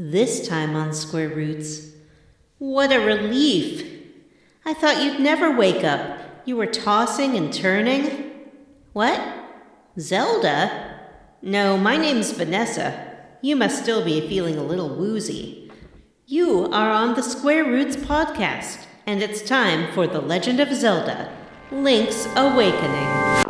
This time on Square Roots. What a relief! I thought you'd never wake up. You were tossing and turning. What? Zelda? No, my name's Vanessa. You must still be feeling a little woozy. You are on the Square Roots podcast, and it's time for The Legend of Zelda, Link's Awakening.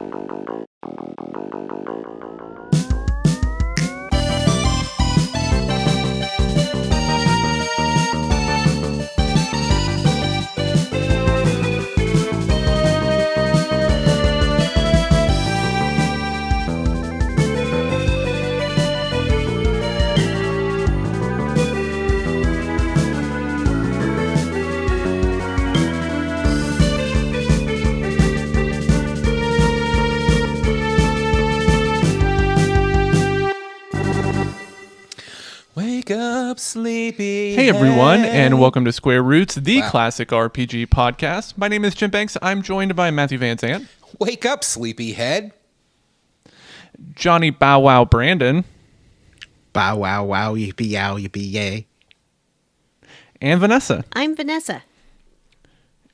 Wake up, sleepy. Hey everyone, and welcome to Square Roots, the classic RPG podcast. My name is Jim Banks. I'm joined by Matthew Van Zandt. Wake up, sleepyhead. Johnny Bow Wow Brandon. Bow wow wow yippee yow yippee yay. And Vanessa. I'm Vanessa.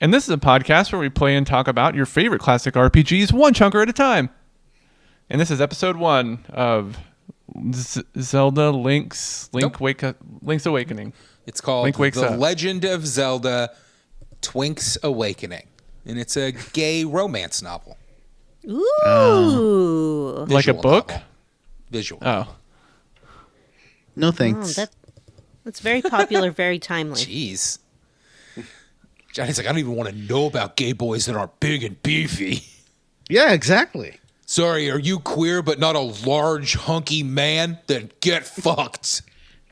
And this is a podcast where we play and talk about your favorite classic RPGs one chunker at a time. And this is episode 1 of Zelda Link's Awakening. It's called Link Wakes The Up. Legend of Zelda Twink's Awakening. And it's a gay romance novel. Ooh. Like a Visual book? novel. Visual. Oh. No thanks. That's very popular, very timely. Jeez. Johnny's like, I don't even want to know about gay boys that aren't big and beefy. Yeah, exactly. Sorry, are you queer but not a large, hunky man? Then get fucked.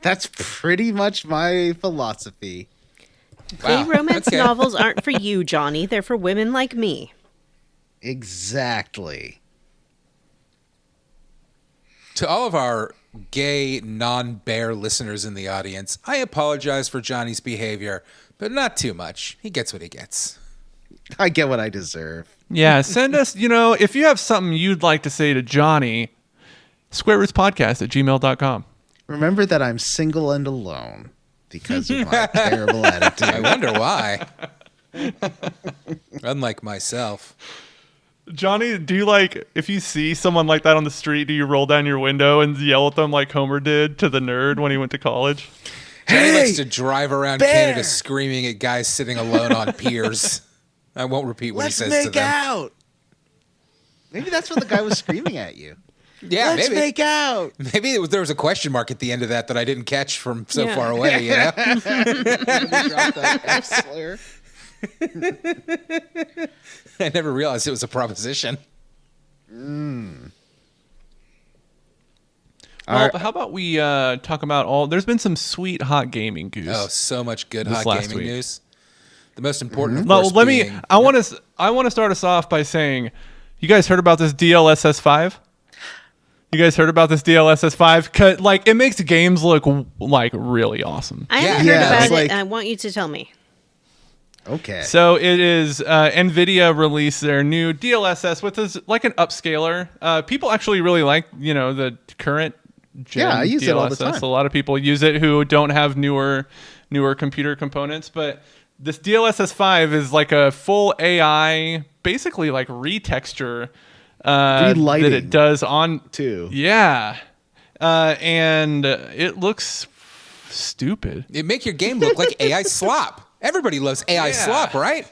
That's pretty much my philosophy. Gay Wow. romance Okay. novels aren't for you, Johnny. They're for women like me. Exactly. To all of our gay, non-bear listeners in the audience, I apologize for Johnny's behavior, but not too much. He gets what he gets. I get what I deserve. Yeah, send us, if you have something you'd like to say to Johnny, squarerootspodcast@gmail.com. Remember that I'm single and alone because of my terrible attitude. I wonder why. Unlike myself. Johnny, do you if you see someone like that on the street, do you roll down your window and yell at them like Homer did to the nerd when he went to college? Johnny Hey, likes to drive around bear! Canada screaming at guys sitting alone on piers. I won't repeat what Let's he says to make them. out. Maybe that's what the guy was screaming at you. Yeah, Let's maybe. make out. Maybe there was a question mark at the end of that I didn't catch from so Yeah. far away, you know? Drop that F slur. I never realized it was a proposition. Well, how about we talk about there's been some sweet hot gaming, Goose. Oh, so much good This hot last gaming week. news. The most important, of Well, course, being... I want to start us off by saying, you guys heard about this DLSS 5? You guys heard about this DLSS 5? 'Cause, it makes games look really awesome. I Yeah. haven't Yeah, heard about it's it, like- and I want you to tell me. Okay. So it is NVIDIA released their new DLSS, which is like an upscaler. People actually really like the current gen Yeah, I use DLSS. it all the time. A lot of people use it who don't have newer computer components, but this DLSS 5 is like a full AI, basically like retexture that Relighting, it does on too. Yeah, and it looks stupid. It make your game look like AI slop. Everybody loves AI slop, right?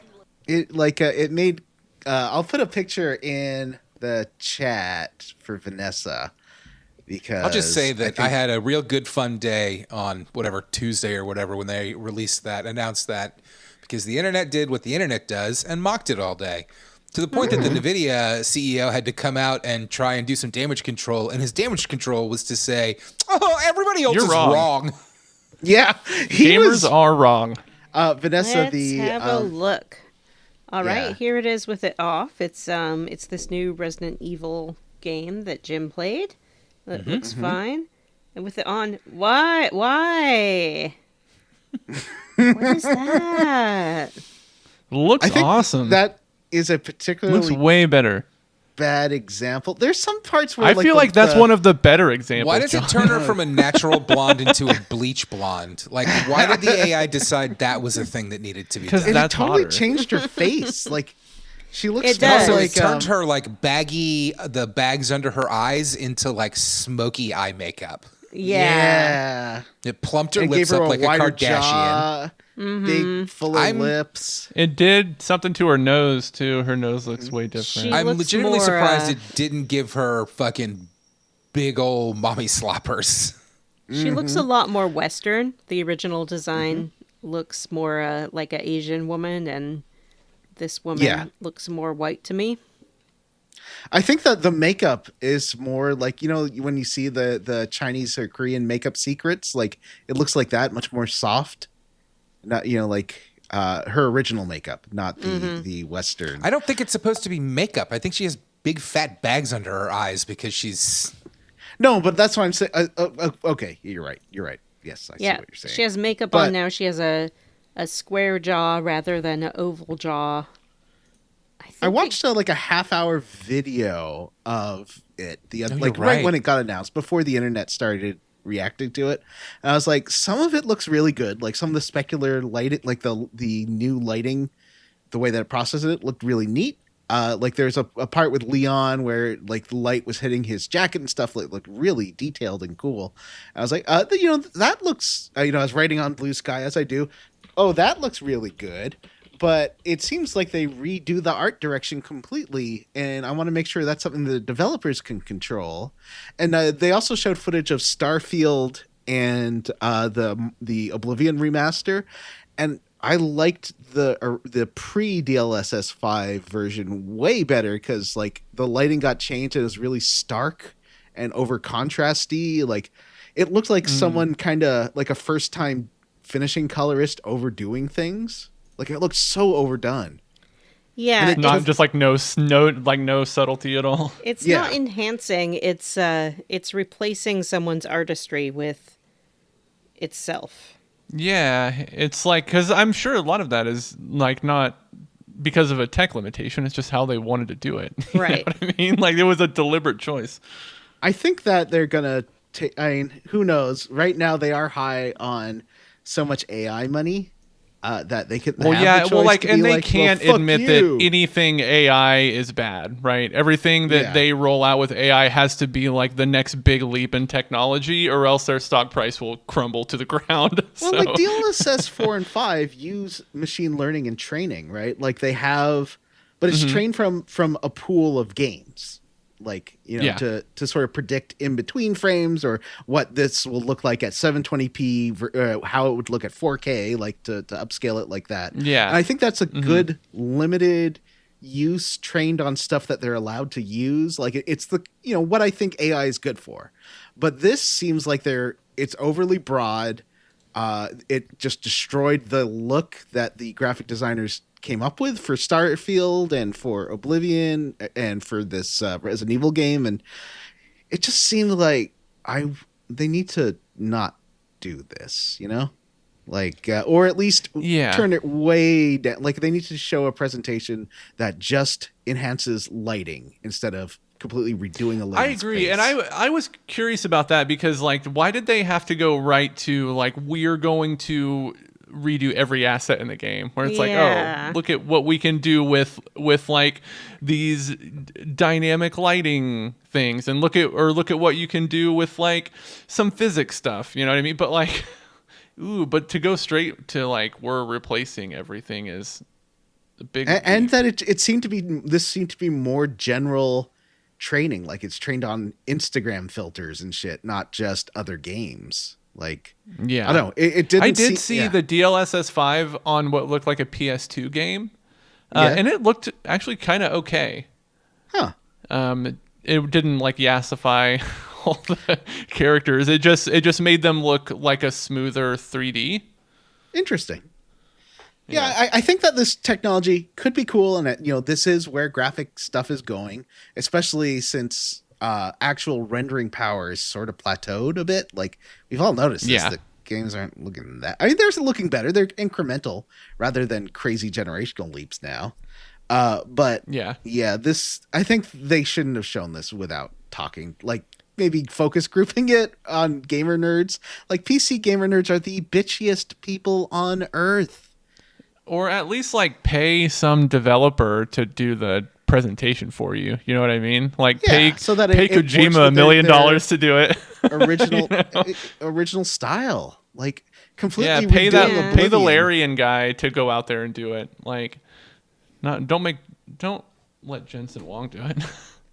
It made. I'll put a picture in the chat for Vanessa because I'll just say that I think- had a real good fun day on whatever Tuesday or whatever when they announced that, because the internet did what the internet does and mocked it all day. To the point that the NVIDIA CEO had to come out and try and do some damage control, and his damage control was to say, "Oh, everybody else You're is wrong. wrong." Yeah, he Gamers was. are wrong. Vanessa, Let's have a look. All right, yeah. here it is with it off. It's this new Resident Evil game that Jim played. It looks fine. And with it on, why? What is that? Looks I think awesome. that is a particularly Looks way better. bad example. There's some parts where I feel like that's one of the better examples. Why does it turn her from a natural blonde into a bleach blonde? Like, why did the AI decide that was a thing that needed to be done? And it That's totally hotter. changed her face. Like, she looks It more does. So like it turned her like baggy, the bags under her eyes into like smoky eye makeup. Yeah. It plumped her It gave lips her up a like a wider Kardashian. jaw, big, full of lips. It did something to her nose too. Her nose looks way different. She I'm looks legitimately more, surprised it didn't give her fucking big old mommy sloppers. She looks a lot more Western. The original design looks more like an Asian woman, and this woman looks more white to me. I think that the makeup is more like, you know, when you see the Chinese or Korean makeup secrets, like it looks like that, much more soft. Not, you know, like her original makeup, not the Western. I don't think it's supposed to be makeup. I think she has big fat bags under her eyes because she's... No, but that's what I'm saying. Okay, you're right. You're right. Yes, I see what you're saying. She has makeup But- on now. She has a square jaw rather than an oval jaw. I watched like a half-hour video of it you're right right. when it got announced, before the internet started reacting to it. And I was like, some of it looks really good. Like some of the specular lighting, like the new lighting, the way that it processes it looked really neat. Like there's a part with Leon where like the light was hitting his jacket and stuff that looked really detailed and cool. I was like, you know, that looks, you know, I was writing on Blue Sky as I do. Oh, that looks really good. But it seems like they redo the art direction completely, and I want to make sure that's something the developers can control. And they also showed footage of Starfield and the Oblivion remaster, and I liked the pre-DLSS 5 version way better because like the lighting got changed and it was really stark and over contrasty. Like it looked like someone kind of like a first time finishing colorist overdoing things. Like it looked so overdone. Yeah, And it Not just like no subtlety at all. it's Yeah. not enhancing. It's replacing someone's artistry with itself. Yeah, it's like, because I'm sure a lot of that is like not because of a tech limitation. It's just how they wanted to do it. You know Right. what I mean? Like it was a deliberate choice. I think that they're gonna take. I mean, who knows? Right now, they are high on so much AI money that they could. Well, have yeah, the choice well, like, to and be they like, can't well, fuck admit you. that anything AI is bad, right? Everything that Yeah. they roll out with AI has to be like the next big leap in technology, or else their stock price will crumble to the ground. Well, So- like DLSS 4 and 5 use machine learning and training, right? Like they have, but it's trained from a pool of games. Like, you know, Yeah. to sort of predict in between frames or what this will look like at 720p, how it would look at 4K, like to upscale it like that. Yeah. And I think that's a good limited use trained on stuff that they're allowed to use. Like it's the, you know, what I think AI is good for. But this seems like it's overly broad. It just destroyed the look that the graphic designers came up with for Starfield and for Oblivion and for this Resident Evil game, and it just seemed like they need to not do this, you know, like or at least turn it way down. Like they need to show a presentation that just enhances lighting instead of completely redoing a lighting I agree, space. and I was curious about that because like, why did they have to go right to like we're going to redo every asset in the game? Where it's like, Yeah. oh, look at what we can do with like these dynamic lighting things, and look at what you can do with like some physics stuff. You know what I mean? But like, but to go straight to like we're replacing everything is a big and that it seemed to be more general training, like it's trained on Instagram filters and shit, not just other games. Like, yeah, I don't know. It didn't. I did see the DLSS 5 on what looked like a PS2 game, and it looked actually kind of okay. Huh. It didn't like yassify all the characters. It just made them look like a smoother 3D. Interesting. Yeah, I think that this technology could be cool, and that, you know, this is where graphic stuff is going, especially since actual rendering power is sort of plateaued a bit. Like we've all noticed this. Yeah. The games aren't looking that. I mean, they're looking better. They're incremental rather than crazy generational leaps now. But yeah, this, I think they shouldn't have shown this without talking. Like maybe focus grouping it on gamer nerds. Like PC gamer nerds are the bitchiest people on earth. or at least like pay some developer to do the presentation for you. You know what I mean? Like pay so that pay it works Kojima with $1 million to do it. Original, You know? original style. Like completely. Yeah, pay redoing pay the Oblivion. Larian guy to go out there and do it. Like, don't let Jensen Wong do it.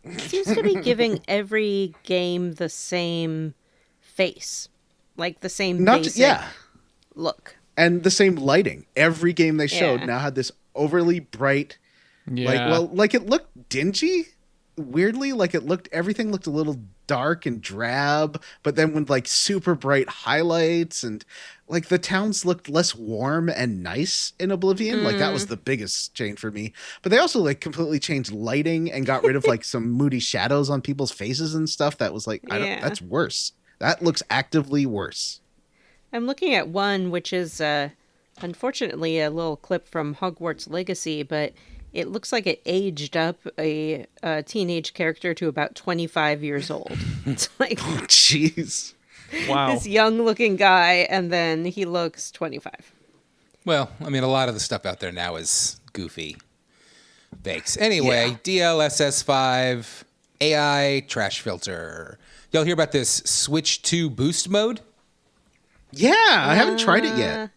It seems to be giving every game the same face, like the same basic look. And the same lighting. Every game they showed Yeah. now had this overly bright, Yeah. like it looked dingy. Weirdly, like everything looked a little dark and drab, but then with like super bright highlights, and like the towns looked less warm and nice in Oblivion. Like that was the biggest change for me. But they also like completely changed lighting and got rid of like some moody shadows on people's faces and stuff. That was like, that's worse. That looks actively worse. I'm looking at one which is unfortunately a little clip from Hogwarts Legacy, but it looks like it aged up a teenage character to about 25 years old. It's like, Oh, jeez. Wow. this young-looking guy, and then he looks 25. Well, I mean, a lot of the stuff out there now is goofy fakes. Anyway, DLSS 5, AI trash filter. Y'all hear about this Switch 2 boost mode? Yeah, I haven't tried it yet.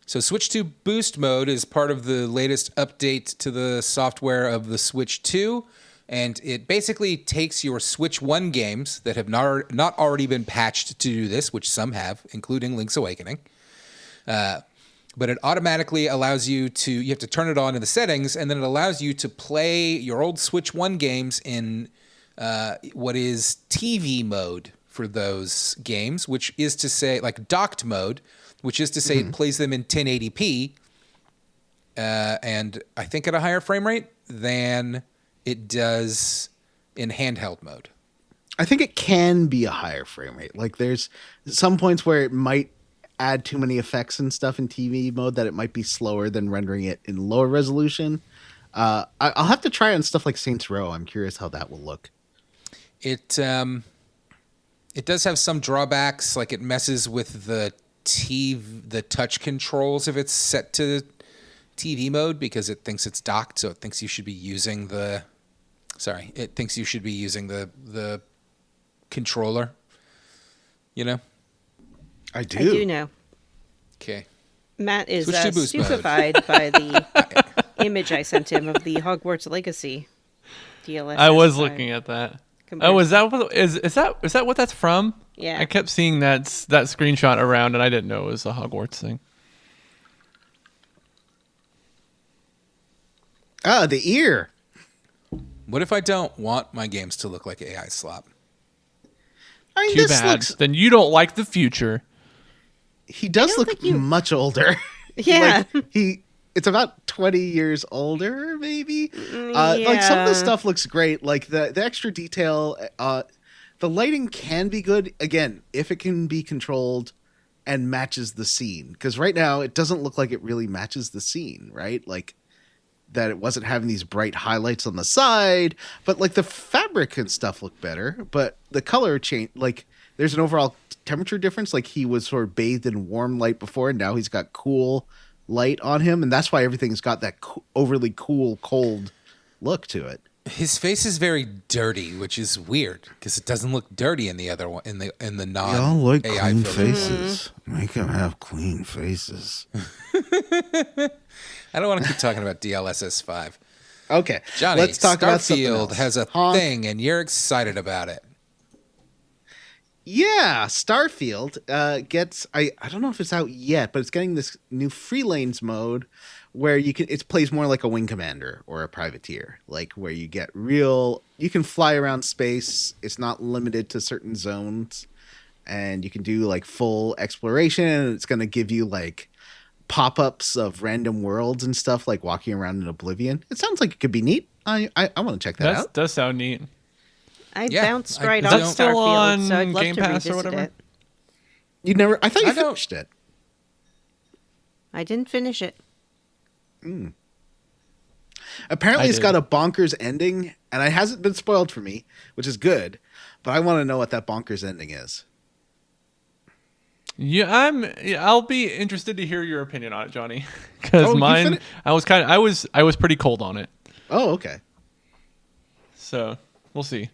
So Switch 2 Boost Mode is part of the latest update to the software of the Switch 2, and it basically takes your Switch 1 games that have not already been patched to do this, which some have, including Link's Awakening. But it automatically allows you have to turn it on in the settings, and then it allows you to play your old Switch 1 games in what is TV mode for those games, which is to say, like docked mode, which is to say it plays them in 1080p, and I think at a higher frame rate than it does in handheld mode. I think it can be a higher frame rate. Like there's some points where it might add too many effects and stuff in TV mode that it might be slower than rendering it in lower resolution. I'll have to try on stuff like Saints Row. I'm curious how that will look. It does have some drawbacks, like it messes with the touch controls if it's set to TV mode because it thinks it's docked, so it thinks you should be using the controller. You know? I do. I do know. Okay. Matt is Switch to boost mode. stupefied by the image I sent him of the Hogwarts Legacy DLSS. I was looking at that. compared Oh, to- is that what that's from? Yeah. I kept seeing that screenshot around, and I didn't know it was a Hogwarts thing. Ah, the ear. What if I don't want my games to look like AI slop? I mean, Too this bad. looks. Then you don't like the future. He does don't look think you- much older. Yeah. Like, it's about 20 years older, maybe. Like some of the Yeah. stuff looks great. Like the extra detail, the lighting can be good. Again, if it can be controlled and matches the scene. Because right now it doesn't look like it really matches the scene, right? Like that it wasn't having these bright highlights on the side, but like the fabric and stuff look better. But the color change, like there's an overall temperature difference. Like he was sort of bathed in warm light before, and now he's got cool light on him, and that's why everything's got that overly cool, cold look to it. His face is very dirty, which is weird because it doesn't look dirty in the other one in the non AI filter. Make him have clean faces. I don't want to keep talking about DLSS 5. Okay, Johnny, let's talk about something Starfield else. has a Honk. thing, and you're excited about it. Yeah, Starfield gets. I don't know if it's out yet, but it's getting this new free lanes mode where it plays more like a wing commander or a privateer, like where you can fly around space. It's not limited to certain zones, and you can do like full exploration. And it's going to give you like pop-ups of random worlds and stuff, like walking around in Oblivion. It sounds like it could be neat. I want to check that That out. does sound neat. I Yeah, bounced I- right Is off that still Starfield, on so I'd love Game to Pass or revisit whatever? it. You never? I thought you I don't- finished it. I didn't finish it. Apparently, it's did. got a bonkers ending, and it hasn't been spoiled for me, which is good. But I want to know what that bonkers ending is. Yeah, I'll be interested to hear your opinion on it, Johnny. Because Oh, you mine, fin- I was pretty cold on it. Oh, okay. So we'll see.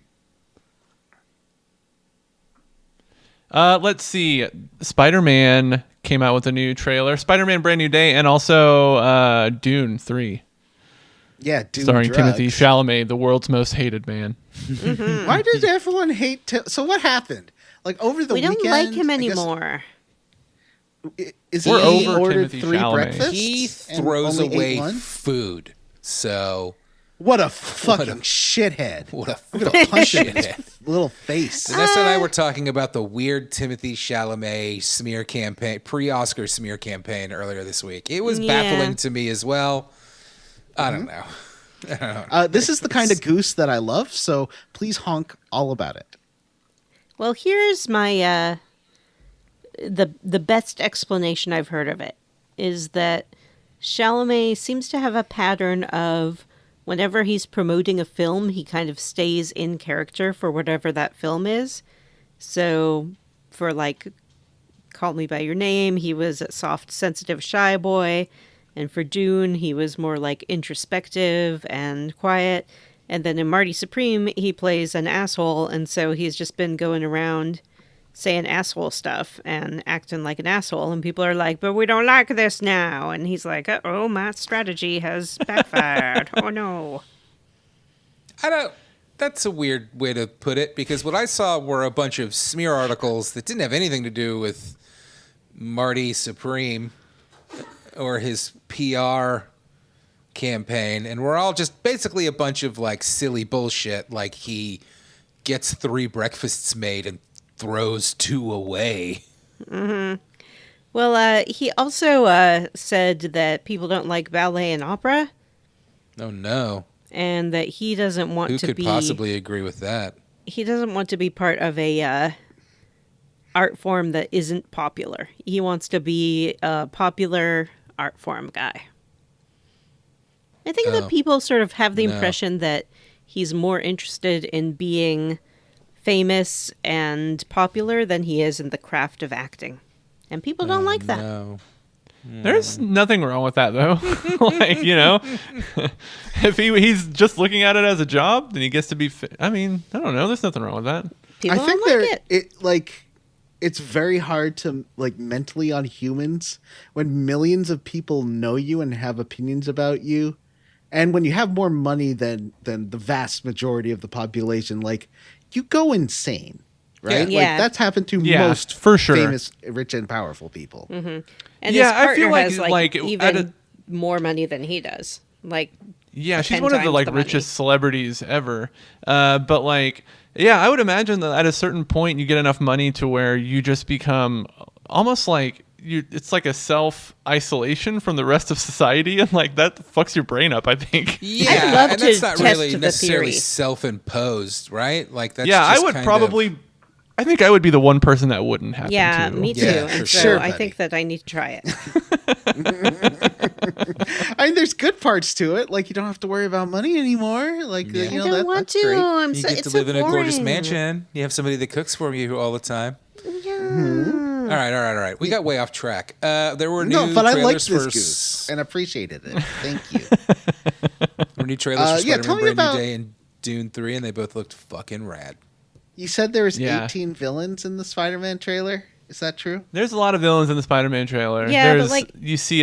Let's see. Spider-Man came out with a new trailer. Spider-Man Brand New Day, and also Dune 3, Yeah, Dune starring drugs. Timothy Chalamet, the world's most hated man. Why does everyone hate? So what happened? Like over the We weekend, don't like him I guess- anymore. Is We're he over ordered Timothy 3 Chalamet. breakfasts? He and throws only ate away 1? food. So What a fucking shithead! what a I'm gonna punch him in shit. his little face. Vanessa and I were talking about the weird Timothy Chalamet smear campaign, pre-Oscar smear campaign earlier this week. It was Yeah. baffling to me as well. I don't know. This is the kind of Goose that I love, so please honk all about it. Well, here's my the best explanation I've heard of it is that Chalamet seems to have a pattern of whenever he's promoting a film, he kind of stays in character for whatever that film is. So for like Call Me by Your Name, he was a soft, sensitive, shy boy. And for Dune, he was more like introspective and quiet. And then in Marty Supreme, he plays an asshole. And so he's just been going around saying asshole stuff and acting like an asshole. And people are like, but we don't like this now. And he's like, uh-oh, my strategy has backfired. Oh, no. That's a weird way to put it, because what I saw were a bunch of smear articles that didn't have anything to do with Marty Supreme or his PR campaign, and we're all just basically a bunch of like silly bullshit, like he gets 3 breakfasts made and throws 2 away. Well, he also said that people don't like ballet and opera, Oh no. and that he doesn't want Who to could be possibly agree with that? he doesn't want to be part of a art form that isn't popular. He wants to be a popular art form guy. I think that people sort of have the No. impression that he's more interested in being famous and popular than he is in the craft of acting. And people don't like that. No. There's nothing wrong with that, though. Like, you know, if he's just looking at it as a job, then he gets to be. I mean, I don't know. There's nothing wrong with that. People I think don't like it. it's very hard to like mentally on humans when millions of people know you and have opinions about you, and when you have more money than the vast majority of the population, like you go insane, right? Yeah. Like that's happened to Yeah, most for sure. famous, rich, and powerful people. And Yeah, his I partner feel like- has like, even at a- more money than he does. Like, Yeah, she's 10 one of the times like the money. richest celebrities ever. But like, yeah, I would imagine that at a certain point you get enough money to where you just become almost like it's like a self isolation from the rest of society, and like that fucks your brain up, I think. Yeah, love and to that's not test really the necessarily theory. self-imposed, right? Like that's Yeah, I just would kind probably. of- I think I would be the one person that wouldn't happen yeah, to. me too. Yeah, for and so sure, I buddy. think that I need to try it. I mean, there's good parts to it. Like you don't have to worry about money anymore. Like Yeah. you know, I don't want that's to. great. I'm You so, get it's to live so in a gorgeous boring. mansion. You have somebody that cooks for you all the time. Yeah. All right. We got way off track. There were new No, but I liked trailers this for Goose and appreciated it. Thank you. there were new trailers for yeah, Spider-Man tell me Brand about- New Day and Dune 3, and they both looked fucking rad. You said there was Yeah. 18 villains in the Spider-Man trailer. Is that true? There's a lot of villains in the Spider-Man trailer. Yeah, but, There's, like- you see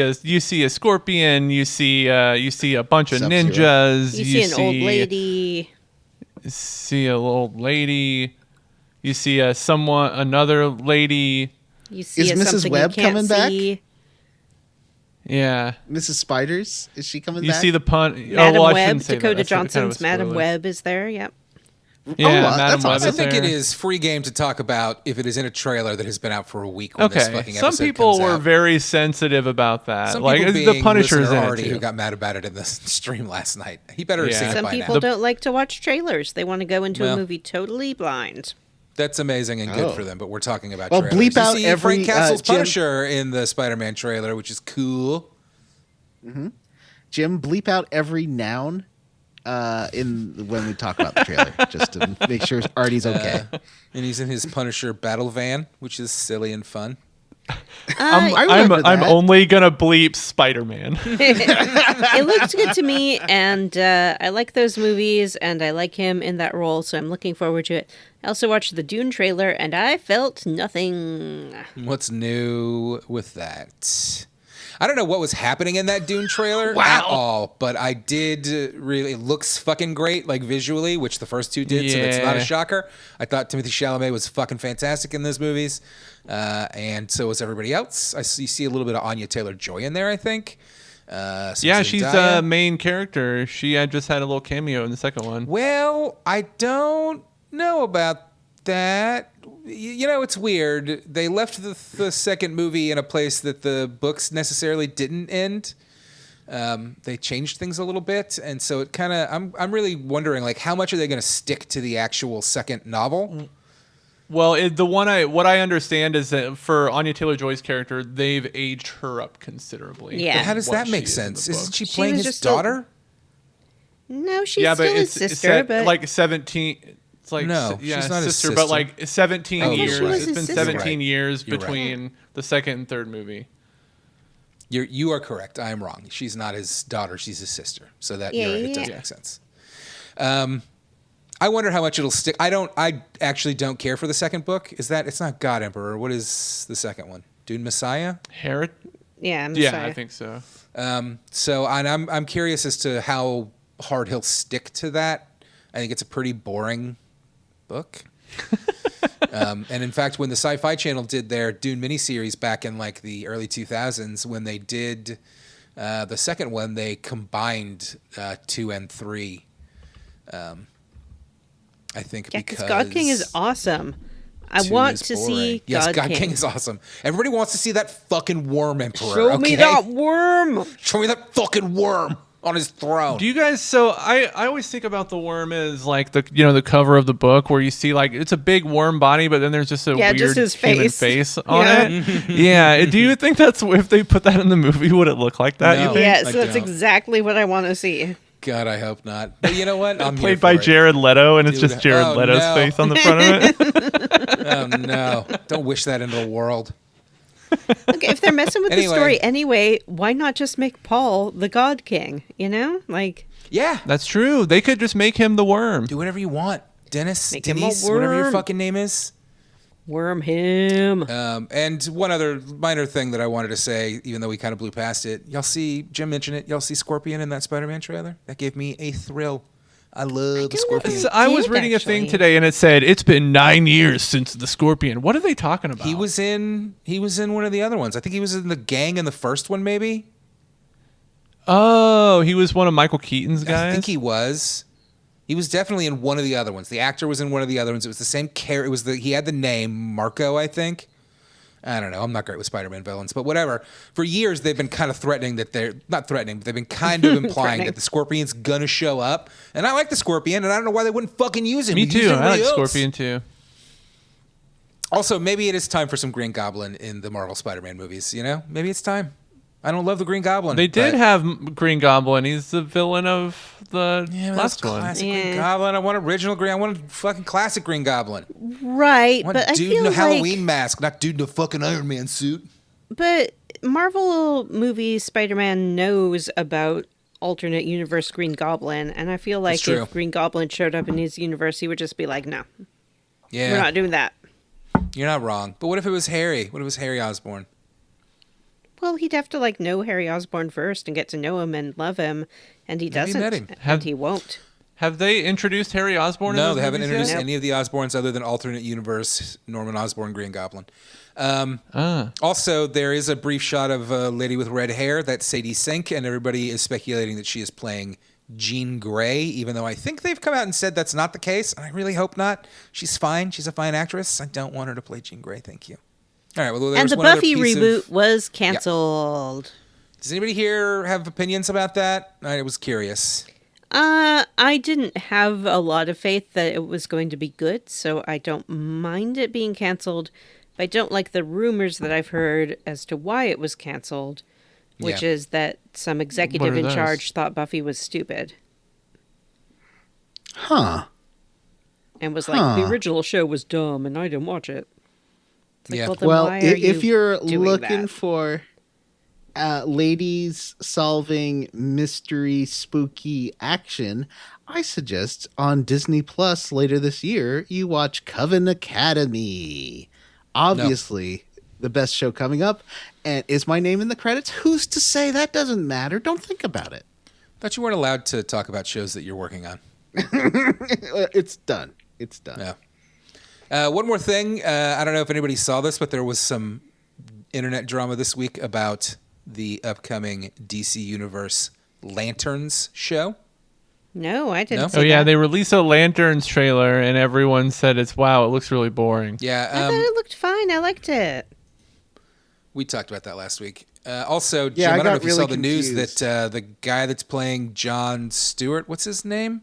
a scorpion, you see a bunch of Sub-Zero. ninjas, You see an old lady. see a little lady, you see another lady. You see Is Mrs. something Webb you can't coming back? see. Yeah, Mrs. Spiders, is she coming you back? see the pun. Madam oh, well, I Webb, shouldn't say that. Dakota That's kind of a Johnson's Madam spoiler. Webb is there. Yep. Yeah, wow, Madam that's Webb awesome. I is think there. it is free game to talk about if it is in a trailer that has been out for a week when this Okay, fucking some episode people comes were out. very sensitive about that. Some like people the being Punisher's listener in Artie it who too. got mad about it in the stream last night. He better have Yeah. seen it Some by people now. don't like to watch trailers. They want to go into a Well. movie totally blind. That's amazing and good Oh. for them, but we're talking about Well, trailers. bleep You out see every, Frank Castle's Jim- Punisher in the Spider-Man trailer, which is cool. Jim, bleep out every noun when we talk about the trailer, just to make sure Artie's okay. And he's in his Punisher battle van, which is silly and fun. I'm only gonna bleep Spider-Man. It looks good to me, and I like those movies, and I like him in that role, so I'm looking forward to it. I also watched the Dune trailer, and I felt nothing. What's new with that? I don't know what was happening in that Dune trailer at all, but I did really. It looks fucking great, like visually, which the first two did, so that's not a shocker. I thought Timothée Chalamet was fucking fantastic in those movies, and so was everybody else. You see a little bit of Anya Taylor-Joy in there, I think. Yeah, she's the main character. She just had a little cameo in the second one. Well, I don't know about that. You know, it's weird. They left the second movie in a place that the books necessarily didn't end. They changed things a little bit, and so it kind of. I'm really wondering, like, how much are they going to stick to the actual second novel? Well, what I understand is that for Anya Taylor-Joy's character, they've aged her up considerably. Yeah. But how does what that she make is in sense? the Isn't book. she She playing was his just daughter? No, she's Yeah, but still his it's sister, set but like 17. It's like No, yeah, she's not his sister, but sister. like 17 Oh, you're years. right. It's been His sister. 17 years You're right. between the second and third movie. You are correct. I am wrong. She's not his daughter. She's his sister. So that Yeah, you're right. It does yeah. make sense. I wonder how much it'll stick. I actually don't care for the second book. It's not God Emperor. What is the second one? Dune Messiah? Herod? yeah, I'm Yeah, sorry. I think so. So I'm curious as to how hard he'll stick to that. I think it's a pretty boring book. And in fact, when the Sci-Fi Channel did their Dune miniseries back in like the early 2000s, when they did the second one, they combined 2 and 3. I think Yeah, because because God King is awesome. I 2 want is to boring. see Yes, God, God King is awesome. Everybody wants to see that fucking worm emperor. Show me okay? that worm. Show me that fucking worm on his throne. Do you guys? So I always think about the worm as like the cover of the book where you see like it's a big worm body, but then there's just a Yeah, weird just his human face. face on Yeah. it. Yeah. Do you think that's if they put that in the movie, would it look like that? No. You think? Yes, I that's don't. exactly what I want to see. God, I hope not. But you know what? I'm here Played by for it. Jared Leto, and it's Dude, just Jared oh, Leto's no. face on the front of it. Oh no! Don't wish that into the world. Look, if they're messing with Anyway. the story anyway, why not just make Paul the God King? You know, like Yeah, That's true. They could just make him the worm. do whatever you want, Dennis, Make him a Denise, whatever your worm. fucking name is. worm him. And one other minor thing that I wanted to say, even though we kind of blew past it, y'all see Jim mentioned it. Y'all see Scorpion in that Spider-Man trailer? That gave me a thrill. I love the Scorpion. know. I was did, reading a thing actually. today, and it said it's been 9 years since the Scorpion. What are they talking about? He was in one of the other ones. I think he was in the gang in the first one, maybe. Oh, he was one of Michael Keaton's guys. I think he was. He was definitely in one of the other ones. The actor was in one of the other ones. It was the same character. He had the name Marco, I think. I don't know. I'm not great with Spider-Man villains, but whatever. For years, they've been kind of threatening that they're not threatening, but they've been kind of implying Threatening. that the Scorpion's gonna show up. And I like the Scorpion, and I don't know why they wouldn't fucking use him. Me Use too. I everybody like else. Scorpion too. Also, maybe it is time for some Green Goblin in the Marvel Spider-Man movies. You know, maybe it's time. I don't love the Green Goblin. They did but- have Green Goblin. He's the villain of the Yeah, that's last one. classic Yeah. Green Goblin. I want original Green. I want a fucking classic Green Goblin. Right, I want but I dude feel in a like Halloween mask, not dude in a fucking Iron Man suit. But Marvel movies, Spider-Man knows about alternate universe Green Goblin, and I feel like true. if Green Goblin showed up in his universe, he would just be like, "No, Yeah, we're not doing that." you're not wrong. But what if it was Harry? What if it was Harry Osborn? Well, he'd have to like know Harry Osborn first and get to know him and love him, and he Maybe doesn't, met him. and he won't. Have they introduced Harry Osborn? in No, those they haven't movies introduced yet? Nope. any of the Osborns other than alternate universe Norman Osborn Green Goblin. Ah. Also, there is a brief shot of a lady with red hair. That's Sadie Sink, and everybody is speculating that she is playing Jean Grey, even though I think they've come out and said that's not the case. And I really hope not. She's fine. She's a fine actress. I don't want her to play Jean Grey. Thank you. All right. Well, there And was the one other Buffy piece reboot of- was canceled. Does anybody here have opinions about that? I was curious. I didn't have a lot of faith that it was going to be good, so I don't mind it being canceled. But I don't like the rumors that I've heard as to why it was canceled. which Yeah. is that some executive What are in those? charge thought Buffy was stupid Huh. and was like, the original show was dumb and I didn't watch it. It's like, Yeah. well, then Well, why are if you you're doing looking that? for ladies solving mystery spooky action, I suggest on Disney Plus later this year you watch Coven Academy. Obviously, the best show coming up. And is my name in the credits? Who's to say that doesn't matter? Don't think about it. Thought you weren't allowed to talk about shows that you're working on. It's done. It's done. Yeah. One more thing. I don't know if anybody saw this, but there was some internet drama this week about the upcoming DC Universe Lanterns show. No, I didn't No? see Oh yeah, that. they released a Lanterns trailer, and everyone said it looks really boring. I Yeah, thought it looked fine. I liked it. we talked about that last week. Also, Jim, Yeah, I I don't know got if you really saw the news confused. that the guy that's playing John Stewart, what's his name?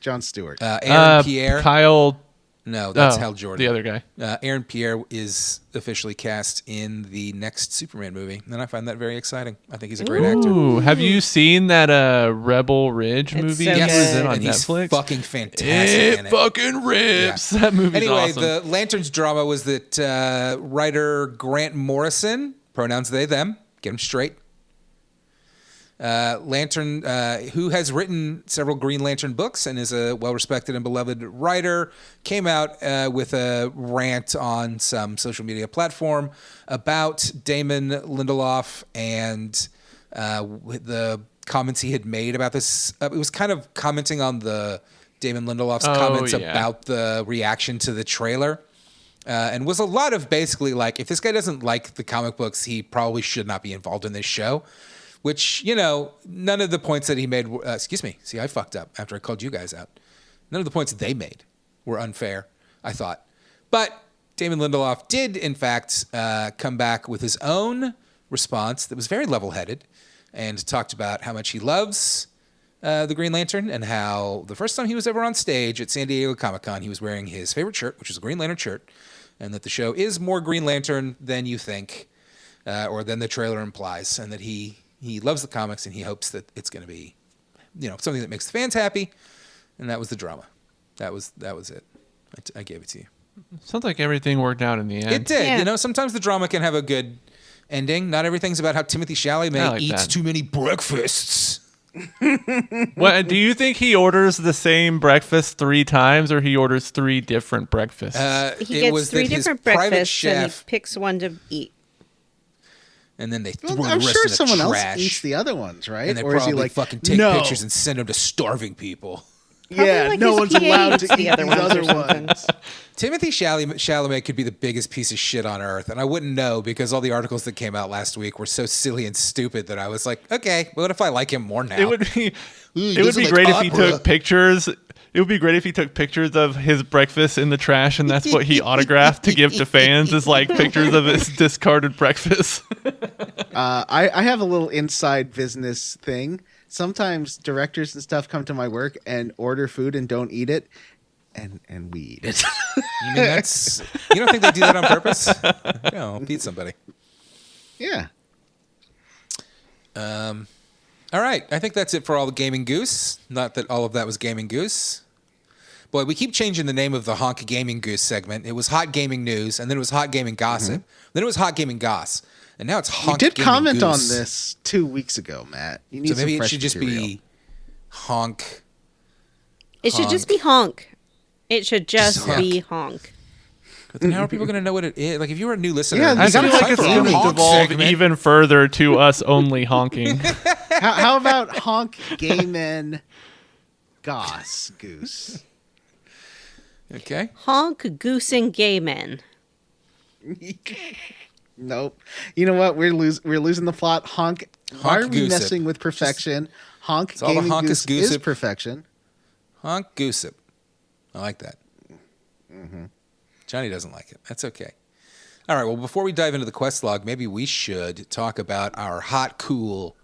John Stewart. Aaron Pierre. Kyle. No, that's oh, Hal Jordan. the other guy. Aaron Pierre is officially cast in the next Superman movie, and I find that very exciting. I think he's a great actor. Ooh, have you seen that Rebel Ridge It's movie? so He Yes, was in good. on and he's Netflix. fucking fantastic It in it. fucking rips. Yeah. That movie's Anyway, awesome. the Lanterns drama was that writer Grant Morrison, pronouns they, them, get them straight, Lantern, who has written several Green Lantern books and is a well-respected and beloved writer, came out with a rant on some social media platform about Damon Lindelof and the comments he had made about this. It was kind of commenting on the Damon Lindelof's comments yeah. about the reaction to the trailer. And was a lot of basically like, if this guy doesn't like the comic books, he probably should not be involved in this show. Which, you know, none of the points that he made, excuse me, see, I fucked up after I called you guys out. None of the points that they made were unfair, I thought. But Damon Lindelof did, in fact, come back with his own response that was very level-headed and talked about how much he loves the Green Lantern and how the first time he was ever on stage at San Diego Comic-Con, he was wearing his favorite shirt, which is a Green Lantern shirt, and that the show is more Green Lantern than you think, or than the trailer implies, and that he loves the comics and he hopes that it's going to be, you know, something that makes the fans happy. And that was the drama. That was it. I gave it to you. Sounds like everything worked out in the end. It did. Yeah. You know, sometimes the drama can have a good ending. Not everything's about how Timothy Chalamet I like eats that. too many breakfasts. What, do you think he orders the same breakfast 3 times, or he orders 3 different breakfasts? He It gets was 3 that his different private breakfasts and he chef, picks one to eat. and then they threw Well, the I'm rest sure in the someone trash. else eats the other ones, right? And they Or is probably he like, fucking take no, pictures and send them to starving people. yeah, like no his one's PA allowed to eats eat the other these ones or other something. ones. Timothy Chalamet could be the biggest piece of shit on earth, and I wouldn't know because all the articles that came out last week were so silly and stupid that I was like, okay, what if I like him more now? it would be he it would doesn't be like great if he opera. took pictures. It would be great if he took pictures of his breakfast in the trash, and that's what he autographed to give to fans, is like pictures of his discarded breakfast. I have a little inside business thing. Sometimes directors and stuff come to my work and order food and don't eat it, and we eat it. I mean, that's you don't think they do that on purpose? No, feed somebody. Yeah. All right, I think that's it for all the Gaming Goose. Not that all of that was Gaming Goose. Boy, we keep changing the name of the Honk Gaming Goose segment. It was Hot Gaming News, and then it was Hot Gaming Gossip. Then it was Hot Gaming Goss, and now it's You Honk did Gaming comment on Goose. this 2 weeks ago, Matt. You need So maybe some it fresh should just material. be Honk. It should just be honk. It should just Just honk. be honk. But then how are people going to know what it is? Like, if you were a new listener, Yeah, I you feel gotta like hype it's it going up. to Honk devolve segment. even further to us only honking. How about honk gay men goss goose? Okay. Honk, goose, and gay men. Nope. You know what? We're losing the plot. Honk. Why are we goose it. messing with perfection? Honk all the gaming honkus goose goose is it. perfection. Honk Goosip. I like that. Johnny doesn't like it. That's okay. All right. Well, before we dive into the quest log, maybe we should talk about our hot, cool,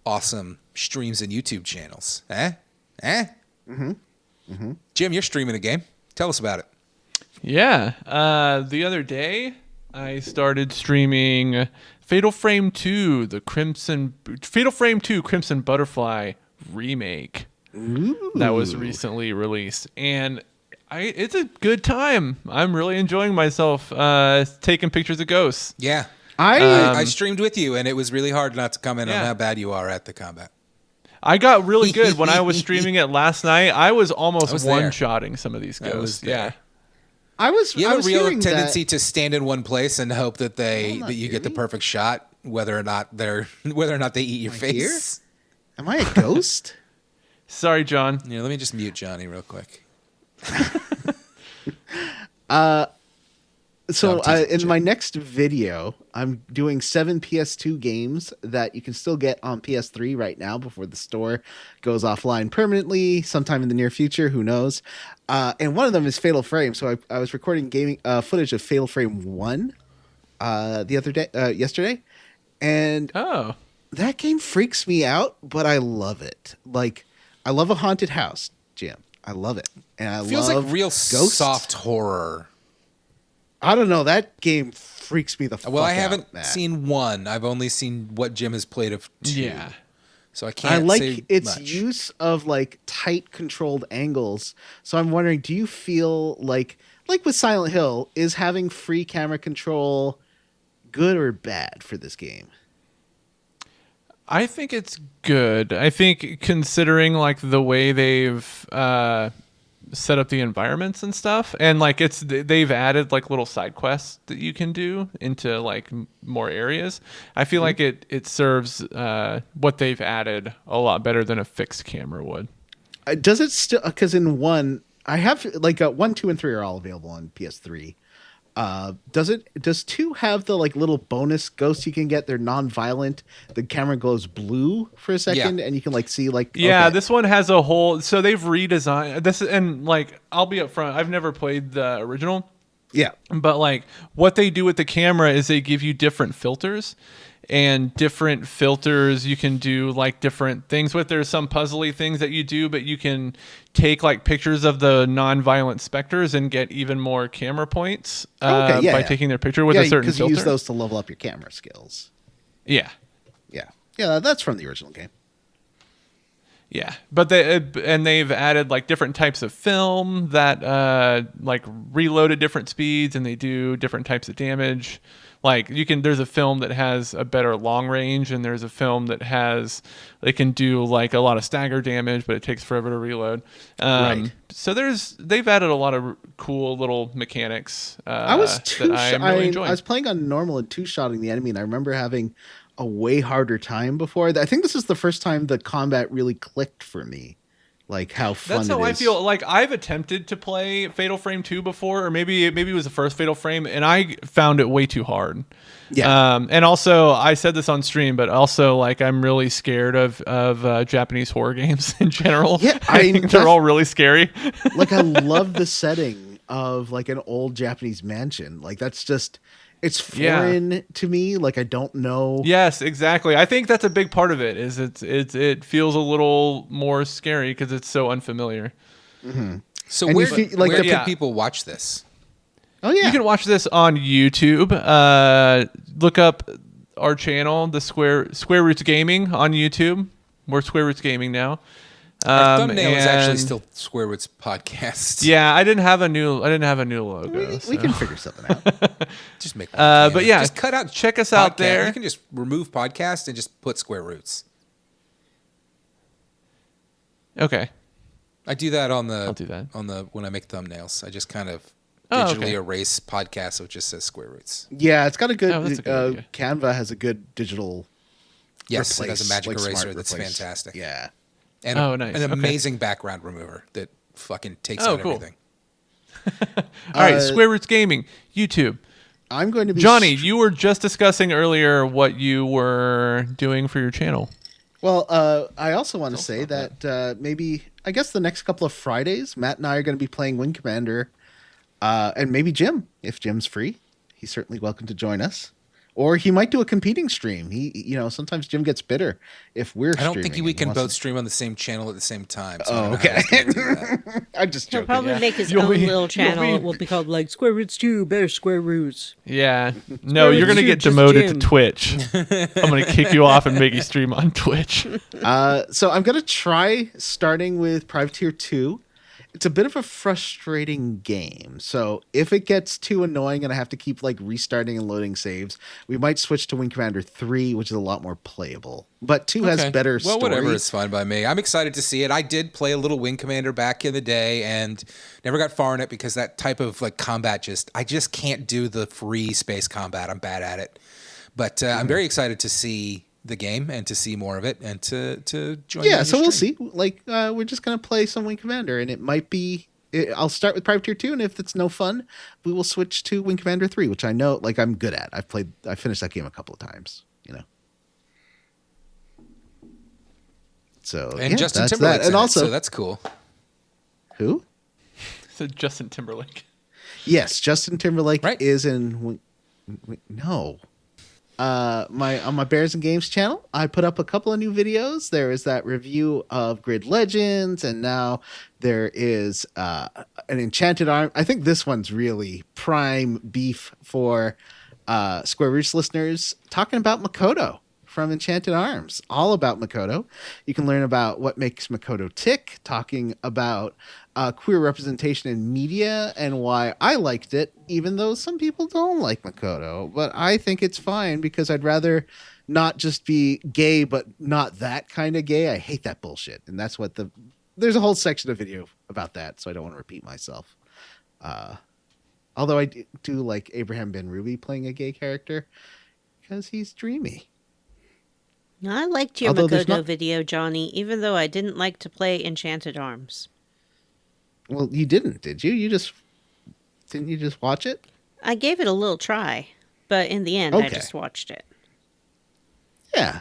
awesome streams and YouTube channels. Jim, you're streaming a game. Tell us about it. Yeah. The other day, I started streaming Fatal Frame 2, Fatal Frame 2 Crimson Butterfly remake. Ooh. That was recently released, and it's a good time. I'm really enjoying myself taking pictures of ghosts. Yeah. I I streamed with you, and it was really hard not to comment on how bad you are at the combat. I got really good when I was streaming it last night. I was almost there. one-shotting some of these ghosts. there. Yeah. You have a real hearing tendency to stand in one place and hope that you get the perfect shot, whether or not they eat your face. Am I a ghost? Sorry, John. Yeah, let me just mute Johnny real quick. So in my next video, I'm doing 7 PS2 games that you can still get on PS3 right now before the store goes offline permanently sometime in the near future. Who knows? And one of them is Fatal Frame. So I was recording gaming footage of Fatal Frame 1 yesterday, and that game freaks me out, but I love it. Like, I love a haunted house, Jim. I love it, and I Feels love like real ghosts. soft horror. I don't know. That game freaks me the fuck out. Well, I haven't Matt. seen 1. I've only seen what Jim has played of 2. Yeah. So I can't I like say its much. use of like tight controlled angles. So I'm wondering, do you feel like with Silent Hill, is having free camera control good or bad for this game? I think it's good. I think considering like the way they've set up the environments and stuff, and like they've added like little side quests that you can do into like more areas. I feel like it serves what they've added a lot better than a fixed camera would. Does it still? Because in 1, I have like 1, 2, and 3 are all available on PS3. Does 2 have the like little bonus ghosts you can get? They're non-violent. The camera glows blue for a second, and you can like see like This one has a whole. So they've redesigned this, and like I'll be upfront. I've never played the original. Yeah. But like what they do with the camera is they give you different filters, and different filters you can do like different things with. There's some puzzly things that you do, but you can take like pictures of the non-violent specters and get even more camera points by taking their picture with a certain filter. Because you use those to level up your camera skills. Yeah. Yeah, that's from the original game. Yeah, but they've added like different types of film that like reload at different speeds, and they do different types of damage. Like there's a film that has a better long range, and there's a film that they can do like a lot of stagger damage, but it takes forever to reload. Right. So they've added a lot of cool little mechanics. I was really enjoying. I was playing on normal and 2-shotting the enemy, and I remember having a way harder time before. I think this is the first time the combat really clicked for me. Like how fun That's how it I is. feel. Like I've attempted to play Fatal Frame 2 before, or maybe it was the first Fatal Frame, and I found it way too hard. Yeah. And also, I said this on stream, but also like I'm really scared of Japanese horror games in general. Yeah, I think they're all really scary. Like I love the setting of like an old Japanese mansion. Like that's just it's foreign to me. Like I don't know. Yes, exactly. I think that's a big part of it. Is it feels a little more scary because it's so unfamiliar. Mm-hmm. So And where, you feel like where the- can people watch this? Oh yeah. You can watch this on YouTube. Look up our channel, the Square Roots Gaming on YouTube. We're Square Roots Gaming now. Our thumbnail is actually and- still Square Roots Podcast. Yeah, I didn't have a new logo. we can figure something out. Just make one. but yeah, just cut out. check us out podcast. there. You can just remove podcast and just put Square Roots. Okay. I do that on the. I'll do that. on the when I make thumbnails. I just kind of Oh, digitally okay. erase podcast, so it just says Square Roots. Yeah, it's got a good. Oh, that's a good idea. Canva has a good digital. Yes, it has a replace, magic like, eraser smart that's replace. fantastic. Yeah. And Oh, nice. an Okay. amazing background remover that fucking takes Oh, out cool. everything. All right, Square Roots Gaming, YouTube. I'm going to be Johnny, you were just discussing earlier what you were doing for your channel. Well, I also want to say that maybe I guess the next couple of Fridays, Matt and I are going to be playing Wing Commander, and maybe Jim, if Jim's free, he's certainly welcome to join us. Or he might do a competing stream. Sometimes Jim gets bitter if we're. I don't think streaming we and can wants both to- stream on the same channel at the same time. So I Oh, don't know how okay. he's gonna do that. I'm just He'll joking. probably make his You'll own be- little you'll channel. be- It will be called like Square Roots 2, Better Square Roots. Yeah. No, you're going to get Just demoted Jim. to Twitch. I'm going to kick you off and make you stream on Twitch. So I'm gonna try starting with Privateer 2. It's a bit of a frustrating game. So if it gets too annoying and I have to keep like restarting and loading saves, we might switch to Wing Commander 3, which is a lot more playable. But 2 has Okay. better Well, story. whatever is fine by me. I'm excited to see it. I did play a little Wing Commander back in the day and never got far in it because that type of like combat I just can't do the free space combat. I'm bad at it. But I'm very excited to see the game and to see more of it and to join. Yeah, so we'll see. Like, we're just gonna play some Wing Commander, and it might be. I'll start with Privateer 2, and if it's no fun, we will switch to Wing Commander 3, which I know, like, I'm good at. I finished that game a couple of times. So And yeah, Justin that's Timberlake's that. And in also, it, so that's cool. who? So Justin Timberlake. Yes, Justin Timberlake Right. is in. No. On my Bears and Games channel, I put up a couple of new videos. There is that review of Grid Legends, and now there is an Enchanted Arm. I think this one's really prime beef for Square Roots listeners, talking about Makoto from Enchanted Arms, all about Makoto. You can learn about what makes Makoto tick, talking about queer representation in media and why I liked it, even though some people don't like Makoto. But I think it's fine because I'd rather not just be gay, but not that kind of gay. I hate that bullshit. And that's what there's a whole section of video about that, so I don't want to repeat myself. Although I do like Abraham Ben Ruby playing a gay character because he's dreamy. I liked your Although there's Makoto not- video, Johnny, even though I didn't like to play Enchanted Arms. Well, you didn't, did you? Didn't you just watch it? I gave it a little try, but in the end, I Okay. just watched it. Yeah.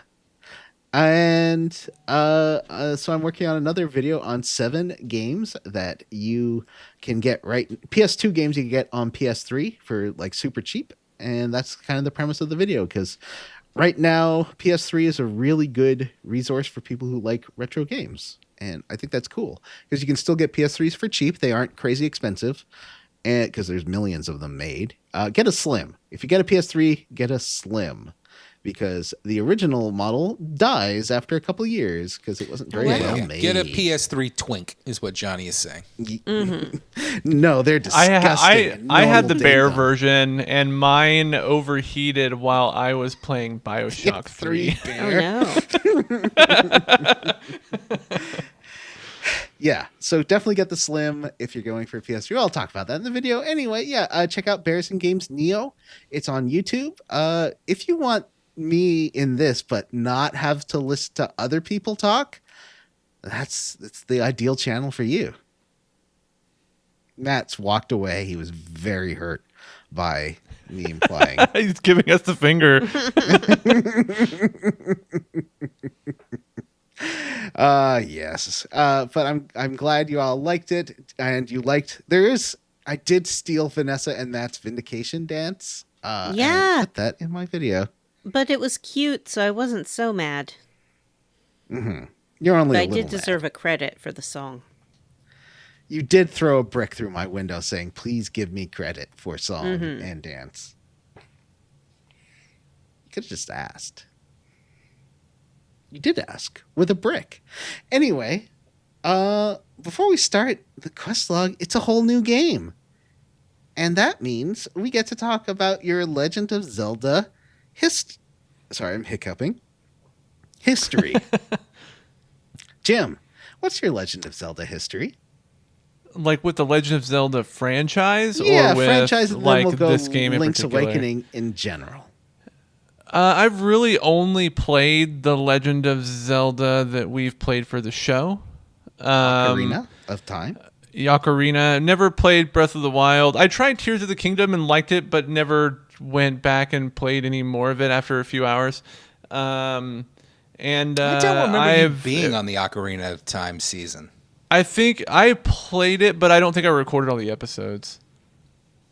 And so I'm working on another video on 7 games that you can get right. PS2 games you can get on PS3 for like super cheap. And that's kind of the premise of the video because right now PS3 is a really good resource for people who like retro games. And I think that's cool because you can still get PS3s for cheap. They aren't crazy expensive. And because there's millions of them made. Get a Slim. If you get a PS3, get a Slim. Because the original model dies after a couple of years because it wasn't very well made. Get a PS3 Twink is what Johnny is saying. No, they're disgusting. I had No the one bear did them. version, and mine overheated while I was playing Bioshock 3. Oh, no. Yeah, so definitely get the Slim if you're going for a PS3. I'll talk about that in the video. Anyway, yeah, check out Bears and Games Neo. It's on YouTube. If you want me in this but not have to listen to other people talk, it's the ideal channel for you. Matt's walked away. He was very hurt by me implying. He's giving us the finger. Yes. But I'm glad you all liked it, and you liked. I did steal Vanessa and Matt's Vindication dance. And Yeah. put that in my video. But it was cute, so I wasn't so mad. You're only But a I little did mad. deserve a credit for the song. You did throw a brick through my window saying, "Please give me credit for song and dance." You could have just asked. You did ask with a brick. Anyway, before we start the quest log, it's a whole new game. And that means we get to talk about your Legend of Zelda Sorry, I'm hiccuping. History. Jim, what's your Legend of Zelda history? Like with the Legend of Zelda franchise, Yeah, or with franchise, and then like we'll go this game in Link's particular? Awakening in general. I've really only played the Legend of Zelda that we've played for the show. Ocarina of Time. Ocarina. Never played Breath of the Wild. I tried Tears of the Kingdom and liked it, but never went back and played any more of it after a few hours. And I don't remember you I've being on the Ocarina of Time season. I think I played it, but I don't think I recorded all the episodes.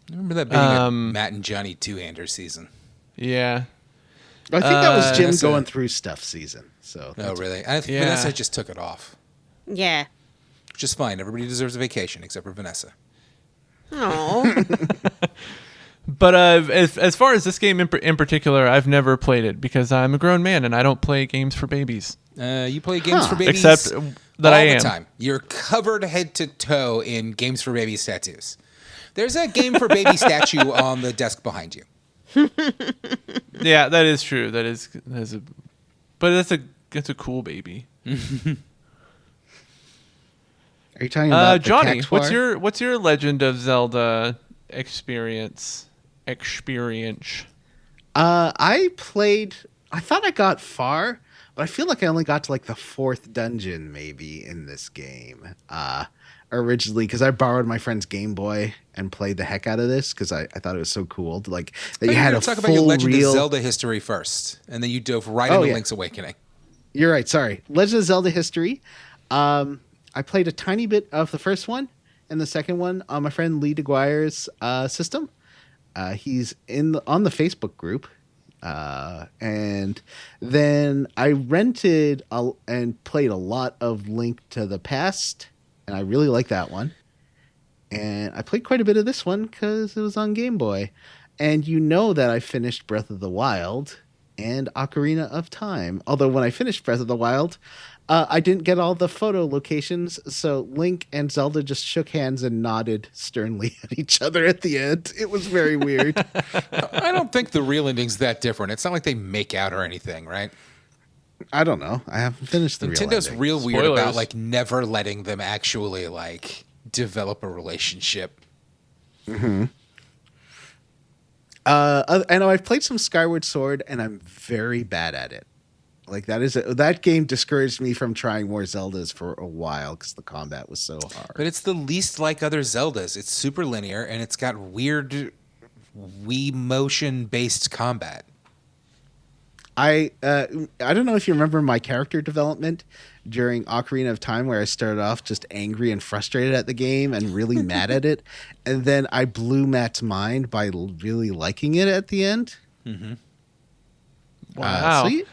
I remember that being a Matt and Johnny two-hander season. Yeah. I think that was Jim Vanessa. going through stuff season. So No, really. I think Yeah. Vanessa just took it off, Yeah. which is fine. Everybody deserves a vacation except for Vanessa. Oh. But as far as this game in particular, I've never played it because I'm a grown man and I don't play games for babies. You play games for babies Except that all I am. the time. You're covered head to toe in games for babies tattoos. There's a game for baby statue on the desk behind you. Yeah, that is true. But that's a cool baby. Are you talking about Johnny, the Cactuar? what's your Legend of Zelda experience? I thought I got far, but I feel like I only got to like the 4th dungeon maybe in this game. Originally, because I borrowed my friend's Game Boy and played the heck out of this because I thought it was so cool to like that you had a talk full about your Legend real. of Zelda history first, and then you dove right Oh, into yeah. Link's Awakening. You're right. Sorry, Legend of Zelda history. I played a tiny bit of the first one and the second one on my friend Lee DeGuire's system. He's on the Facebook group. And then I rented and played a lot of Link to the Past, and I really like that one. And I played quite a bit of this one because it was on Game Boy. And you know that I finished Breath of the Wild and Ocarina of Time. Although when I finished Breath of the Wild, I didn't get all the photo locations, so Link and Zelda just shook hands and nodded sternly at each other at the end. It was very weird. I don't think the real ending's that different. It's not like they make out or anything, right? I don't know. I haven't finished the Nintend's real ending. real weird about Spoilers. like never letting them actually like develop a relationship. And I've played some Skyward Sword, and I'm very bad at it. Like that game discouraged me from trying more Zeldas for a while because the combat was so hard. But it's the least like other Zeldas. It's super linear and it's got weird Wii motion based combat. I don't know if you remember my character development during Ocarina of Time, where I started off just angry and frustrated at the game and really mad at it, and then I blew Matt's mind by really liking it at the end. Wow. so you-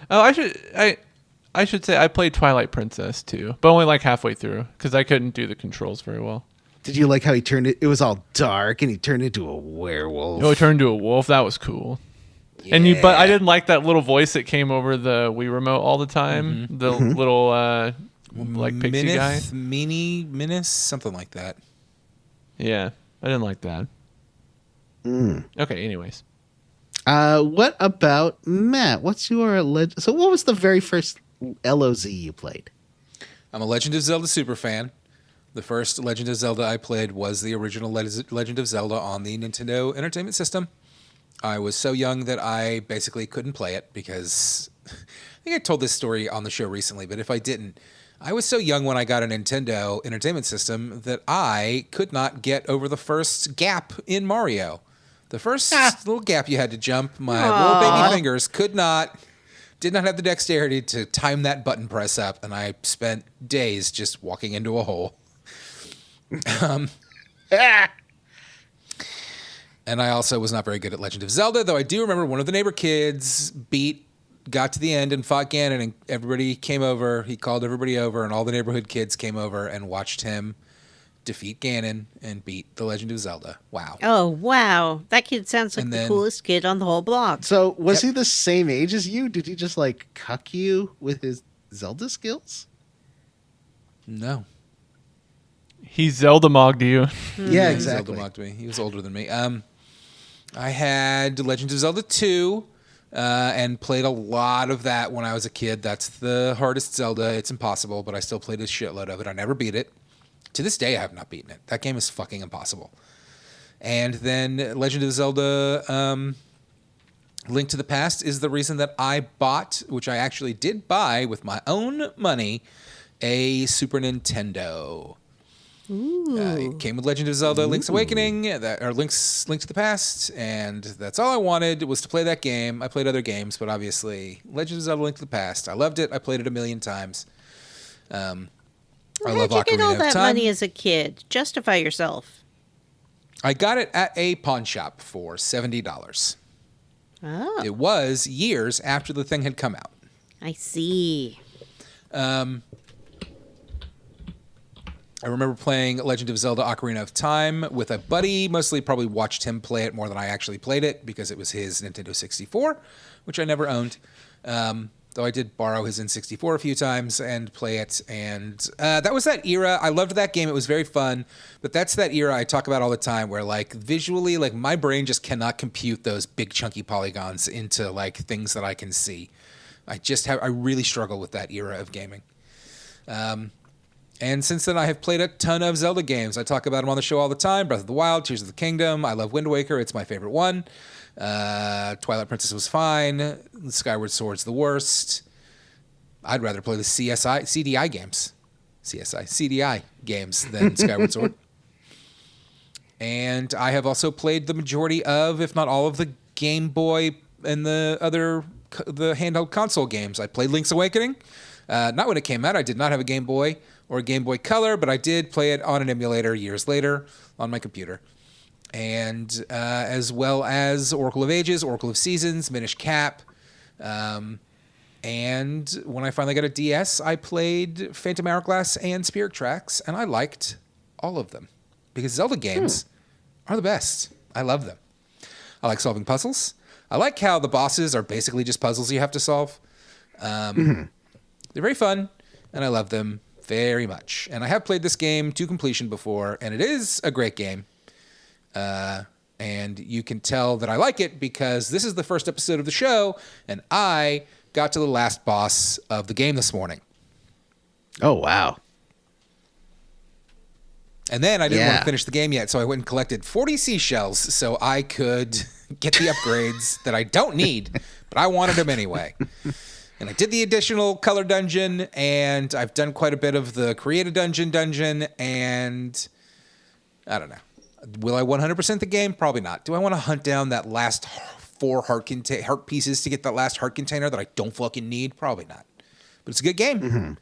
I should say I played Twilight Princess too, but only like halfway through because I couldn't do the controls very well. Did you like how he turned it? It was all dark, and he turned into a werewolf. Oh, it turned into a wolf. That was cool. But I didn't like that little voice that came over the Wii remote all the time. The little like pixie guy. Minis, something like that. Yeah, I didn't like that. Okay. Anyways, What about Matt? What's your So what was the very first LOZ you played? I'm a Legend of Zelda super fan. The first Legend of Zelda I played was the original Legend of Zelda on the Nintendo Entertainment System. I was so young that I basically couldn't play it because I think I told this story on the show recently, but if I didn't, I was so young when I got a Nintendo Entertainment System that I could not get over the first gap in Mario. The first little gap you had to jump, my little baby fingers did not have the dexterity to time that button press up, and I spent days just walking into a hole. And I also was not very good at Legend of Zelda, though I do remember one of the neighbor kids got to the end and fought Ganon, and everybody came over. He called everybody over, and all the neighborhood kids came over and watched him defeat Ganon and beat The Legend of Zelda. Wow. Oh, wow. That kid sounds like And the then- coolest kid on the whole block. So was he the same age as you? Did he just like cuck you with his Zelda skills? No. he Zelda mogged you. Yeah, He exactly. Zelda mocked me. He was older than me. I had Legend of Zelda 2 and played a lot of that when I was a kid. That's the hardest Zelda. It's impossible, but I still played a shitload of it. I never beat it. To this day, I have not beaten it. That game is fucking impossible. And then Legend of Zelda Link to the Past is the reason that I bought, which I actually did buy with my own money, a Super Nintendo. It came with Legend of Zelda Link's Awakening, or Link to the Past, and that's all I wanted was to play that game. I played other games, but obviously Legend of Zelda Link to the Past. I loved it. I played it a million times. I love How'd you get all Ocarina of that Time. money as a kid? Justify yourself. I got it at a pawn shop for $70. Oh, It was years after the thing had come out. I see. I remember playing Legend of Zelda Ocarina of Time with a buddy. Mostly probably watched him play it more than I actually played it because it was his Nintendo 64, which I never owned. Though I did borrow his N64 a few times and play it. And that was that era. I loved that game. It was very fun. But that's that era I talk about all the time where, like, visually, like, my brain just cannot compute those big chunky polygons into, like, things that I can see. I really struggle with that era of gaming. And since then, I have played a ton of Zelda games. I talk about them on the show all the time. Breath of the Wild, Tears of the Kingdom. I love Wind Waker. It's my favorite one. Twilight Princess was fine. Skyward Sword's the worst. I'd rather play the CDI games than Skyward Sword. And I have also played the majority of, if not all of, the Game Boy and the handheld console games. I played Link's Awakening. Not when it came out. I did not have a Game Boy or a Game Boy Color, but I did play it on an emulator years later on my computer. And as well as Oracle of Ages, Oracle of Seasons, Minish Cap. And when I finally got a DS, I played Phantom Hourglass and Spirit Tracks, and I liked all of them. Because Zelda games are the best. I love them. I like solving puzzles. I like how the bosses are basically just puzzles you have to solve. They're very fun, and I love them very much. And I have played this game to completion before, and it is a great game. And you can tell that I like it because this is the first episode of the show, and I got to the last boss of the game this morning. Oh, wow. And then I didn't want to finish the game yet, so I went and collected 40 seashells so I could get the upgrades that I don't need, but I wanted them anyway. And I did the additional color dungeon, and I've done quite a bit of the create a dungeon, and I don't know. Will I 100% the game? Probably not. Do I want to hunt down that last 4 heart pieces to get that last heart container that I don't fucking need? Probably not. But it's a good game.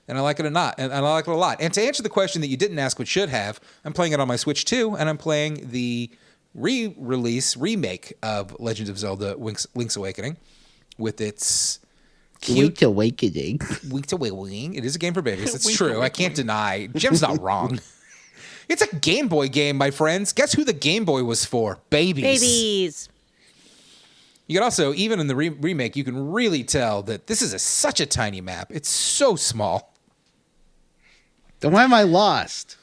And I like it or not. And I like it a lot. And to answer the question that you didn't ask but should have, I'm playing it on my Switch too, and I'm playing the remake of Legend of Zelda Link's Awakening with its Link's Awakening. Link's Awakening. It is a game for babies. It's true. I can't deny. Jim's not wrong. It's a Game Boy game, my friends. Guess who the Game Boy was for? Babies. Babies. You can also, even in the remake, you can really tell that this is such a tiny map. It's so small. Then why am I lost?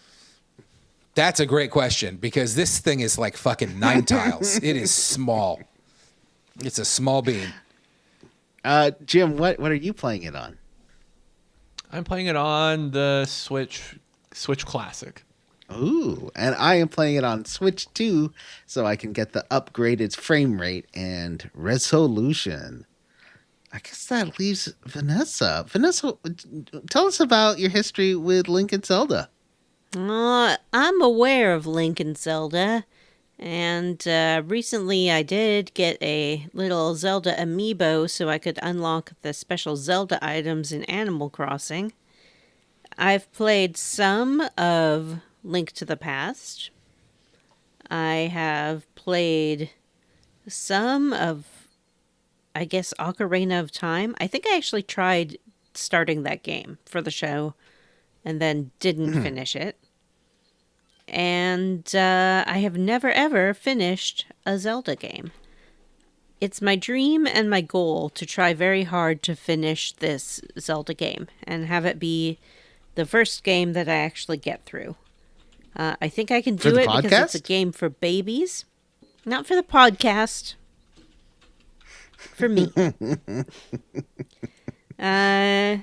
That's a great question, because this thing is like fucking 9 tiles. It is small. It's a small bean. Jim, what are you playing it on? I'm playing it on the Switch Classic. Ooh, and I am playing it on Switch 2 so I can get the upgraded frame rate and resolution. I guess that leaves Vanessa. Vanessa, tell us about your history with Link and Zelda. I'm aware of Link and Zelda, and recently I did get a little Zelda amiibo so I could unlock the special Zelda items in Animal Crossing. I've played some of Link to the Past. I have played some of, I guess, Ocarina of Time. I think I actually tried starting that game for the show and then didn't finish it. And I have never, ever finished a Zelda game. It's my dream and my goal to try very hard to finish this Zelda game and have it be the first game that I actually get through. I think I can do it because it's a game for babies. Not for the podcast. For me. I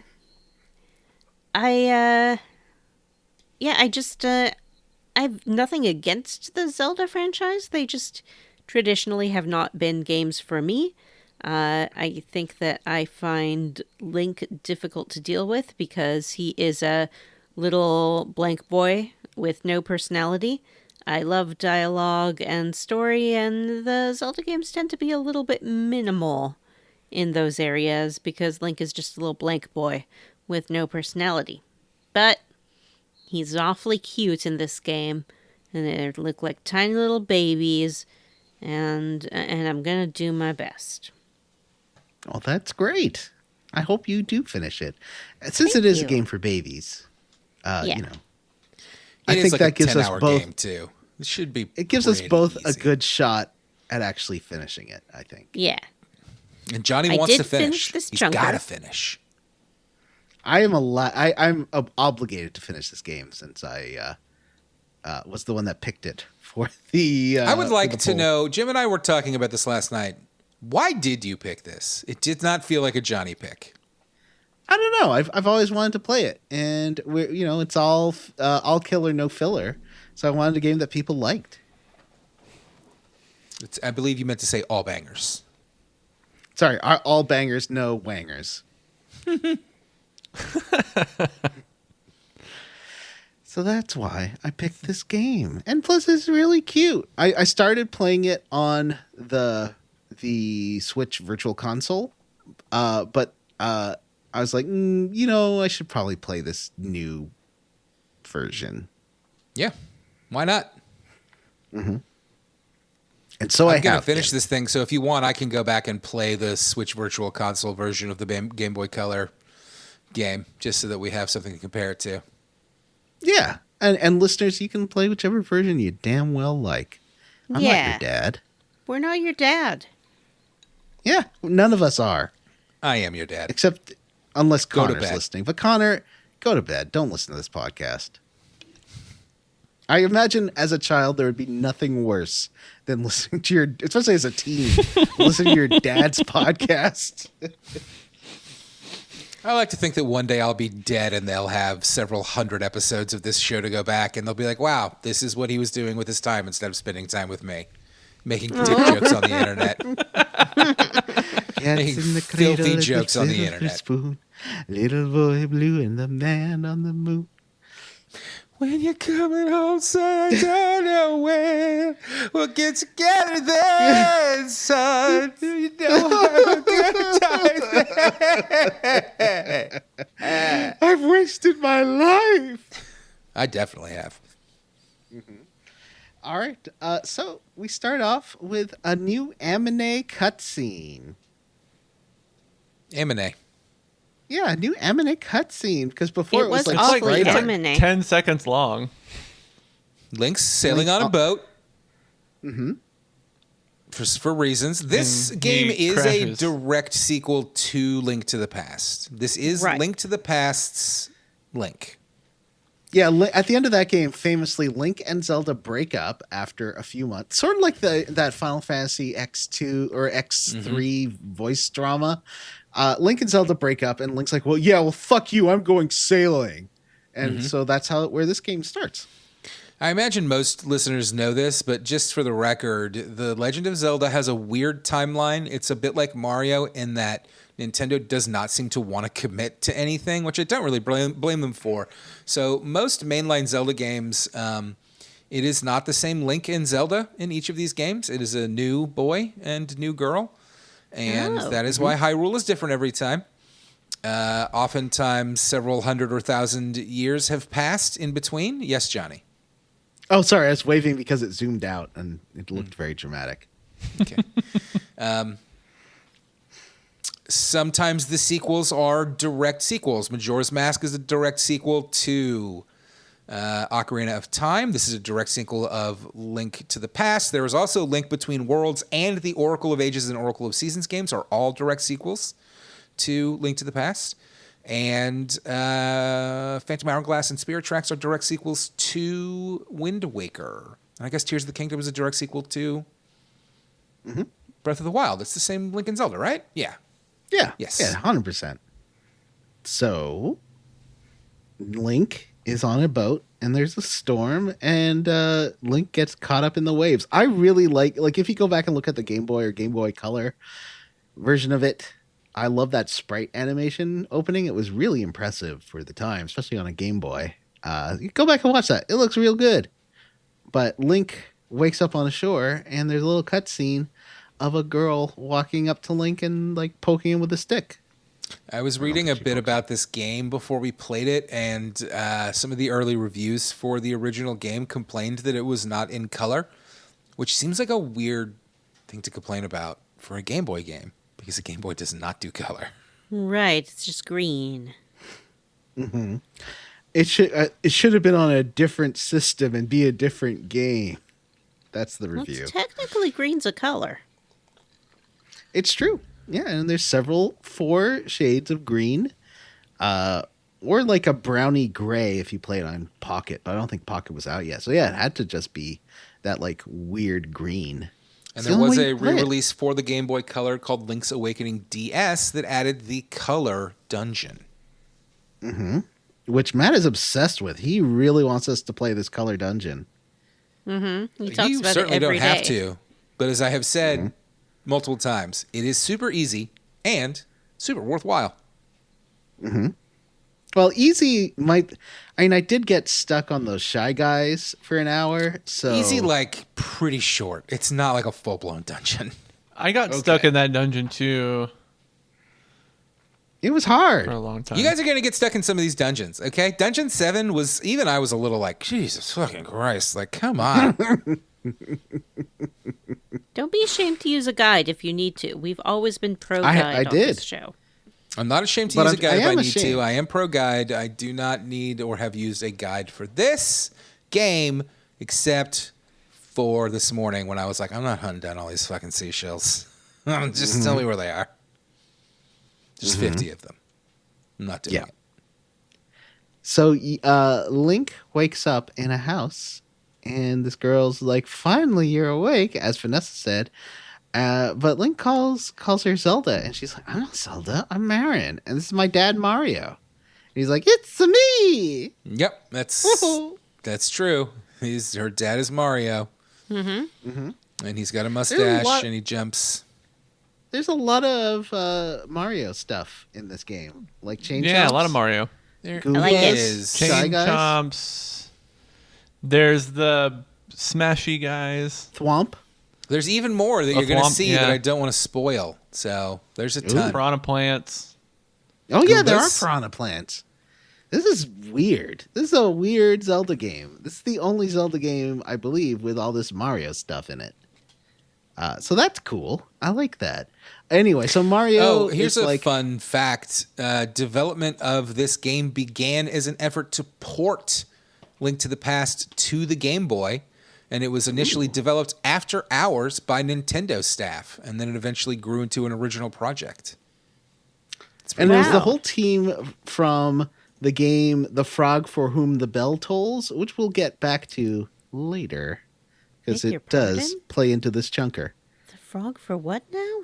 have nothing against the Zelda franchise. They just traditionally have not been games for me. I think that I find Link difficult to deal with because he is a little blank boy with no personality. I love dialogue and story, and the Zelda games tend to be a little bit minimal in those areas because Link is just a little blank boy with no personality. But he's awfully cute in this game, and they look like tiny little babies, and I'm gonna do my best. Well, that's great. I hope you do finish it. Since it Thank is you. a game for babies, Yeah. you know, It I is think like that a gives us 10-hour both. game too. It should be. It gives us pretty both a easy. good shot at actually finishing it, I think. Yeah. And Johnny I wants did to finish. finish this He's chunker. got to finish. I'm obligated to finish this game since I was the one that picked it for the. I would for like the to poll. know. Jim and I were talking about this last night. Why did you pick this? It did not feel like a Johnny pick. I don't know. I've always wanted to play it, and it's all killer, no filler. So I wanted a game that people liked. I believe you meant to say All Bangers. Sorry, all bangers, no wangers. So that's why I picked this game, and plus it's really cute. I started playing it on the Switch Virtual Console, but I was like, I should probably play this new version. Yeah, why not? And so I'm gonna have finish been. this thing. So if you want, I can go back and play the Switch Virtual Console version of the Game Boy Color game, just so that we have something to compare it to. Yeah, and listeners, you can play whichever version you damn well like. I'm not Yeah. your dad. We're not your dad. Yeah, none of us are, I am your dad. except unless Go to Connor's bed. listening. But Connor, go to bed. Don't listen to this podcast. I imagine as a child there would be nothing worse than listening to especially as a teen, listening to your dad's podcast. I like to think that one day I'll be dead and they'll have several hundred episodes of this show to go back, and they'll be like, wow, this is what he was doing with his time instead of spending time with me. Making dick jokes on the internet. Cats in the filthy cradle and jokes on the silver internet. Spoon, little boy blue and the man on the moon. When you're coming home, son, I don't know when we'll get together then, son. You know how good times. I've wasted my life. I definitely have. All right, so we start off with a new anime cutscene. Amine. Yeah, a new anime cutscene because before It it was was like awfully sprite art. anime. 10 seconds long. Link's sailing Link's on a on- boat. Mm-hmm. For reasons. This And game he is crashes. a direct sequel to Link to the Past. This is Right. Link to the Past's Link. Yeah, at the end of that game, famously, Link and Zelda break up after a few months, sort of like that Final Fantasy X2 or X3 voice drama. Link and Zelda break up, and Link's like, well, fuck you, I'm going sailing. And so that's where this game starts. I imagine most listeners know this, but just for the record, The Legend of Zelda has a weird timeline. It's a bit like Mario in that Nintendo does not seem to want to commit to anything, which I don't really blame them for. So most mainline Zelda games, it is not the same Link and Zelda in each of these games. It is a new boy and new girl, and that is why Hyrule is different every time. Oftentimes, several hundred or thousand years have passed in between. Yes, Johnny. Oh, sorry, I was waving because it zoomed out, and it looked very dramatic. Okay. Sometimes the sequels are direct sequels. Majora's Mask is a direct sequel to Ocarina of Time. This is a direct sequel of Link to the Past. There is also Link Between Worlds, and the Oracle of Ages and Oracle of Seasons games are all direct sequels to Link to the Past. And Phantom Hourglass and Spirit Tracks are direct sequels to Wind Waker. And I guess Tears of the Kingdom is a direct sequel to Breath of the Wild. It's the same Link and Zelda, right? Yeah. Yeah. Yes. Yeah, 100%. So, Link is on a boat, and there's a storm, and Link gets caught up in the waves. I really like if you go back and look at the Game Boy or Game Boy Color version of it, I love that sprite animation opening. It was really impressive for the time, especially on a Game Boy. You go back and watch that. It looks real good. But Link wakes up on the shore, and there's a little cutscene of a girl walking up to Link and like poking him with a stick. I was reading a bit about this game before we played it, and some of the early reviews for the original game complained that it was not in color, which seems like a weird thing to complain about for a Game Boy game, because a Game Boy does not do color. Right, it's just green. It should have been on a different system and be a different game. That's the Well, review. technically, green's a color. It's true. Yeah, and there's 4 shades of green. Or like a browny gray if you play it on Pocket, but I don't think Pocket was out yet. So yeah, it had to just be that like weird green. And It's there the only was way a you play it. re-release for the Game Boy Color called Link's Awakening DS that added the color dungeon. Which Matt is obsessed with. He really wants us to play this color dungeon. He talks You about certainly it every don't have day. to, but as I have said multiple times, it is super easy and super worthwhile. Well, easy might. I mean, I did get stuck on those Shy Guys for an hour. So Easy, like pretty short. It's not like a full-blown dungeon. I got stuck in that dungeon too it was hard. for a long time. You guys are going to get stuck in some of these dungeons, okay? Dungeon 7 was, even I was a little like, Jesus fucking Christ, like, come on. Don't be ashamed to use a guide if you need to. We've always been pro I guide on did. this show. I'm not ashamed to But use a guide if I I am need ashamed. to. I am pro guide. I do not need or have used a guide for this game, except for this morning when I was like, I'm not hunting down all these fucking seashells. Just tell me where they are. There's 50 of them. I'm not doing Yeah. it. So Link wakes up in a house, and this girl's like, "Finally, you're awake," as Vanessa said. But Link calls her Zelda, and she's like, "I'm not Zelda. I'm Marin, and this is my dad Mario." And he's like, "It's me." Yep, that's Woohoo. that's true. Her dad is Mario. And he's got a mustache, lot- and he jumps. There's a lot of Mario stuff in this game, like chain Yeah, chomps. a lot of Mario. There Goombas, like it. is. Shy Chain Guys? chomps. There's the smashy guys. Thwomp. There's even more that you're going to Thwomp, see yeah. that I don't want to spoil. So there's a ton. Piranha plants. Oh yeah, there are Goombas. piranha plants. This is weird. This is a weird Zelda game. This is the only Zelda game, I believe, with all this Mario stuff in it. So that's cool. I like that. Anyway, so Mario Oh, here's is a like, fun fact. Development of this game began as an effort to port Link to the Past to the Game Boy, and it was initially developed after hours by Nintendo staff, and then it eventually grew into an original project. and there's the Wow. whole team from the game The Frog for Whom the Bell Tolls, which we'll get back to later, because Beg your it does pardon? play into this chunker. The frog for what now?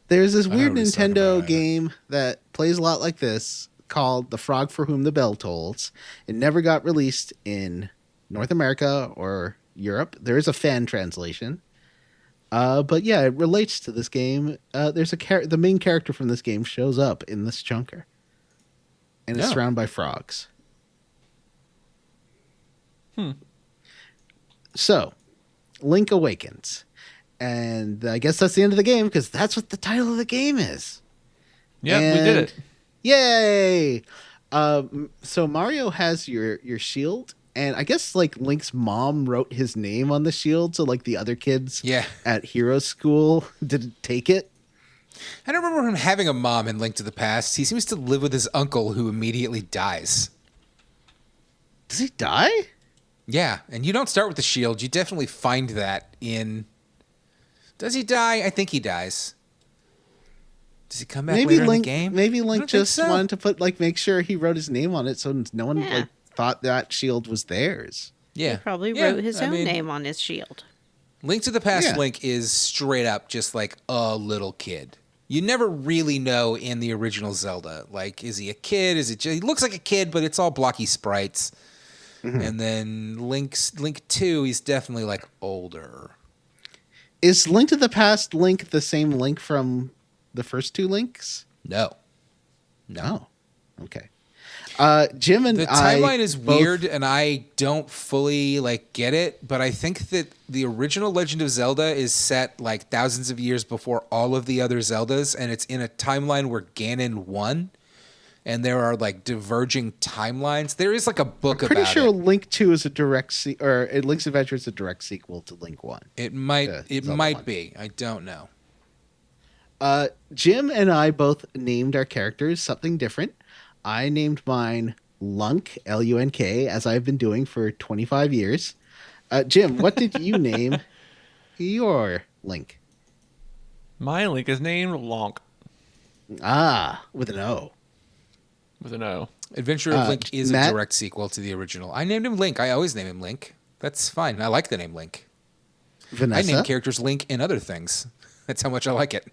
There's this know weird what he's talking Nintendo about. game that plays a lot like this called The Frog for Whom the Bell Tolls. It never got released in North America or Europe. There is a fan translation. But yeah, it relates to this game. There's the main character from this game shows up in this chunker. And it's Oh. surrounded by frogs. So, Link Awakens. And I guess that's the end of the game because that's what the title of the game is. Yep, we did it. Yay! So Mario has your shield, and I guess like Link's mom wrote his name on the shield, so like the other kids Yeah. at Hero School didn't take it. I don't remember him having a mom in Link to the Past. He seems to live with his uncle who immediately dies. Does he die? Yeah, and you don't start with the shield. You definitely find that in... Does he die? I think he dies. Does he come back Maybe later Link. in the game? Maybe I Link don't think just so. wanted to put make sure he wrote his name on it, so no one Yeah. thought that shield was theirs. Yeah. He probably Yeah, wrote his I own mean, name on his shield. Link to the Past Yeah. Link is straight up just like a little kid. You never really know in the original Zelda. Like, is he a kid? He looks like a kid, but it's all blocky sprites. And then Link 2, he's definitely like older. Is Link to the Past Link the same Link from the first two Links? No. No. Okay. Jim and The I timeline is both- weird, and I don't fully get it. But I think that the original Legend of Zelda is set like thousands of years before all of the other Zeldas, and it's in a timeline where Ganon won. and there are like diverging timelines. There is like a book about Pretty sure it. Link 2 is a direct or Link's Adventure is a direct sequel to Link 1. It might Zelda might 1. be. I don't know. Jim and I both named our characters something different. I named mine Lunk, L-U-N-K, as I've been doing for 25 years. Jim, what did you name your Link? My Link is named Lonk With an O. with an O. Adventure of Link is Matt? a direct sequel to the original. I named him Link. I always name him Link. That's fine. I like the name Link. Vanessa? I name characters Link in other things. That's how much I like it.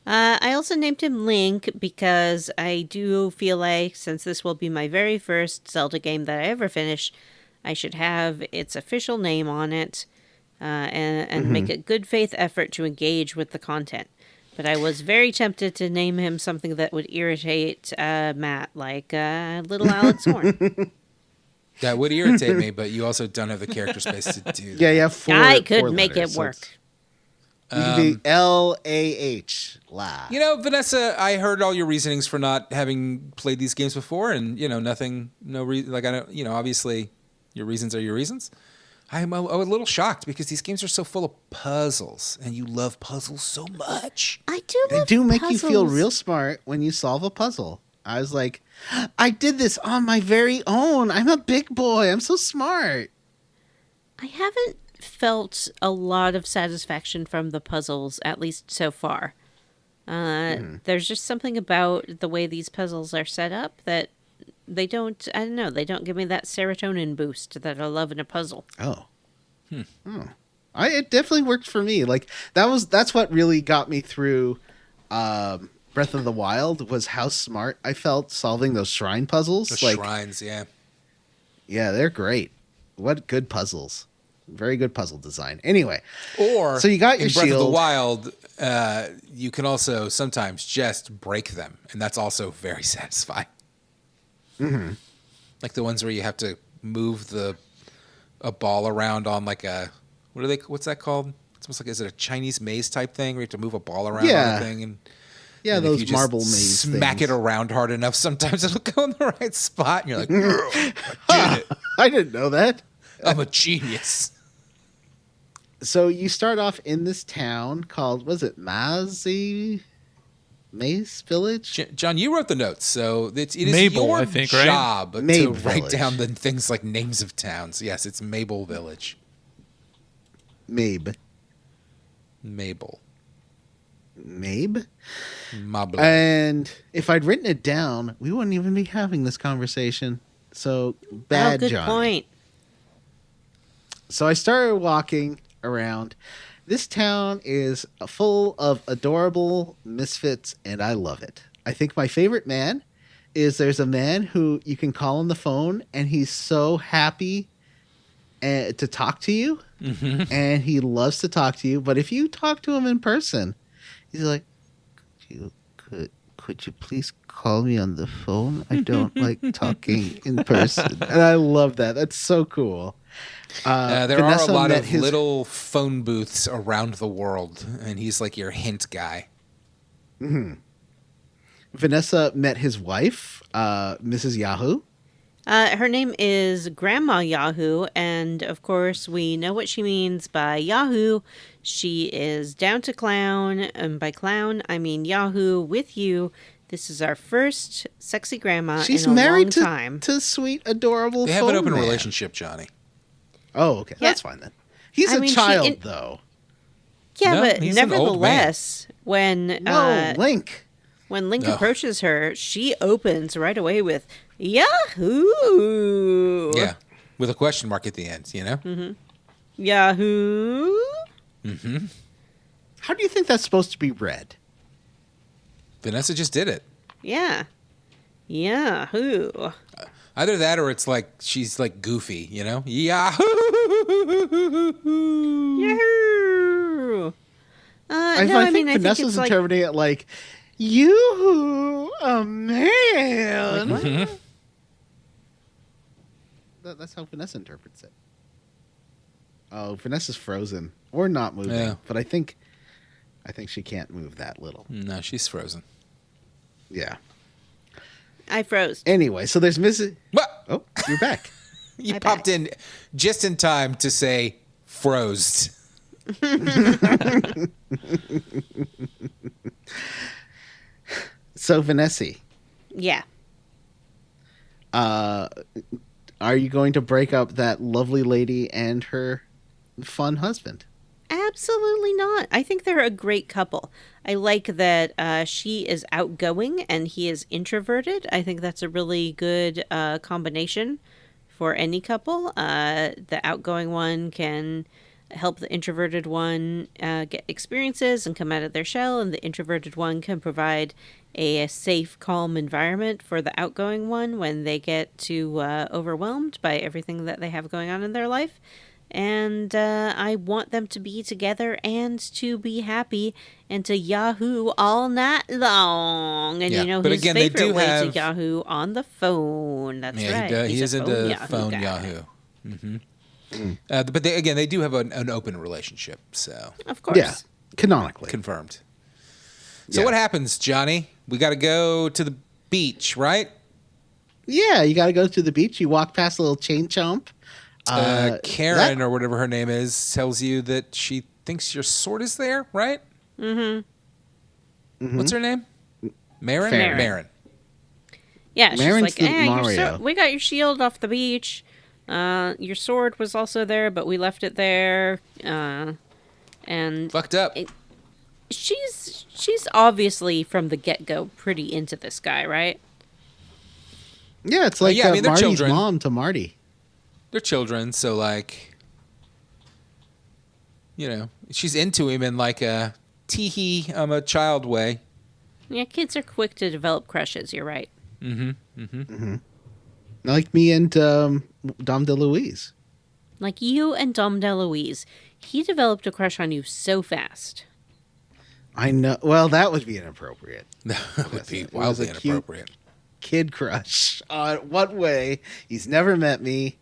I also named him Link because I do feel like since this will be my very first Zelda game that I ever finish, I should have its official name on it and make a good faith effort to engage with the content. But I was very tempted to name him something that would irritate Matt, like Little Alex Horn. That would irritate me, but you also don't have the character space to do that. Yeah, you have four. I could four make letters, it so work. You can be L-A-H. La. You know, Vanessa, I heard all your reasonings for not having played these games before, and no reason. Like I don't, obviously, your reasons are your reasons. I'm a little shocked because these games are so full of puzzles, and you love puzzles so much. I do. They love do make you feel puzzles. real smart when you solve a puzzle. I was like, I did this on my very own. I'm a big boy. I'm so smart. I haven't felt a lot of satisfaction from the puzzles, at least so far. There's just something about the way these puzzles are set up that they don't, I don't know, they don't give me that serotonin boost that I love in a puzzle. Oh. It definitely worked for me. Like that's what really got me through Breath of the Wild was how smart I felt solving those shrine puzzles. The shrines, yeah. Yeah, they're great. What good puzzles. Very good puzzle design. Anyway, Or so you got your in Breath of the shield. Wild, you can also sometimes just break them, and that's also very satisfying. Mm-hmm. Like the ones where you have to move a ball around on like a what's that called? It's almost like, is it a Chinese maze type thing where you have to move a ball around on a thing? And Yeah, and if those you just marble maze smack things. it around hard enough, sometimes it'll go in the right spot, and you're like, I did it. I didn't know that. I'm a genius. So you start off in this town called, was it Maze Village? John, you wrote the notes, so it is Mabel, your I think, right? job to Mabe write Village. down the things like names of towns. Yes, it's Mabel Village. Mabe. Mabel. Mabe? Mabel. And if I'd written it down, we wouldn't even be having this conversation. So bad, good Johnny. point. So I started walking around. This town is full of adorable misfits, and I love it. I think my favorite man is there's a man who you can call on the phone, and he's so happy to talk to you, and he loves to talk to you. But if you talk to him in person, he's like, could you please call me on the phone? I don't like talking in person. And I love that. That's so cool. There Vanessa are a lot met of his- little phone booths around the world, and he's like your hint guy. Vanessa met his wife, Mrs. Yahoo. Her name is Grandma Yahoo, and of course we know what she means by Yahoo. She is down to clown, and by clown I mean Yahoo with you. This is our first sexy grandma She's in a married long time. to sweet, adorable They have an phone open man. relationship, Johnny. Oh, okay. Yeah. That's fine then. He's I a mean, child, though. Yeah, No, but he's an old man. nevertheless, when No, Link. when Link No. approaches her, she opens right away with Yahoo! Yeah, with a question mark at the end, you know? Yahoo! How do you think that's supposed to be read? Vanessa just did it. Yeah. Yahoo! Either that or it's like she's like goofy, you know? Yahoo! Yahoo! I No, think I Vanessa's think it's like, interpreting it like, you, a man. That's how Vanessa interprets it. Oh, Vanessa's frozen or not moving, Yeah. but I think she can't move that little. No, she's frozen. Yeah. I froze. Anyway, so there's missing. What? Oh, you're back. You I'm popped back. in just in time to say froze. So Vanessa, Yeah. are you going to break up that lovely lady and her fun husband? Absolutely not. I think they're a great couple. I like that she is outgoing and he is introverted. I think that's a really good combination for any couple. The outgoing one can help the introverted one get experiences and come out of their shell, and the introverted one can provide a safe, calm environment for the outgoing one when they get too overwhelmed by everything that they have going on in their life. And I want them to be together and to be happy and to Yahoo all night long. And Yeah, you know, but his again, they favorite do way to have- Yahoo on the phone. That's Yeah, right. he He's is a into Yahoo phone guy. Yahoo. But they do have an open relationship, so Of course. Yeah, canonically. confirmed. So Yeah. what happens, Johnny? We got to go to the beach, right? Yeah, you got to go to the beach. You walk past a little chain chomp. Karen that- or whatever her name is tells you that she thinks your sword is there, right? Mm-hmm. What's her name? Marin? Farron. Marin. Yeah, she's Marin's like, the your Mario." we got your shield off the beach. Your sword was also there, but we left it there. And Fucked up. she's obviously from the get-go pretty into this guy, right? Yeah, it's like yeah, I mean, they're Marty's children. mom to Marty. They're children, so like, you know, she's into him in like a tee-hee, I'm a child way. Yeah, kids are quick to develop crushes. You're right. Like me and Dom DeLuise. Like you and Dom DeLuise, he developed a crush on you so fast. I know. Well, that would be inappropriate. That would be It was wildly a cute- inappropriate. Kid crush. What way? He's never met me.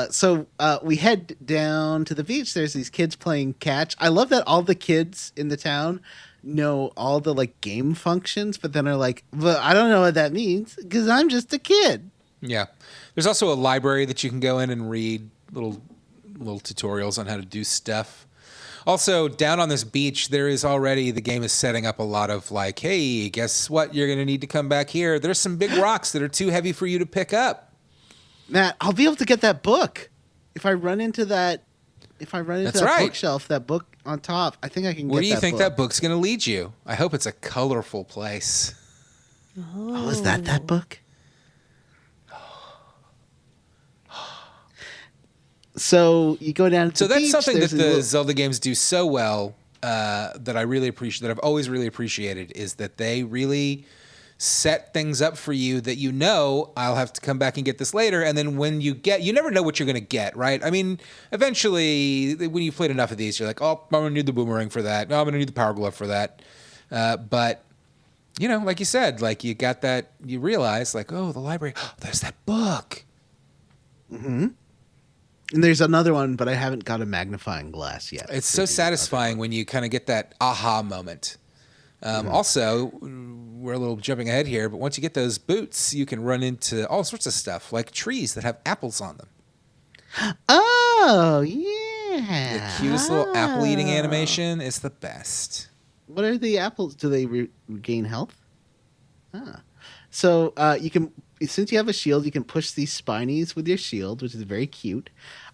So we head down to the beach. There's these kids playing catch. I love that all the kids in the town know all the like game functions, but then are like, but I don't know what that means because I'm just a kid. Yeah. There's also a library that you can go in and read little tutorials on how to do stuff. Also, down on this beach, there is already, the game is setting up a lot of like, hey, guess what? You're going to need to come back here. There's some big rocks that are too heavy for you to pick up. Matt, I'll be able to get that book if I run into that. That's right. Bookshelf, that book on top, I think I can. Where get do you that think book. that book's going to lead you? I hope it's a colorful place. Oh, is that book? So you go down to So the that's beach, something that there's the a little- Zelda games do so well that I really appreciate, that I've always really appreciated, is that they really set things up for you that you know, I'll have to come back and get this later. And then when you never know what you're going to get, right? I mean, eventually, when you've played enough of these, you're like, oh, I'm going to need the boomerang for that. No, I'm going to need the power glove for that. But, you know, like you said, like you got that, you realize like, oh, the library, oh, there's that book. And there's another one, but I haven't got a magnifying glass yet. It's for so the satisfying when you kind of get that aha moment. Also, we're a little jumping ahead here, but once you get those boots, you can run into all sorts of stuff, like trees that have apples on them. Oh, The yeah. cutest little apple eating animation is the best. What are the apples? Do they regain health? So you can, since you have a shield, you can push these spinies with your shield, which is very cute.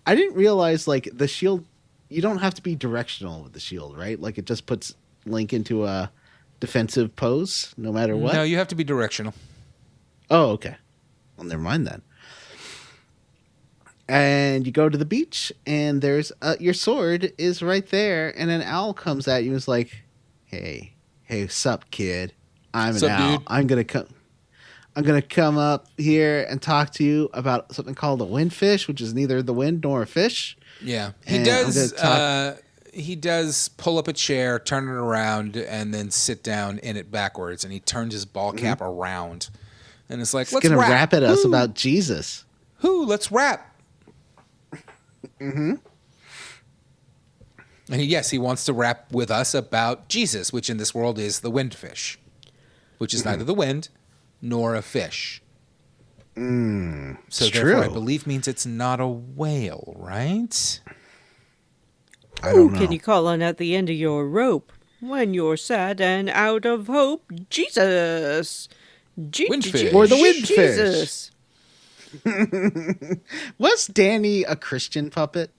I didn't realize like the shield, you don't have to be directional with the shield, right? Like it just puts Link into a defensive pose no matter what. No, you have to be directional. Oh, okay. Well, never mind then. And you go to the beach, and there's your sword is right there, and an owl comes at you and is like, "Hey, sup, kid? I'm Sup, an owl. dude?" I'm gonna come up here and talk to you about something called a windfish, which is neither the wind nor a fish." Yeah, he And I'm does. gonna He does pull up a chair, turn it around, and then sit down in it backwards. And he turns his ball cap around, and it's like, He's "Let's gonna rap rap at us Woo. about Jesus. Who? Let's rap." And he wants to rap with us about Jesus, which in this world is the windfish, which is neither the wind nor a fish. So it's therefore, I true. believe means it's not a whale, right? I don't know. Can you call on at the end of your rope when you're sad and out of hope? Jesus. Windfish. Or the windfish. Jesus. Was Danny a Christian puppet?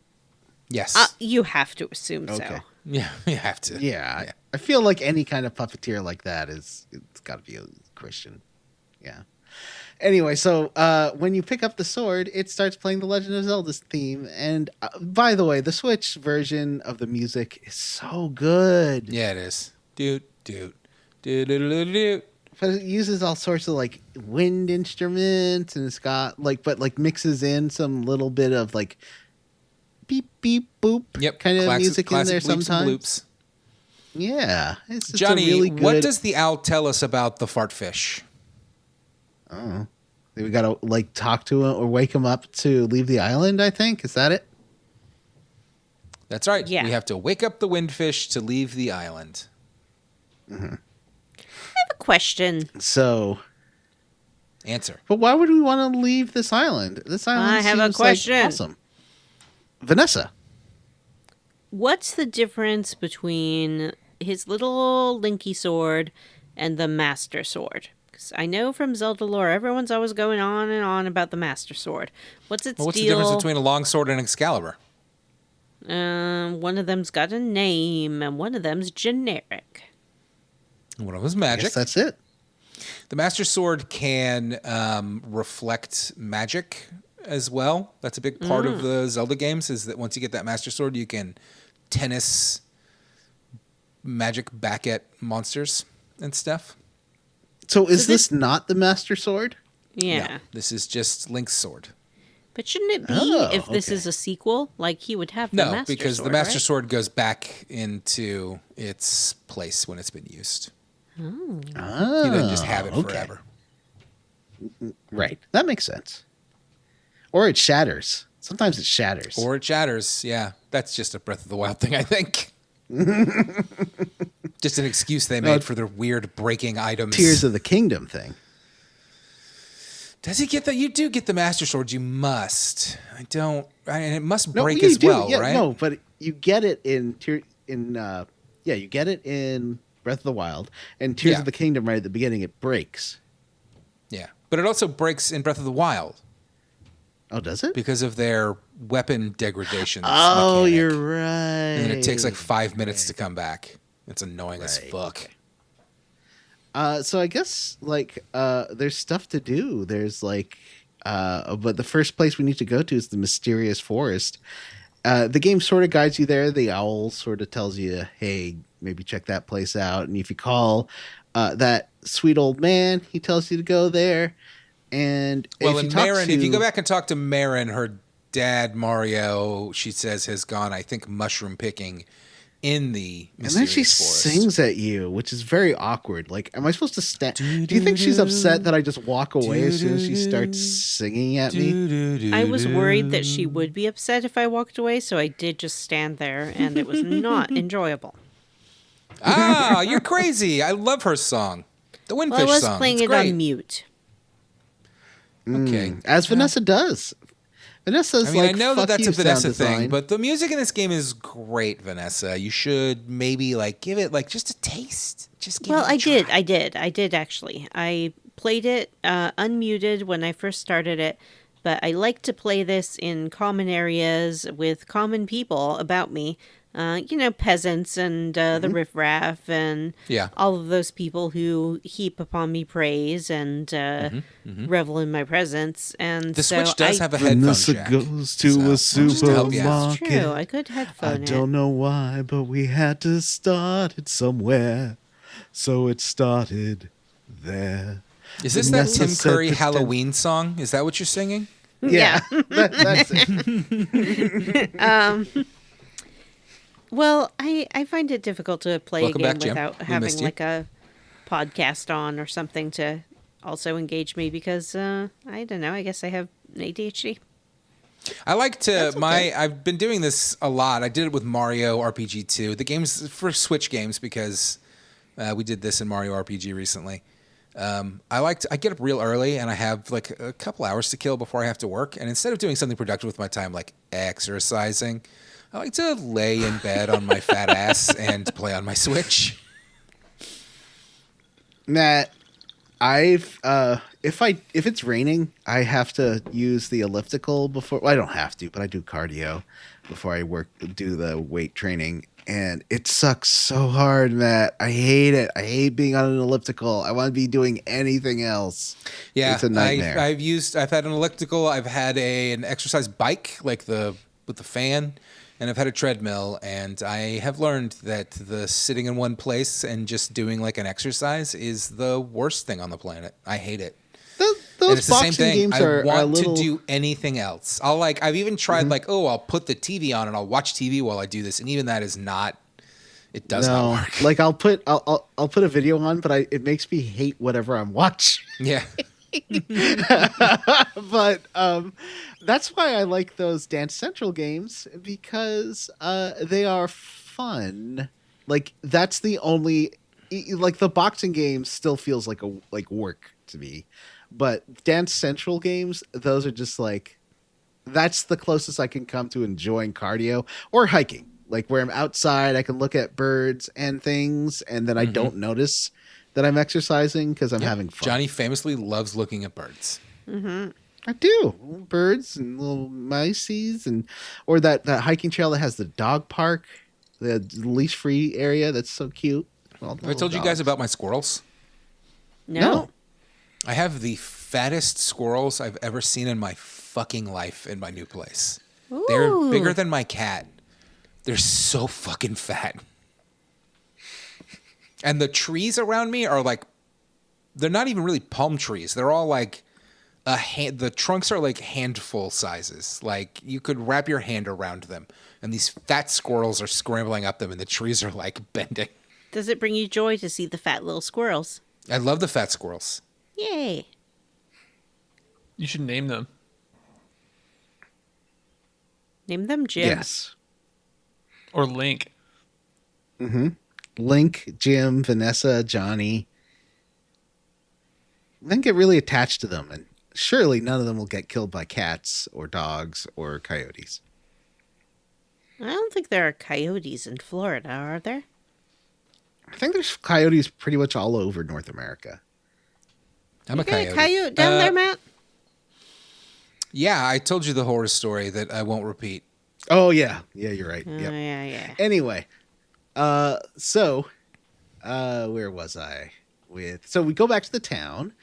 Yes. You have to assume Okay. so. Yeah, you have to. Yeah, I feel like any kind of puppeteer like that it's got to be a Christian. Yeah. Anyway, so when you pick up the sword, it starts playing the Legend of Zelda theme. And by the way, the Switch version of the music is so good. Yeah, it is. Doot, doot, doot, doot, doot, doot. But it uses all sorts of like wind instruments, and it's got like mixes in some little bit of like beep beep boop kind of music in there bleeps and sometimes. bloops. Yeah, it's just Johnny, a really good. what does the owl tell us about the fartfish? Oh, we gotta like talk to him or wake him up to leave the island. I think is that it. That's right. Yeah. We have to wake up the windfish to leave the island. I have a question. So, Answer. but why would we want to leave this island? This island I have a seems, like, question. awesome. Vanessa. What's the difference between his little Linky sword and the Master Sword? Because I know from Zelda lore, everyone's always going on and on about the Master Sword. What's its Well, what's the deal? difference between a longsword and Excalibur? One of them's got a name, and one of them's generic. One of them's I magic. guess that's it. The Master Sword can reflect magic as well. That's a big part of the Zelda games, is that once you get that Master Sword, you can tennis magic back at monsters and stuff. So is this not the Master Sword? Yeah. No, this is just Link's sword. But shouldn't it be Oh, if this okay. is a sequel? Like, he would have the No, Master because Sword, the Master right? Sword goes back into its place when it's been used. Oh, You don't just have it okay. forever. Right. That makes sense. Or it shatters. Sometimes it shatters. Or it shatters. Yeah, that's just a Breath of the Wild thing, I think. Just an excuse they made for their weird breaking items. Tears of the Kingdom thing. Does he get that? You do get the Master Sword. You must. I don't. And it must No, break you as do. well, Yeah, right? No, but you get it you get it in Breath of the Wild, and Tears Yeah. of the Kingdom right at the beginning it breaks. Yeah, but it also breaks in Breath of the Wild Oh, does it? because of their weapon degradation. Oh, mechanic. you're right. And then it takes like 5 minutes to come back. It's annoying as Right, fuck. So I guess like there's stuff to do. There's like but the first place we need to go to is the mysterious forest. The game sort of guides you there. The owl sort of tells you, hey, maybe check that place out. And if you call that sweet old man, he tells you to go there. And Well, if you and talk Marin, to, if you go back and talk to Marin, her dad Mario, she says has gone, I think, mushroom picking in the and then mysterious she forest. sings at you, which is very awkward. Like, am I supposed to stand? Do you think she's upset that I just walk away as soon as she starts singing at me? I was worried that she would be upset if I walked away, so I did just stand there, and it was not enjoyable. Ah, you're crazy. I love her song. The Windfish Well, I was song. playing It's it great. on mute. Okay. As Vanessa does. Vanessa's I mean, like, I know that fuck that's you, a Vanessa sound design. thing, but the music in this game is great, Vanessa. You should maybe like give it like just a taste. Just give Well, it a I try. did actually. I played it unmuted when I first started it, but I like to play this in common areas with common people about me. Peasants and the riffraff and Yeah. all of those people who heap upon me praise and revel in my presence. And The so Switch does I, have a headphone Vanessa jack. goes to So, a just to help you out. That's true. supermarket. I could I headphone it. don't know why, but we had to start it somewhere. So it started there. Is this that Vanessa Tim said Curry pretend- Halloween song? Is that what you're singing? Yeah, that's it. Well, I find it difficult to play Welcome a game back, Jim. without We having missed you. like a podcast on or something to also engage me because I don't know. I guess I have ADHD. I like to That's okay. I've been doing this a lot. I did it with Mario RPG 2. The games for Switch games because we did this in Mario RPG recently. I get up real early and I have like a couple hours to kill before I have to work. And instead of doing something productive with my time, like exercising, I like to lay in bed on my fat ass and play on my Switch. Matt, if it's raining, I have to use the elliptical before. Well, I don't have to, but I do cardio before I do the weight training, and it sucks so hard, Matt. I hate it. I hate being on an elliptical. I want to be doing anything else. Yeah, it's a nightmare. I've had an elliptical. I've had an exercise bike, like with the fan. And I've had a treadmill, and I have learned that the sitting in one place and just doing like an exercise is the worst thing on the planet. I hate it. And Those it's the same boxing thing. games I are want a little... to do anything else. I've even tried I'll put the TV on and I'll watch TV while I do this, and even that is not. It does not work. Like I'll put a video on, but it makes me hate whatever I'm watching. Yeah. But that's why I like those Dance Central games, because they are fun. Like that's the only, like the boxing games still feels like work to me, but Dance Central games, those are just like, that's the closest I can come to enjoying cardio or hiking. Like where I'm outside, I can look at birds and things, and then I don't notice that I'm exercising because I'm having fun. Johnny famously loves looking at birds. Mm-hmm. I do. Little birds and little mices, or that hiking trail that has the dog park, the leash-free area. That's so cute. Have I told you guys about my squirrels? No. I have the fattest squirrels I've ever seen in my fucking life in my new place. Ooh. They're bigger than my cat. They're so fucking fat. And the trees around me are like, they're not even really palm trees. They're all like the trunks are like handful sizes. Like you could wrap your hand around them. And these fat squirrels are scrambling up them, and the trees are like bending. Does it bring you joy to see the fat little squirrels? I love the fat squirrels. Yay. You should name them. Name them Jim. Yes. Or Link. Link, Jim, Vanessa, Johnny. Then get really attached to them, and surely none of them will get killed by cats or dogs or coyotes. I don't think there are coyotes in Florida, are there? I think there's coyotes pretty much all over North America. I'm a You got coyote. a coyote down there, Matt? Yeah, I told you the horror story that I won't repeat. Oh, yeah. Yeah, you're right. Oh, Yep. yeah. Anyway, so where was I? So we go back to the town,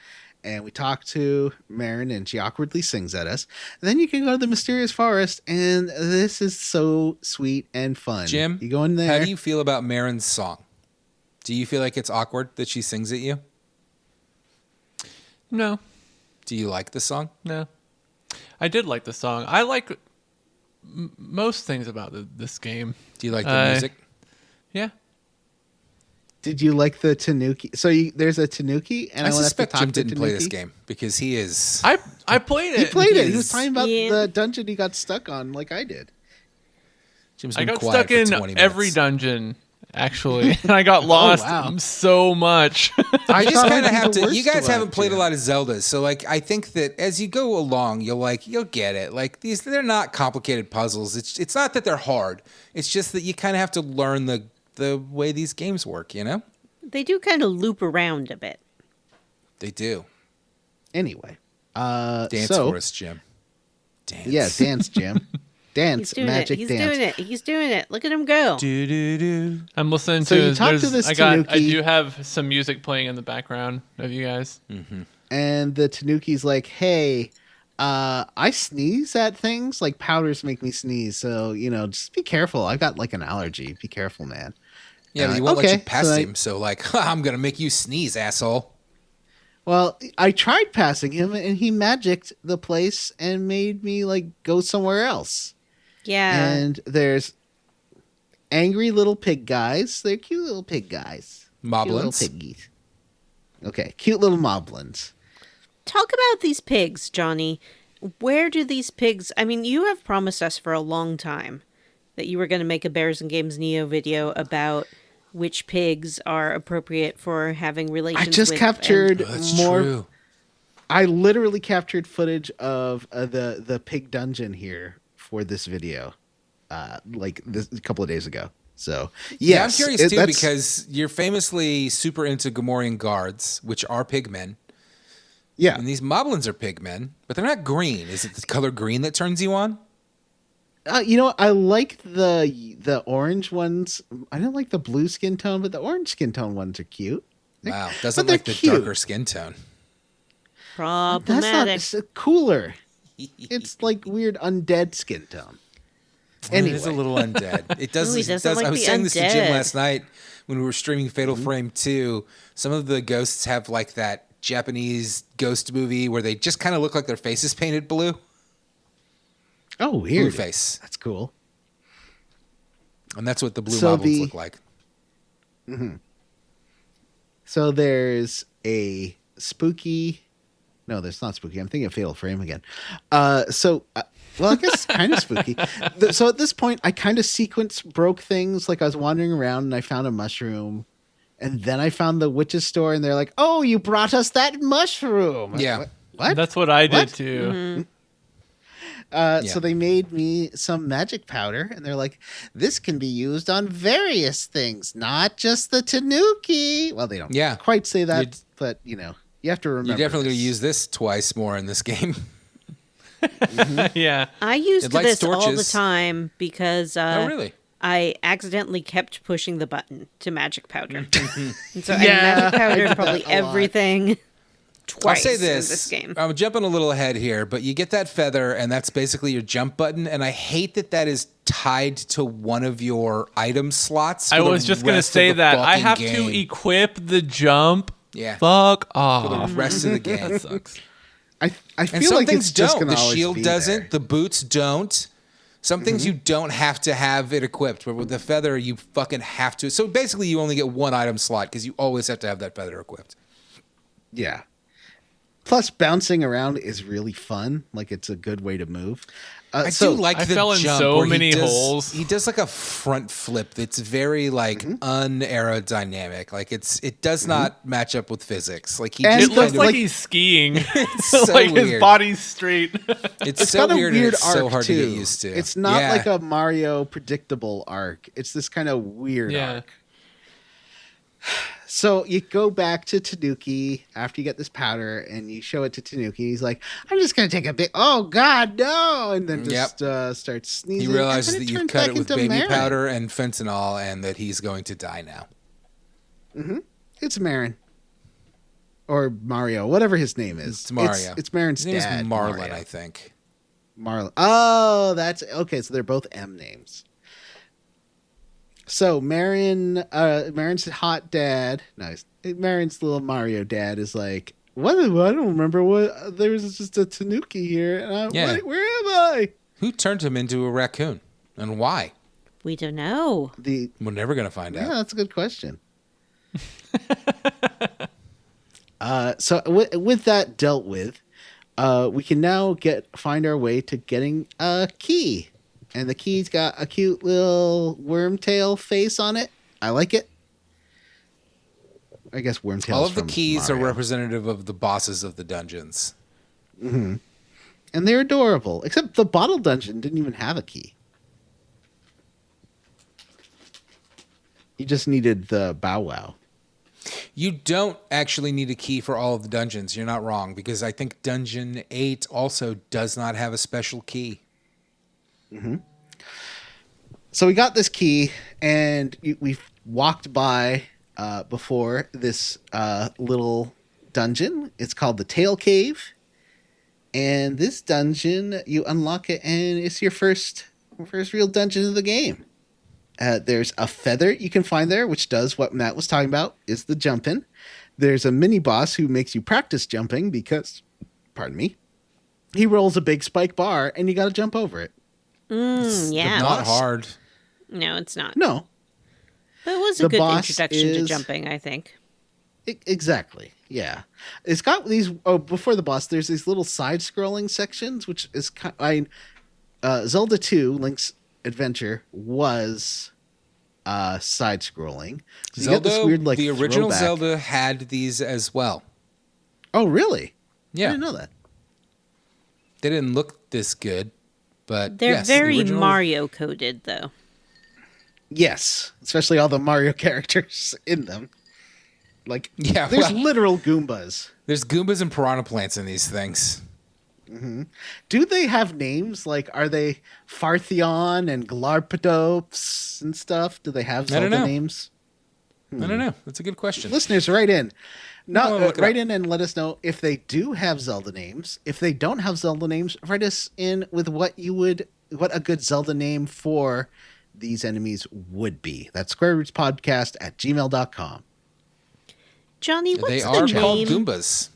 and we talk to Marin, and she awkwardly sings at us. And then you can go to the mysterious forest, and this is so sweet and fun. Jim, you go in there. how do you feel about Marin's song? Do you feel like it's awkward that she sings at you? No. Do you like the song? No. I did like the song. I like most things about this game. Do you like the music? Yeah. Did you like the Tanuki? So there's a Tanuki, and I I want to suspect talk Jim to didn't play this Tanuki. game because he is. I played it. He played it. He Yes. was talking about Yeah. the dungeon he got stuck on, like I did. Jim's I been got quiet stuck for in 20 minutes. every dungeon, actually. And I got lost wow. so much. I just thought kind of I'd be have the to. worst You guys one, haven't played a Jim. lot of Zeldas, so like I think that as you go along, you'll get it. Like they're not complicated puzzles. It's not that they're hard. It's just that you kind of have to learn the way these games work. You know, They do kind of loop around a bit. they do. Anyway, Dance so for us, Jim. Dance. yeah, dance, Jim. Dance, He's doing magic it. He's dance. doing it. He's doing it. Look at him go. Do do do. I'm listening So to. you talk to there's- this I Tanuki. do have some music playing in the background of you guys. And the Tanuki's like, "Hey, I sneeze at things. Like powders make me sneeze. So just be careful. I got like an allergy. Be careful, man." Yeah, but he won't let okay, you pass so him. So like, I'm gonna make you sneeze, asshole. Well, I tried passing him, and he magicked the place and made me like go somewhere else. Yeah. And there's angry little pig guys. They're cute little pig guys. Cute little Moblins. piggies. Okay, cute little moblins. Talk about these pigs, Johnny. Where do these pigs... I mean, you have promised us for a long time that you were going to make a Bears and Games Neo video about which pigs are appropriate for having relations I just with. captured That's more. true. I literally captured footage of the pig dungeon here for this video, like this a couple of days ago. So Yeah, I'm yes, curious too that's- because you're famously super into Gamorrean guards, which are pigmen. yeah, And these moblins are pigmen, but they're not green. Is it the color green that turns you on? I like the orange ones. I don't like the blue skin tone, but the orange skin tone ones are cute. Wow, But doesn't they're like the cute. darker skin tone. That's not Problematic. it's cooler. It's like weird undead skin tone. It is a Anyway. little undead. It does. Ooh, he it doesn't does. like I was the saying this to Jim undead. last night when we were streaming Fatal Frame 2. Some of the ghosts have like that Japanese ghost movie where they just kind of look like their face is painted blue. Oh, Blue weird. face. That's cool. And that's what the blue So moblins the- look like. So there's a spooky. No, that's not spooky. I'm thinking of Fatal Frame again. Well, I guess it's kind of spooky. So at this point, I kind of sequence broke things. Like I was wandering around and I found a mushroom, and then I found the witch's store, and they're like, "Oh, you brought us that mushroom." Yeah. What? That's what I did What? too. Yeah. So they made me some magic powder, and they're like, "This can be used on various things, not just the Tanuki." Well, they don't Yeah. quite say that, You'd- but you have to remember. You're definitely going this. to use this twice more in this game. Yeah. I used It lights this all the torches. time because Oh, really? I accidentally kept pushing the button to magic powder. And so I Yeah, magic I powdered did probably that a lot. everything twice I'll say in this. this game. I'm jumping a little ahead here, but you get that feather, and that's basically your jump button. And I hate that that is tied to one of your item slots. I for the was just going to rest of say the that. I fucking have game. to equip the jump. Yeah. Fuck For off. the rest of the game. That sucks. I And feel some like things it's just don't. gonna The always shield be doesn't. there. The boots don't. Some things you don't have to have it equipped, but with the feather, you fucking have to. So basically, you only get one item slot because you always have to have that feather equipped. Yeah. Plus, bouncing around is really fun. Like it's a good way to move. I do like I the fell in jump so where he many does- holes. He does like a front flip that's very like unaerodynamic. Like it does not match up with physics. Like he And It just looks kind like of, he's skiing. so like his weird. body's straight. it's It's so got a weird and weird it's arc so hard too. to get used to. It's not Yeah. like a Mario predictable arc. It's this kind of weird Yeah. arc. So you go back to Tanuki after you get this powder, and you show it to Tanuki. He's like, "I'm just gonna take a big. Oh God, no!" And then just starts sneezing. He and realizes then that you've turns cut back it with into baby Marin. powder and fentanyl, and that he's going to die now. It's Marin. Or Mario, whatever his name is. It's Mario. It's Marin's His name dad. is Marlon, Mario. I think. Marlon. Oh, that's okay. So they're both M names. So Marin's hot dad. Nice. Marin's little Mario dad is like, what? I don't remember what. There was just a Tanuki here, and Yeah. where am I? Who turned him into a raccoon, and why? We don't know. We're never going to find Yeah, out. that's a good question. So with that dealt with, we can now find our way to getting a key, and the key's got a cute little wormtail face on it. I like it. I guess wormtail. All of the keys are representative of the bosses of the dungeons. and they're adorable. Except the bottle dungeon didn't even have a key. You just needed the Bow Wow. You don't actually need a key for all of the dungeons. You're not wrong, because I think Dungeon 8 also does not have a special key. So we got this key, and we've walked by before this little dungeon. It's called the Tail Cave. And this dungeon, you unlock it, and it's your first real dungeon of the game. There's a feather you can find there, which does what Matt was talking about, is the jumping. There's a mini boss who makes you practice jumping because, pardon me, he rolls a big spike bar, and you got to jump over it. Yeah. Not hard. No, it's not. No, But it was a The good boss introduction to is- jumping, I think. Exactly. Yeah. It's got these. Oh, before the boss, there's these little side-scrolling sections, which is Zelda 2: Link's Adventure was side scrolling. So you Zelda, get this weird, like, the original throwback. Zelda had these as well. Oh, really? Yeah. I didn't know that. They didn't look this good, but They're yes, the very original- Mario coded, though. Yes, especially all the Mario characters in them. Like, Yeah, there's well- literal Goombas. There's Goombas and piranha plants in these things. Do they have names? Like, are they Fartheon and Glarpadops and stuff? Do they have I don't Zelda know. names? I don't know. That's a good question. Listeners, write in. I'll look it Write up. in and let us know if they do have Zelda names. If they don't have Zelda names, write us in with what a good Zelda name for these enemies would be. That's squarerootspodcast@gmail.com. Johnny, what's They the are name? called Goombas.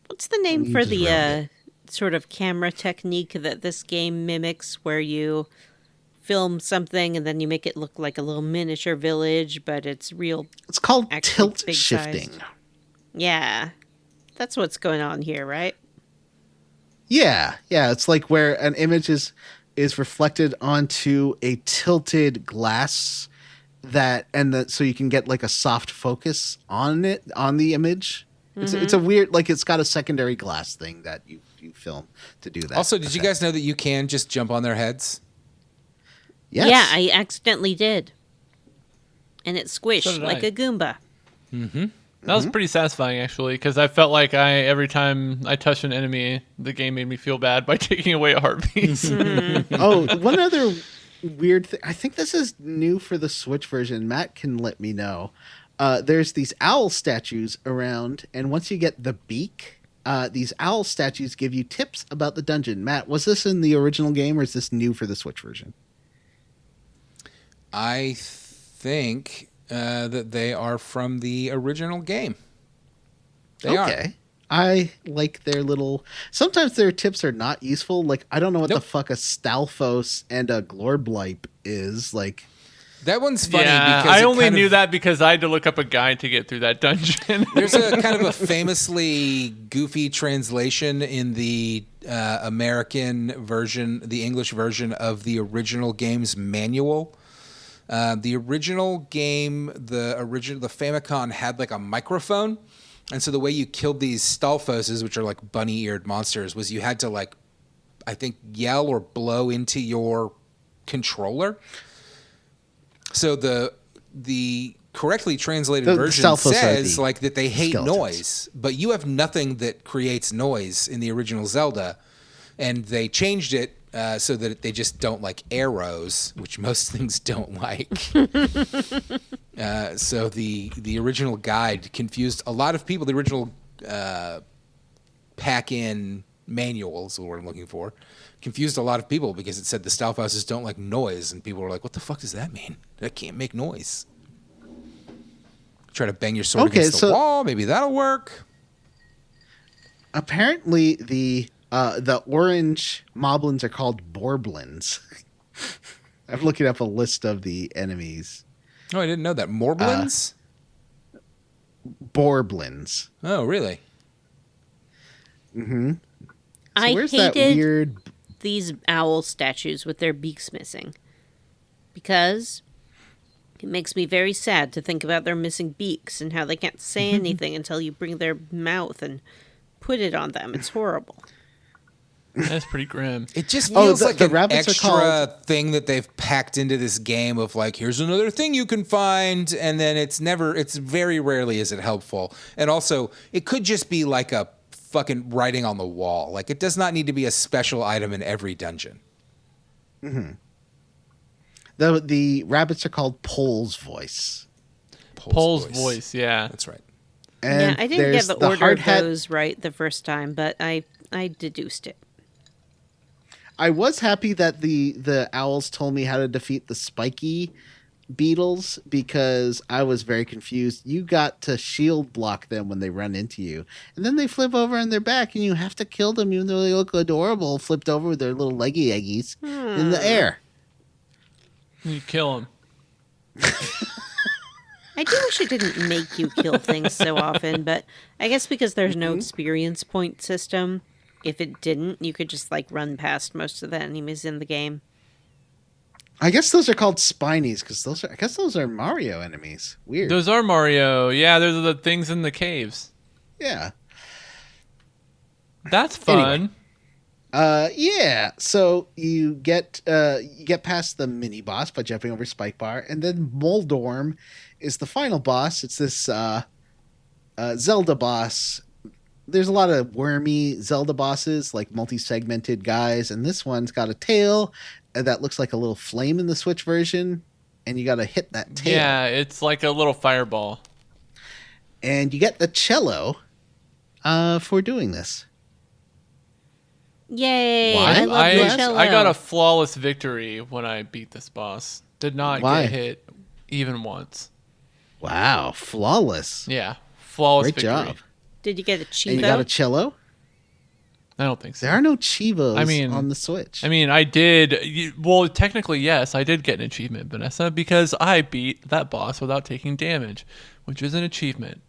What's the name You for just the ruined sort of camera technique that this game mimics, where you film something and then you make it look like a little miniature village, but it's real? It's called Actually, tilt big shifting. sized. Yeah, that's what's going on here, right? Yeah. It's like where an image is reflected onto a tilted glass so you can get like a soft focus on the image. It's a weird, like, it's got a secondary glass thing that you film to do that. Also, did you guys know that you can just jump on their heads? Yes. Yeah, I accidentally did, and it squished So did like I. a Goomba. That was pretty satisfying, actually, because I felt like every time I touched an enemy, the game made me feel bad by taking away a heart piece. Oh, one other weird thing. I think this is new for the Switch version. Matt can let me know. There's these owl statues around, and once you get the beak, these owl statues give you tips about the dungeon. Matt, was this in the original game, or is this new for the Switch version? I think that they are from the original game. They are. Okay. I like their little... Sometimes their tips are not useful. Like, I don't know what the fuck a Stalfos and a Glorblype is. Like... That one's funny yeah, because I it only kind knew of- that because I had to look up a guide to get through that dungeon. There's a kind of a famously goofy translation in the American version, the English version of the original game's manual. The original game, the Famicom had like a microphone, and so the way you killed these Stalfoses, which are like bunny-eared monsters, was you had to, like, I think, yell or blow into your controller. So the correctly translated The version Stalfos are says the like that they hate skeletons. noise, but you have nothing that creates noise in the original Zelda, and they changed it so that they just don't like arrows, which most things don't like. So the original guide confused a lot of people. The original pack-in manual is the word I'm looking for. Confused a lot of people because it said the Stalfoses don't like noise, and people were like, "What the fuck does that mean? That can't make noise." Try to bang your sword Okay, against the so- wall. Maybe that'll work. Apparently, the orange moblins are called Borblins. I'm looking up a list of the enemies. Oh, I didn't know that. Morblins? Borblins. Oh, really? So I where's that hated weird... these owl statues with their beaks missing, because it makes me very sad to think about their missing beaks and how they can't say anything until you bring their mouth and put it on them. It's horrible. That's pretty grim. It just Oh, feels the- like the an rabbits are extra called- thing that they've packed into this game of like, here's another thing you can find, and then it's very rarely is it helpful. And also, it could just be like a fucking writing on the wall. Like, it does not need to be a special item in every dungeon. The rabbits are called Pole's Voice. Pole's voice, yeah. That's right. And Yeah, I didn't get there's the order hard of hat. those right the first time, but I deduced it. I was happy that the owls told me how to defeat the spiky beetles because I was very confused. You got to shield block them when they run into you, and then they flip over on their back, and you have to kill them even though they look adorable, flipped over with their little leggy eggies in the air. You kill him. I do wish it didn't make you kill things so often, but I guess because there's no experience point system, if it didn't, you could just like run past most of the enemies in the game. I guess those are called Spinies because I guess those are Mario enemies. Weird. Those are Mario. Yeah, those are the things in the caves. Yeah. That's fun. Yeah. So you get past the mini boss by jumping over Spike Bar, and then Moldorm is the final boss. It's this Zelda boss. There's a lot of wormy Zelda bosses, like multi-segmented guys, and this one's got a tail that looks like a little flame in the Switch version, and you got to hit that tail. Yeah, it's like a little fireball. And you get the cello for doing this. Yay! Why? I love the cello. I got a flawless victory when I beat this boss. Did not Why? get hit even once. Wow, flawless. Yeah, flawless Great victory. job. Did you get a And you got a Chivo? cello? I don't think so. There are no Chivos I mean- on the Switch. I mean, I did. Well, technically, yes, I did get an achievement, Vanessa, because I beat that boss without taking damage, which is an achievement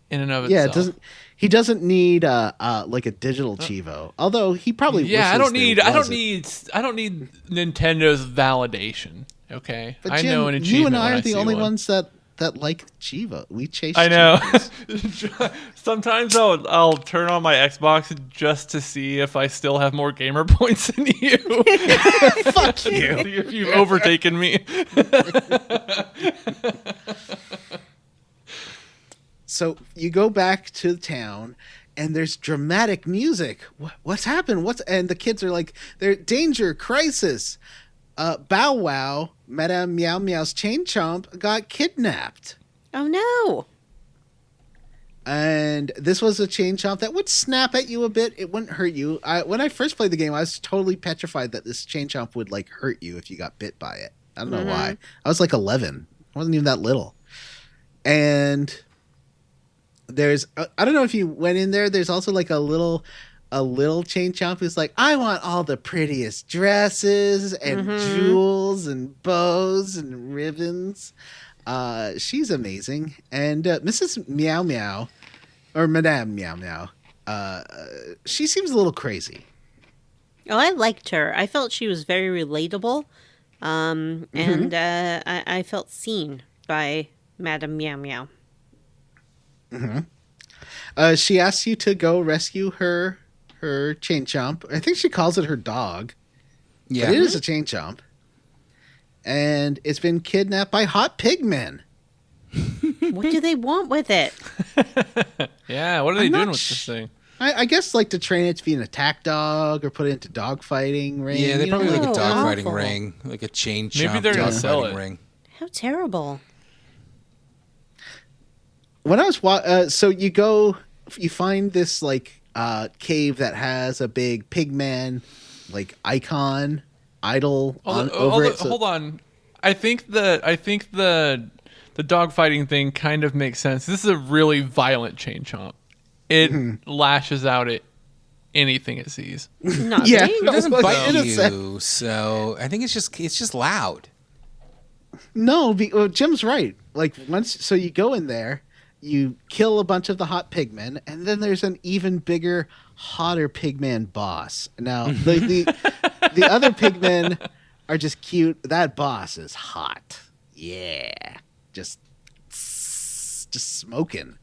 in and of yeah, itself. he doesn't need like a digital Chivo. Although he probably Yeah, wishes I there don't need Nintendo's validation. Okay, But I Jim, know an you achievement. and I when are the see only one. ones that like Chivo. We chase. I know. Chivos. Sometimes I'll turn on my Xbox just to see if I still have more gamer points than you. Fuck you. If you've overtaken me. So you go back to town, and there's dramatic music. What's happened? And the kids are like, "They're danger, crisis." Bow Wow, Madame Meow Meow's chain chomp got kidnapped. Oh no! And this was a chain chomp that would snap at you a bit. It wouldn't hurt you. When I first played the game, I was totally petrified that this chain chomp would like hurt you if you got bit by it. I don't know why. I was like 11. I wasn't even that little. And there's I don't know if you went in there. There's also like a little chain chomp who's like, I want all the prettiest dresses and jewels and bows and ribbons. She's amazing. And Mrs. Meow Meow, or Madame Meow Meow, she seems a little crazy. Oh, I liked her. I felt she was very relatable, and I felt seen by Madame Meow Meow. She asks you to go rescue her chain chomp. I think she calls it her dog. Yeah. But it is a chain chomp. And it's been kidnapped by hot pigmen. What do they want with it? Yeah, what are they I'm not doing with sh- this thing? I guess like to train it to be an attack dog or put it into dogfighting ring. Yeah, they you know? probably like a Oh, dogfighting awful. ring, like a chain Maybe chomp they're gonna dogfighting sell it. ring. How terrible! When I was so you find this like cave that has a big pigman like icon idol over it. So- Hold on. I think the dogfighting thing kind of makes sense. This is a really violent chain chomp. It lashes out at anything it sees. Not Yeah. me. It doesn't No, bite in a sense. you, so I think it's just loud. No, Jim's right. Like so you go in there, you kill a bunch of the hot pigmen, and then there's an even bigger, hotter pigman boss. Now the other pigmen are just cute. That boss is hot. Yeah, just smoking.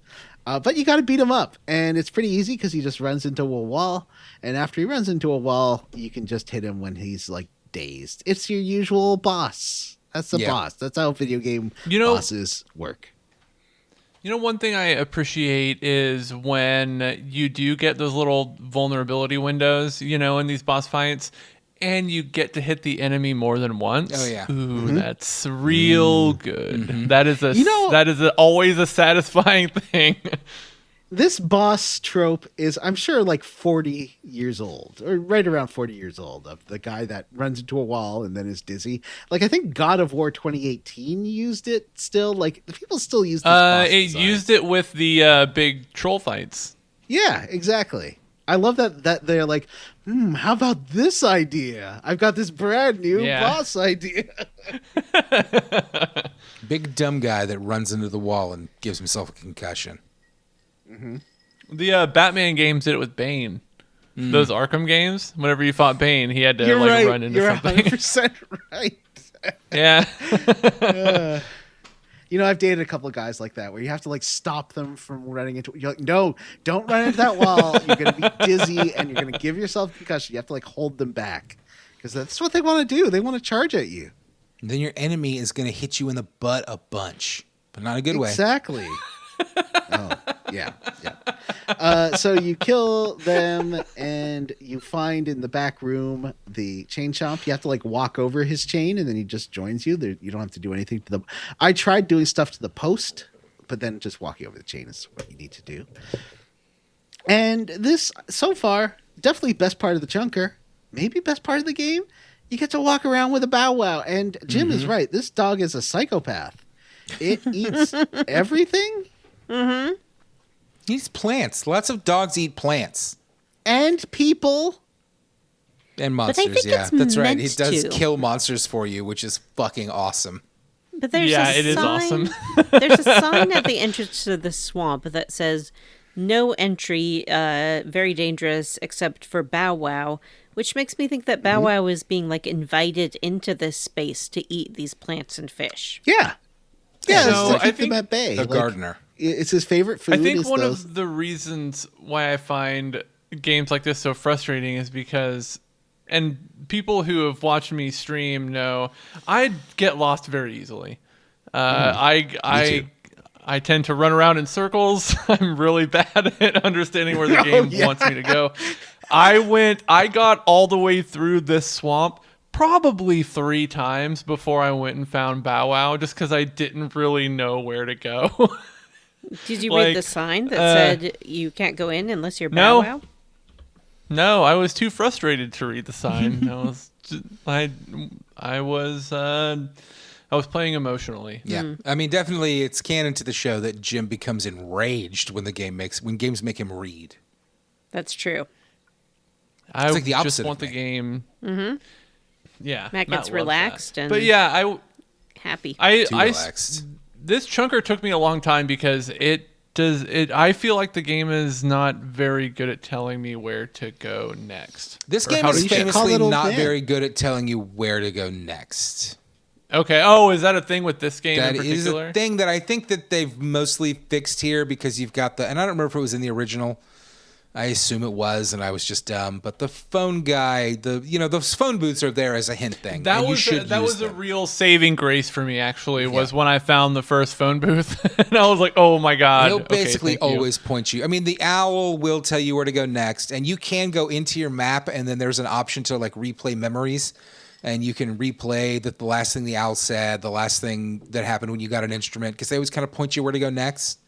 But you got to beat him up, and it's pretty easy because he just runs into a wall. And after he runs into a wall, you can just hit him when he's like dazed. It's your usual boss. That's the Yeah. boss. That's how video game bosses work. You know, one thing I appreciate is when you do get those little vulnerability windows, in these boss fights, and you get to hit the enemy more than once. Oh, yeah. Ooh, that's real good. That is always a satisfying thing. This boss trope is, I'm sure, like 40 years old, or right around 40 years old, of the guy that runs into a wall and then is dizzy. Like, I think God of War 2018 used it still. Like, people still use this boss It design. used it with the big troll fights. Yeah, exactly. I love that they're like, how about this idea? I've got this brand new boss idea. Big dumb guy that runs into the wall and gives himself a concussion. The Batman games did it with Bane. Those Arkham games, whenever you fought Bane, he had to You're right. run into You're something. 100% right. Yeah. I've dated a couple of guys like that where you have to like stop them from running into. You're like, no, don't run into that wall. You're gonna be dizzy and you're gonna give yourself concussion. You have to like hold them back because that's what they want to do. They want to charge at you. And then your enemy is going to hit you in the butt a bunch, but not a good way. Exactly. Oh, yeah. So you kill them and you find in the back room the chain chomp. You have to like walk over his chain and then he just joins you. You don't have to do anything to the. I tried doing stuff to the post, but then just walking over the chain is what you need to do. And this, so far, definitely best part of the chunker. Maybe best part of the game. You get to walk around with a Bow Wow. And Jim is right. This dog is a psychopath. It eats everything. Mm-hmm. He eats plants. Lots of dogs eat plants. And people. And I monsters, think yeah. it's That's right. He meant does to. kill monsters for you, which is fucking awesome. But there's Yeah, a it is sign, awesome. There's a sign at the entrance to the swamp that says no entry, very dangerous except for Bow Wow, which makes me think that Bow Wow is being like invited into this space to eat these plants and fish. Yeah. Yeah, So, it's to I keep think them at bay. The Like, gardener. It's his favorite food. I think is one those. of the reasons why I find games like this so frustrating is because, and people who have watched me stream know, I get lost very easily. I tend to run around in circles. I'm really bad at understanding where the game wants me to go. I got all the way through this swamp probably 3 times before I went and found Bow Wow, just because I didn't really know where to go. Did you Like, read the sign that said you can't go in unless you're No. Bow Wow? No, I was too frustrated to read the sign. I was playing emotionally. Yeah. I mean, definitely it's canon to the show that Jim becomes enraged when games make him read. That's true. I like the opposite just of want the me. game. Mm-hmm. Yeah, Matt gets loves relaxed that. and- But yeah, Happy. Too relaxed. this chunker took me a long time because I feel like the game is not very good at telling me where to go next. This Or game how is to should finish. call famously it old not man. very good at telling you where to go next. Okay. Oh, is that a thing with this game That in is particular? a thing that I think that they've mostly fixed here because you've got and I don't remember if it was in the original. I assume it was, and I was just dumb. But the phone guy, those phone booths are there as a hint thing. That and you was should that use was a them. real saving grace for me. Actually, was when I found the first phone booth, and I was like, "Oh my god!" He'll Okay, basically thank you. always point you. I mean, the owl will tell you where to go next, and you can go into your map, and then there's an option to like replay memories, and you can replay the last thing the owl said, the last thing that happened when you got an instrument, because they always kind of point you where to go next.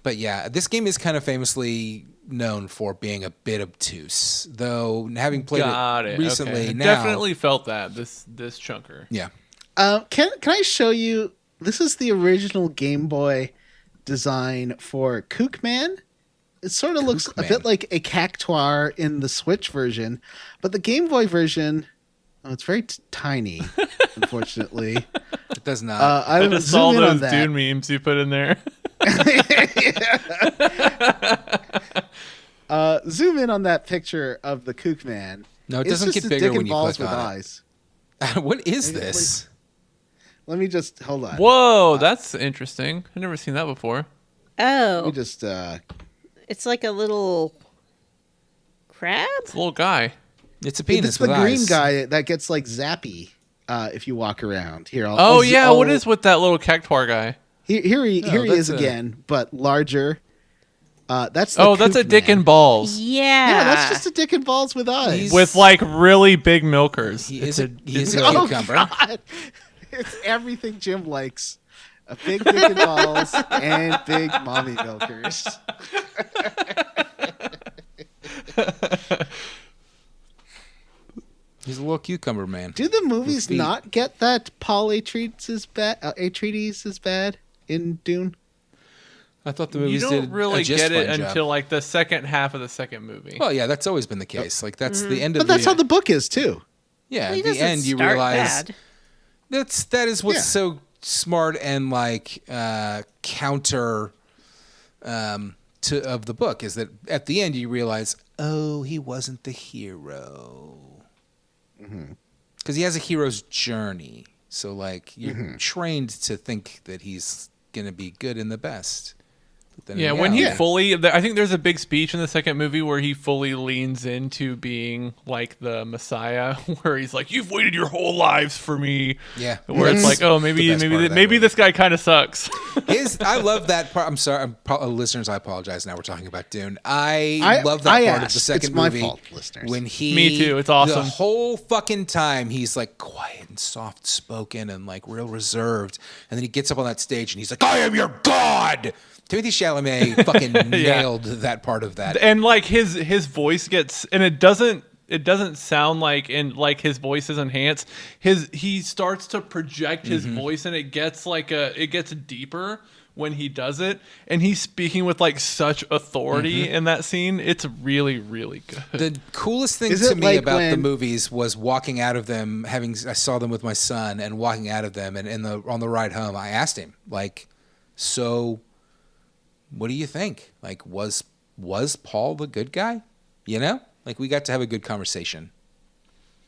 But yeah, this game is kind of famously known for being a bit obtuse, though having played it recently Okay. now. Definitely felt that this chunker. Yeah. Can I show you? This is the original Game Boy design for Kook Man. It sort of looks a Man. bit like a Cactuar in the Switch version, but the Game Boy version, it's very tiny, unfortunately. It does not. I I will just saw zoom in on those that. Dune memes you put in there. Zoom in on that picture of the Kook Man. No, it It's doesn't just get a bigger dick when and you balls click with on it. eyes. What is Maybe this? Let me just hold on. Whoa, that's interesting. I've never seen that before. Let me Oh, just it's like a little crab? It's a little guy. It's a penis it's the with green eyes. guy that gets like zappy if you walk around. Here, What is with that little cactuar guy? Here he that's is a- again, but larger. That's the Oh, that's a Kook dick Man. and balls Yeah. Yeah, that's just a dick and balls with eyes. He's- with like really big milkers. He It's is a Oh, cucumber. God. It's everything Jim likes. A big dick and balls and big mommy milkers. He's a little cucumber man. Do the movies feet. not get that Paul Atreides is bad in Dune? I thought the You movies don't did really a just get it fine job. until like the second half of the second movie. Well, yeah, that's always been the case. Like that's the end of But that's the how the book is too. yeah. Well, he At the doesn't end, you start realize bad. that is what's Yeah. so smart and like counter of the book is that at the end you realize, oh, he wasn't the hero. Because he has a hero's journey. So, like, you're trained to think that he's going to be good and the best. But then Yeah, in when he reality- fully, I think there's a big speech in the second movie where he fully leans into being like the Messiah, where he's like, "You've waited your whole lives for me." Yeah. Where it's like, oh, the maybe best part of that maybe movie. this guy kind of sucks. I love that part. I'm sorry, listeners. I apologize. Now we're talking about Dune. I love that part of the second It's my movie. fault, listeners. When he, Me too, it's awesome. The whole fucking time he's like quiet and soft spoken and like real reserved, and then he gets up on that stage and he's like, "I am your god." Timothy Chalamet fucking nailed that part of that. And like his voice gets, and it doesn't sound like, and like his voice is enhanced. He starts to project his voice, and it gets deeper when he does it, and he's speaking with like such authority in that scene. It's really, really good. The coolest thing Is to it me like about the when- movies was walking out of them. I saw them with my son, and walking out of them, and on the ride home, I asked him, like, so, what do you think? Like, was Paul the good guy? You know, like we got to have a good conversation.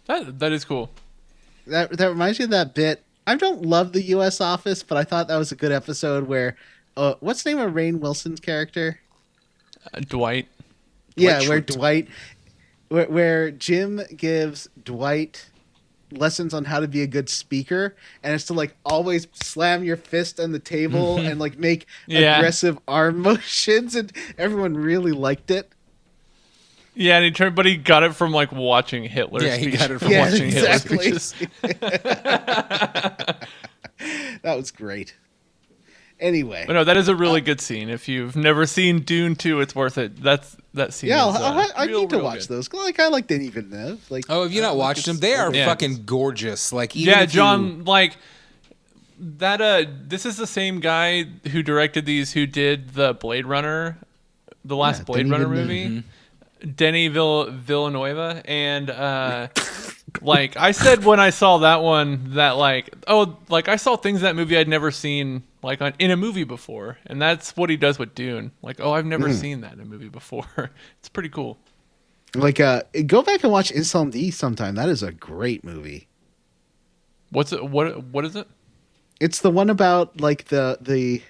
That is cool. That reminds me of that bit. I don't love the U.S. Office, but I thought that was a good episode where, what's the name of Rainn Wilson's character? Dwight. Yeah, Schrute. where Jim gives Dwight lessons on how to be a good speaker, and it's to like always slam your fist on the table and like make Yeah. aggressive arm motions, and everyone really liked it. Yeah, and he got it from like watching Hitler. Yeah, he speech. got it from Yeah, watching exactly. Hitler speeches. That was great. Anyway, But no, that is a really good scene. If you've never seen Dune 2, it's worth it. That scene. yeah, is, I real, need to real watch good. those. Like I like Denis Villeneuve. Like, Oh, have you not watched them? They are Yeah. fucking gorgeous. Like, even Yeah, if John, like that. This is the same guy who directed these, who did the Blade Runner, the last Yeah, Blade Denis Runner Villeneuve. movie. Denis Villeneuve, and like I said when I saw that one, that like I saw things in that movie I'd never seen like in a movie before, and that's what he does with Dune. Like, I've never seen that in a movie before. It's pretty cool. Like, go back and watch Incendie sometime. That is a great movie. What's it? What is it? It's the one about like the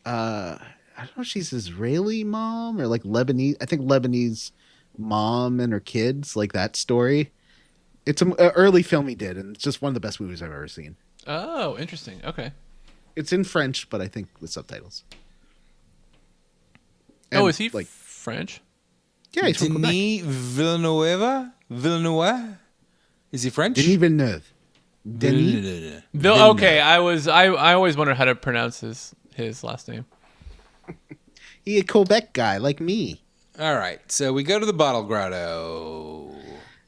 I don't know if she's Israeli mom or like Lebanese. I think Lebanese mom and her kids, like that story. It's an early film he did, and it's just one of the best movies I've ever seen. Oh, interesting. Okay. It's in French, but I think with subtitles. Oh, And, is he like? French? Yeah, he's from Quebec. Denis Villeneuve? Is he French? Denis Villeneuve. Denis. Okay, I always wondered how to pronounce his last name. He a Quebec guy like me. All right, so we go to the Bottle Grotto.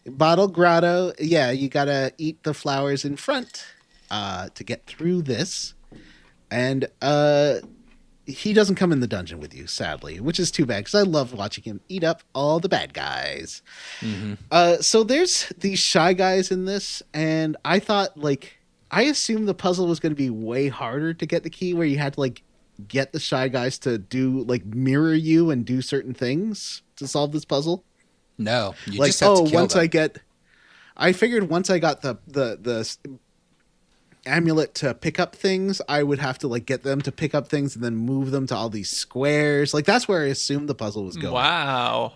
Bottle Grotto. Yeah, you gotta eat the flowers in front to get through this, and he doesn't come in the dungeon with you, sadly, which is too bad because I love watching him eat up all the bad guys. So there's these shy guys in this, and I thought I assumed the puzzle was going to be way harder to get the key, where you had to get the shy guys to do mirror you and do certain things to solve this puzzle. No, you just have to kill them. I figured once I got the amulet to pick up things, I would have to get them to pick up things and then move them to all these squares. That's where I assumed the puzzle was going. Wow.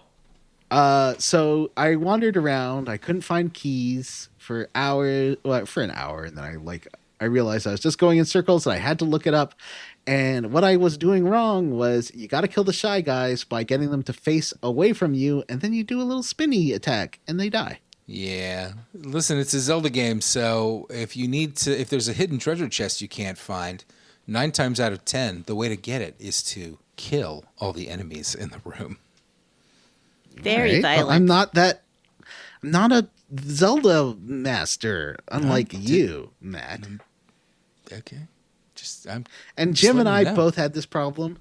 So I wandered around. I couldn't find keys for hours. Well, for an hour, and then I realized I was just going in circles, and I had to look it up. And what I was doing wrong was you got to kill the shy guys by getting them to face away from you, and then you do a little spinny attack, and they die. Yeah. Listen, it's a Zelda game, so if there's a hidden treasure chest you can't find, 9 times out of 10, the way to get it is to kill all the enemies in the room. Very Right? But violent. I'm not a Zelda master, unlike you, Matt. Okay. And Jim and I letting you know. both had this problem.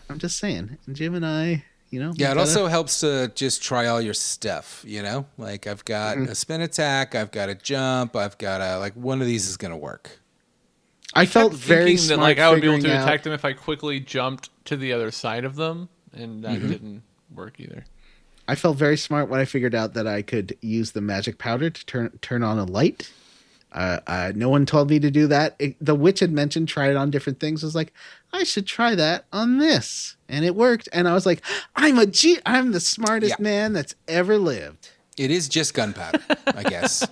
I'm just saying. And Jim and I, Yeah, it also helps to just try all your stuff, I've got a spin attack, I've got a jump, I've got one of these is going to work. I felt kept very thinking smart that I would be able to figuring out- attack them if I quickly jumped to the other side of them, and that didn't work either. I felt very smart when I figured out that I could use the magic powder to turn on a light. No one told me to do that. The witch had mentioned try it on different things. I was like, I should try that on this, and it worked. And I was like, I'm the smartest man that's ever lived. It is just gunpowder, I guess.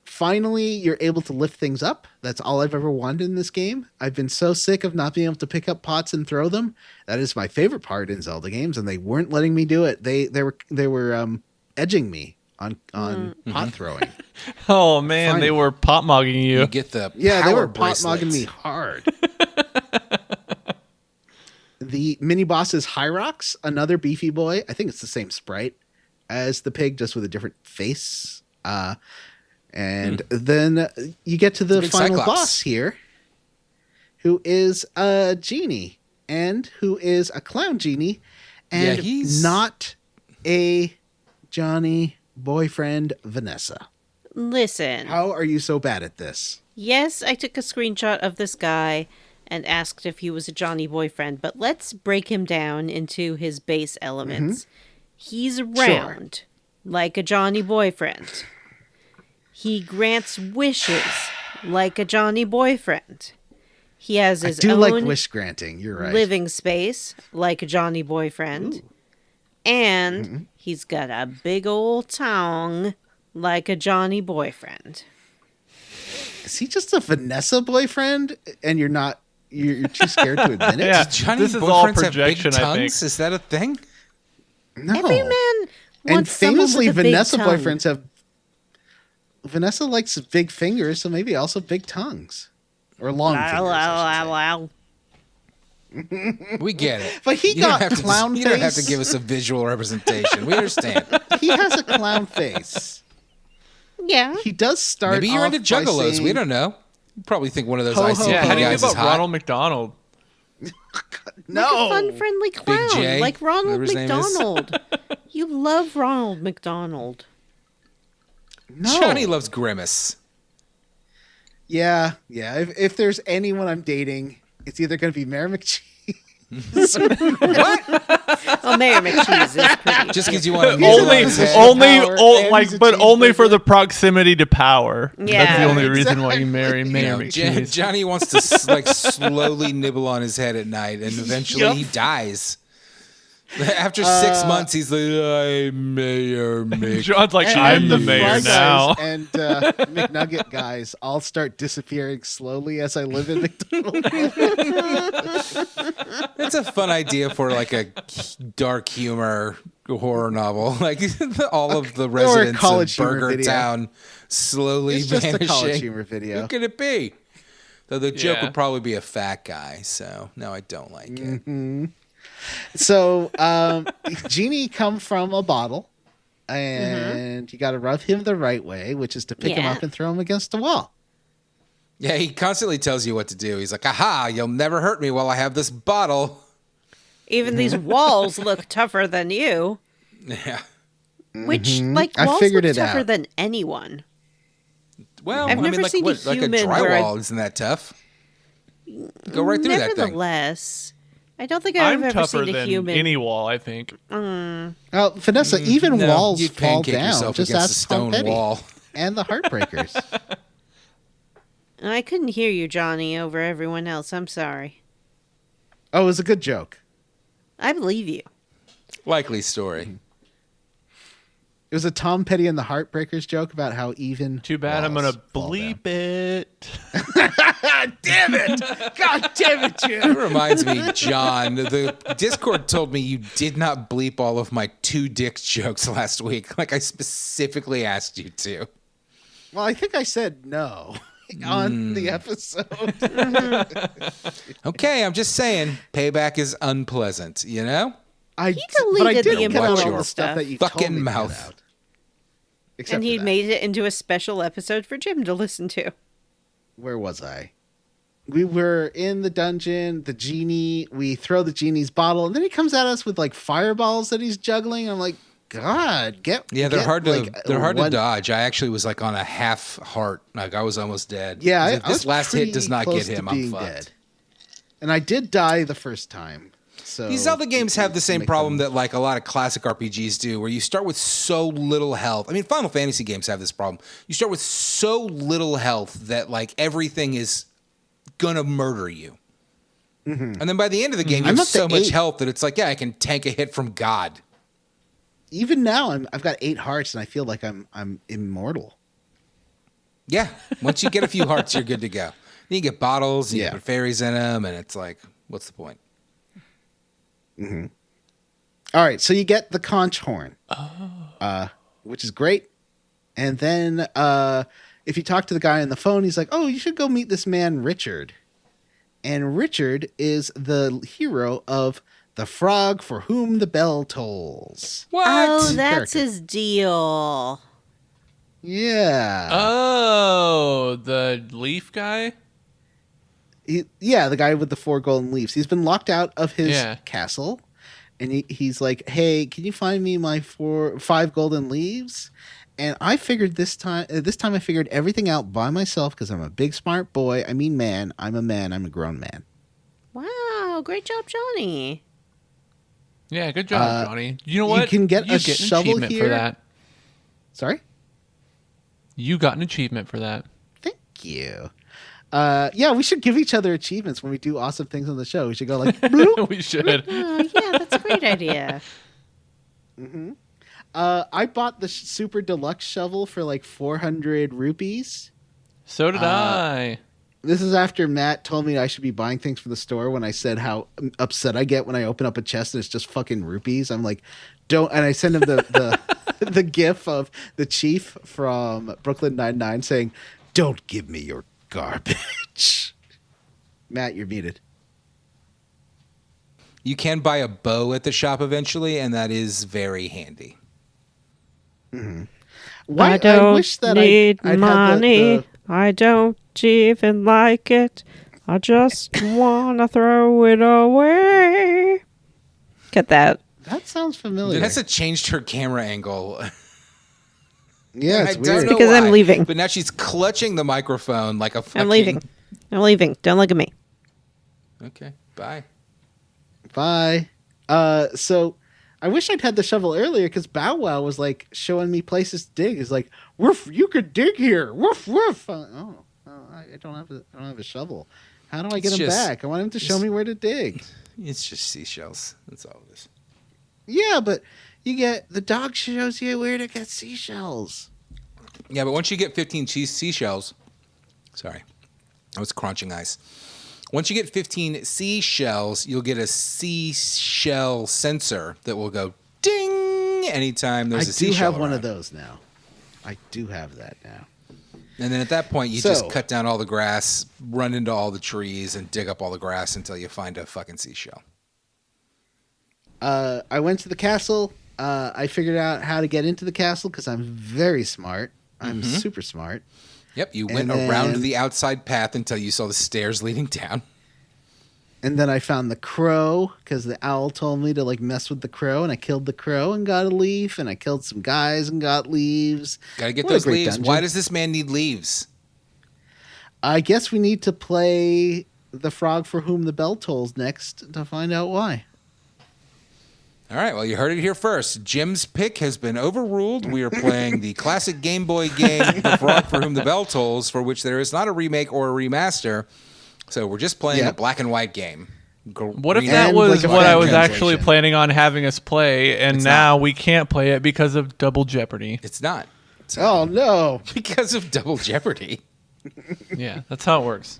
Finally, you're able to lift things up. That's all I've ever wanted in this game. I've been so sick of not being able to pick up pots and throw them. That is my favorite part in Zelda games, and they weren't letting me do it. They were edging me on pot throwing. Oh man, Finally. they were pot mogging you. You get the Yeah, they power were pot mogging bracelets. me hard. The mini boss is Hyrox, another beefy boy. I think it's the same sprite as the pig, just with a different face. And then you get to the big final Cyclops. boss here, who is a genie, and who is a clown genie, and he's- not a Johnny boyfriend Vanessa. Listen. How are you so bad at this? Yes, I took a screenshot of this guy and asked if he was a Johnny boyfriend, but let's break him down into his base elements. He's round, like a Johnny boyfriend. He grants wishes, like a Johnny boyfriend. He has I his do own like wish granting. You're right. living space, like a Johnny boyfriend. And he's got a big old tongue, like a Johnny boyfriend. Is he just a Vanessa boyfriend, and you're not? You're too scared to admit it? Yeah. Johnny This is all boyfriends have big projection, I think. tongues? Is that a thing? No. Every man and wants someone famously, with a big Vanessa tongue. boyfriends have. Vanessa likes big fingers, so maybe also big tongues or long fingers. I should say. We get it. But he You don't got have to- clown You don't have to face. give us a visual representation. We understand. He has a clown face. Yeah. He does start. Maybe you're off into by juggalos. saying, We don't know. You probably think one of those Ho, ho, ICP Yeah, how do you guys feel is about hot. Ronald McDonald? No, Like a fun, friendly clown, J, like Ronald whatever his name is. McDonald. You love Ronald McDonald. no. Johnny loves Grimace. Yeah. If there's anyone I'm dating, it's either going to be Mary McCheese. Oh, Mayor McCheese is pretty. Just because you want to only, his head. only, Power oh, and he's a but only for cheeseburger. the proximity to power. That's Yeah. the only reason why you marry You Mayor know, McCheese. Johnny wants to slowly nibble on his head at night, and eventually he dies. After 6 months, he's like, "I'm Mayor Mick." John's like, And I'm the Fry mayor Guys now. And McNugget guys all start disappearing slowly as I live in McDonald's. That's a fun idea for like a dark humor horror novel. Like all of the residents of college humor Burger video. Town slowly It's just a vanishing. college humor video. Who could it be? Though the joke Yeah. would probably be a fat guy. So no, I don't like it. So, Genie come from a bottle, and you got to rub him the right way, which is to pick him Yeah. up and throw him against the wall. Yeah, he constantly tells you what to do. He's like, "Aha! You'll never hurt me while I have this bottle." Even these walls look tougher than you. Yeah. Which, like, I walls figured look it tougher out. than anyone. Well, I've I mean, never like seen a what? Like a human where drywall isn't that tough? Go right through that thing. Nevertheless, I don't think I've I'm ever tougher seen a than human. any wall, I think. Vanessa, even No, walls you'd fall pancake down. yourself Just against a ask Tom stone Petty wall. and the Heartbreakers. I couldn't hear you, Johnny, over everyone else. I'm sorry. Oh, it was a good joke. I believe you. Likely story. It was a Tom Petty and the Heartbreakers joke about how even. Too bad I'm walls going to fall down. bleep it. Damn it! God damn it, Jim! It reminds me, John, the Discord told me you did not bleep all of my two dicks jokes last week. Like I specifically asked you to. Well, I think I said no on the episode. Okay, I'm just saying, payback is unpleasant, you know? I deleted but I the did cut out important all the stuff stuff. that you Fucking told me to cut mouth. out. Except And for he that. made it into a special episode for Jim to listen to. Where was I? We were in the dungeon, the genie, we throw the genie's bottle, and then he comes at us with like fireballs that he's juggling. I'm like, God, Yeah, they're get, hard to like, they're hard to one- dodge. I actually was like on a half heart. Like I was almost dead. Yeah, If I this was last hit does pretty not close get to him, I'm being fucked. dead. And I did die the first time. So These Zelda games have the same make problem them- that like a lot of classic RPGs do, where you start with so little health. I mean, Final Fantasy games have this problem. You start with so little health that like everything is gonna murder you. And then by the end of the game, you I'm have up to so much 8. health that it's like, yeah, I can tank a hit from God. Even now, I've got 8 hearts, and I feel like I'm immortal. Yeah, once you get a few hearts, you're good to go. Then you get bottles, and you Yeah. put fairies in them, and it's like, what's the point? All right, so you get the conch horn, which is great. And then if you talk to the guy on the phone, he's like, "Oh, you should go meet this man, Richard." And Richard is the hero of The Frog for Whom the Bell Tolls. What? Oh, that's Character. his deal. Yeah. Oh, the leaf guy? The guy with the 4 golden leaves. He's been locked out of his Yeah. castle. And he's like, "Hey, can you find me my 5 golden leaves?" And I figured this time I figured everything out by myself because I'm a big smart boy. I mean, man. I'm a grown man. Wow, great job, Johnny. Yeah, good job, Johnny. You know you what? can get a an shovel achievement here. for that. Sorry? You got an achievement for that. Thank you. Yeah, we should give each other achievements when we do awesome things on the show. We should go like, bloop. We should. Oh, yeah, that's a great idea. I bought the super deluxe shovel for like 400 rupees. So did I. This is after Matt told me I should be buying things from the store when I said how upset I get when I open up a chest and it's just fucking rupees. I'm like, don't. And I send him the the gif of the chief from Brooklyn Nine-Nine saying, "Don't give me your garbage." Matt, you're muted. You can buy a bow at the shop eventually, and that is very handy. Why, I don't wish that need I'd money. had I don't even like it. I just want to throw it away. Get that. that sounds familiar. Vanessa changed her camera angle. Yeah, it's I don't weird. know because I'm why, leaving. But now she's clutching the microphone like a fucking... I'm leaving. I'm leaving. Don't look at me. Okay, bye. Bye. So I wish I'd had the shovel earlier because Bow Wow was like showing me places to dig. He's like, "Woof, you could dig here. Woof, woof." I don't have a shovel. How do I get It's him just- back? I want him to show me where to dig. It's just seashells. That's all it is. Yeah, but the dog shows you where to get seashells. Yeah, but once you get 15 seashells... Sorry. I was crunching ice. Once you get 15 seashells, you'll get a seashell sensor that will go ding anytime there's I a do seashell have one of around. those now. I do have that now. And then at that point, you So- just cut down all the grass, run into all the trees, and dig up all the grass until you find a fucking seashell. I went to the castle. I figured out how to get into the castle because I'm very smart. I'm super smart. Yep, you And went around then- the outside path until you saw the stairs leading down. And then I found the crow because the owl told me to like mess with the crow, and I killed the crow and got a leaf, and I killed some guys and got leaves. Gotta get What a those great leaves. dungeon. Why does this man need leaves? I guess we need to play The Frog for Whom the Bell Tolls next to find out why. All right, well, you heard it here first. Jim's pick has been overruled. We are playing the classic Game Boy game, The Frog for Whom the Bell Tolls, for which there is not a remake or a remaster. So we're just playing Yeah. a black and white game. What if Green- that And was like a what I fan was actually translation. planning on having us play, and It's now not. we can't play it because of Double Jeopardy? It's not. It's Oh no! because of Double Jeopardy. Yeah, that's how it works.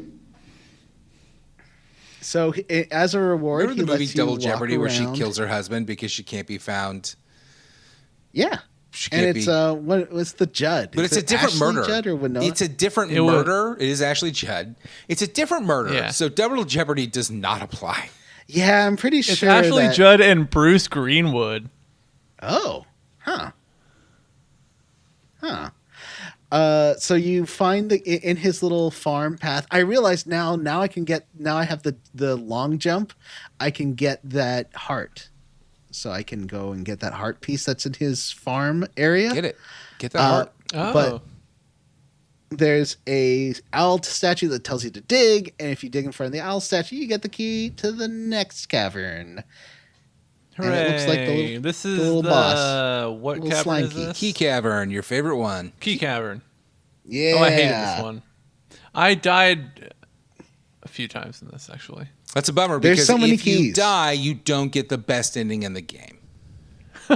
So as a reward, Remember the he movie lets you Double walk Jeopardy where she around. kills her husband because she can't be found? Yeah, She and can't it's be... what's the Judd? But Is it's a it different Ashley murder. Judd or Winona? It's a different It was- murder. It is Ashley Judd. It's a different murder. Yeah. So Double Jeopardy does not apply. Yeah, I'm pretty It's sure. actually that... Judd and Bruce Greenwood. Oh, huh. So you find in his little farm path. I realize now I can get, now I have the long jump. I can get that heart. So I can go and get that heart piece that's in his farm area. Get it. Get that heart. Oh. But there's a owl statue that tells you to dig, and if you dig in front of the owl statue, you get the key to the next cavern. Hooray! And it looks like this is the little boss. What Little cavern slime is key. this? Key Cavern, your favorite one. Key Cavern. Yeah. Oh, I hated this one. I died a few times in this, actually. That's a bummer There's because so many if you keys. die, you don't get the best ending in the game.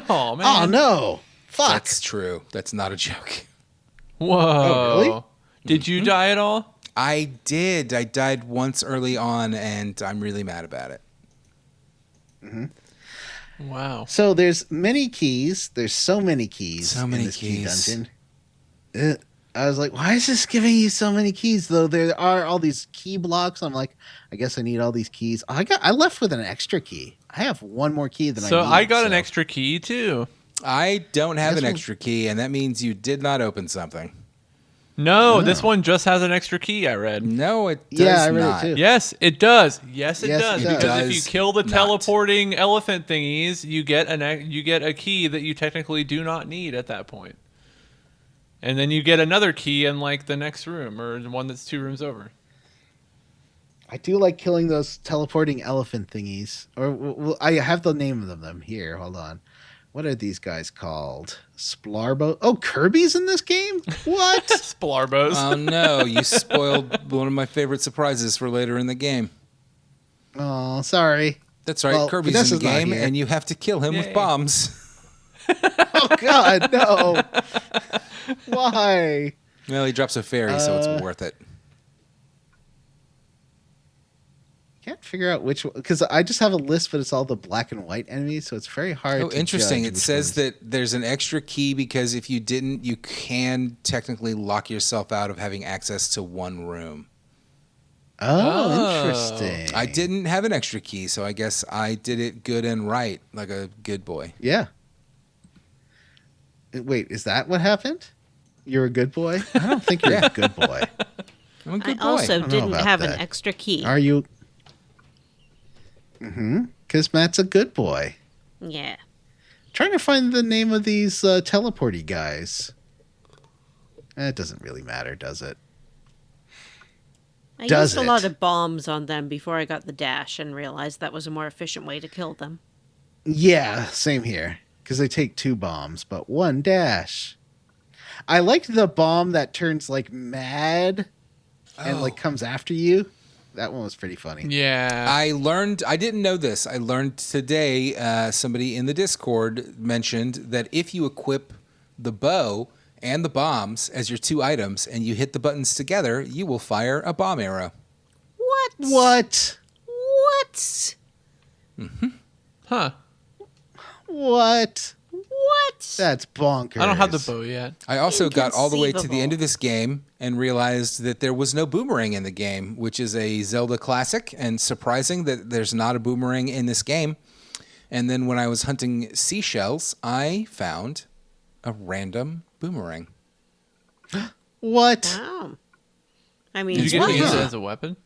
Oh, man. Oh no! Fuck. That's true. That's not a joke. Whoa. Oh, really? Did you die at all? I did. I died once early on, and I'm really mad about it. Wow. So there's many keys. There's so many keys. So many in this key keys. dungeon. I was like, why is this giving you so many keys? Though there are all these key blocks. I'm like, I guess I need all these keys. I left with an extra key. I have one more key than I need. So I got an extra key, too. I don't have This an one- extra key, and that means you did not open something. No, this one just has an extra key, I read. No, it does Yeah, I read not. it too. Yes, it does. Yes, it Yes, does. it does. Because if Does you kill the not. teleporting elephant thingies, you get a key that you technically do not need at that point. And then you get another key in like the next room or the one that's 2 rooms over. I do like killing those teleporting elephant thingies. Or well, I have the name of them here. Hold on. What are these guys called? Splarbo? Oh, Kirby's in this game? What? Splarbos. Oh no, you spoiled one of my favorite surprises for later in the game. Oh, sorry. That's right, Well, Kirby's Vanessa's in the not game, here. and you have to kill him Yay. with bombs. Oh, God, no. Why? Well, he drops a fairy, so it's worth it. Can't figure out which one, because I just have a list, but it's all the black and white enemies, so it's very hard Oh, to interesting. judge It which says ones- that there's an extra key because if you didn't, you can technically lock yourself out of having access to one room. Oh, interesting. I didn't have an extra key, so I guess I did it good and right, like a good boy. Yeah. Wait, is that what happened? You're a good boy? I don't think you're a good boy. I'm a I good boy. also know didn't about have an that. extra key. Are you? Because Matt's a good boy. Yeah. Trying to find the name of these teleporty guys. It doesn't really matter, does it? I Does used a lot it? of bombs on them before I got the dash and realized that was a more efficient way to kill them. Yeah, same here. Because they take 2 bombs, but 1 dash. I liked the bomb that turns like mad and like comes after you. That one was pretty funny. Yeah. I didn't know this. I learned today, somebody in the Discord mentioned that if you equip the bow and the bombs as your 2 items and you hit the buttons together, you will fire a bomb arrow. What? What? What? Huh. What? What? That's bonkers. I don't have the bow yet. I also got all the way to the Inconceivable. end of this game and realized that there was no boomerang in the game, which is a Zelda classic and surprising that there's not a boomerang in this game. And then when I was hunting seashells, I found a random boomerang. What? Wow. I mean, Did you get what? to use it as a weapon?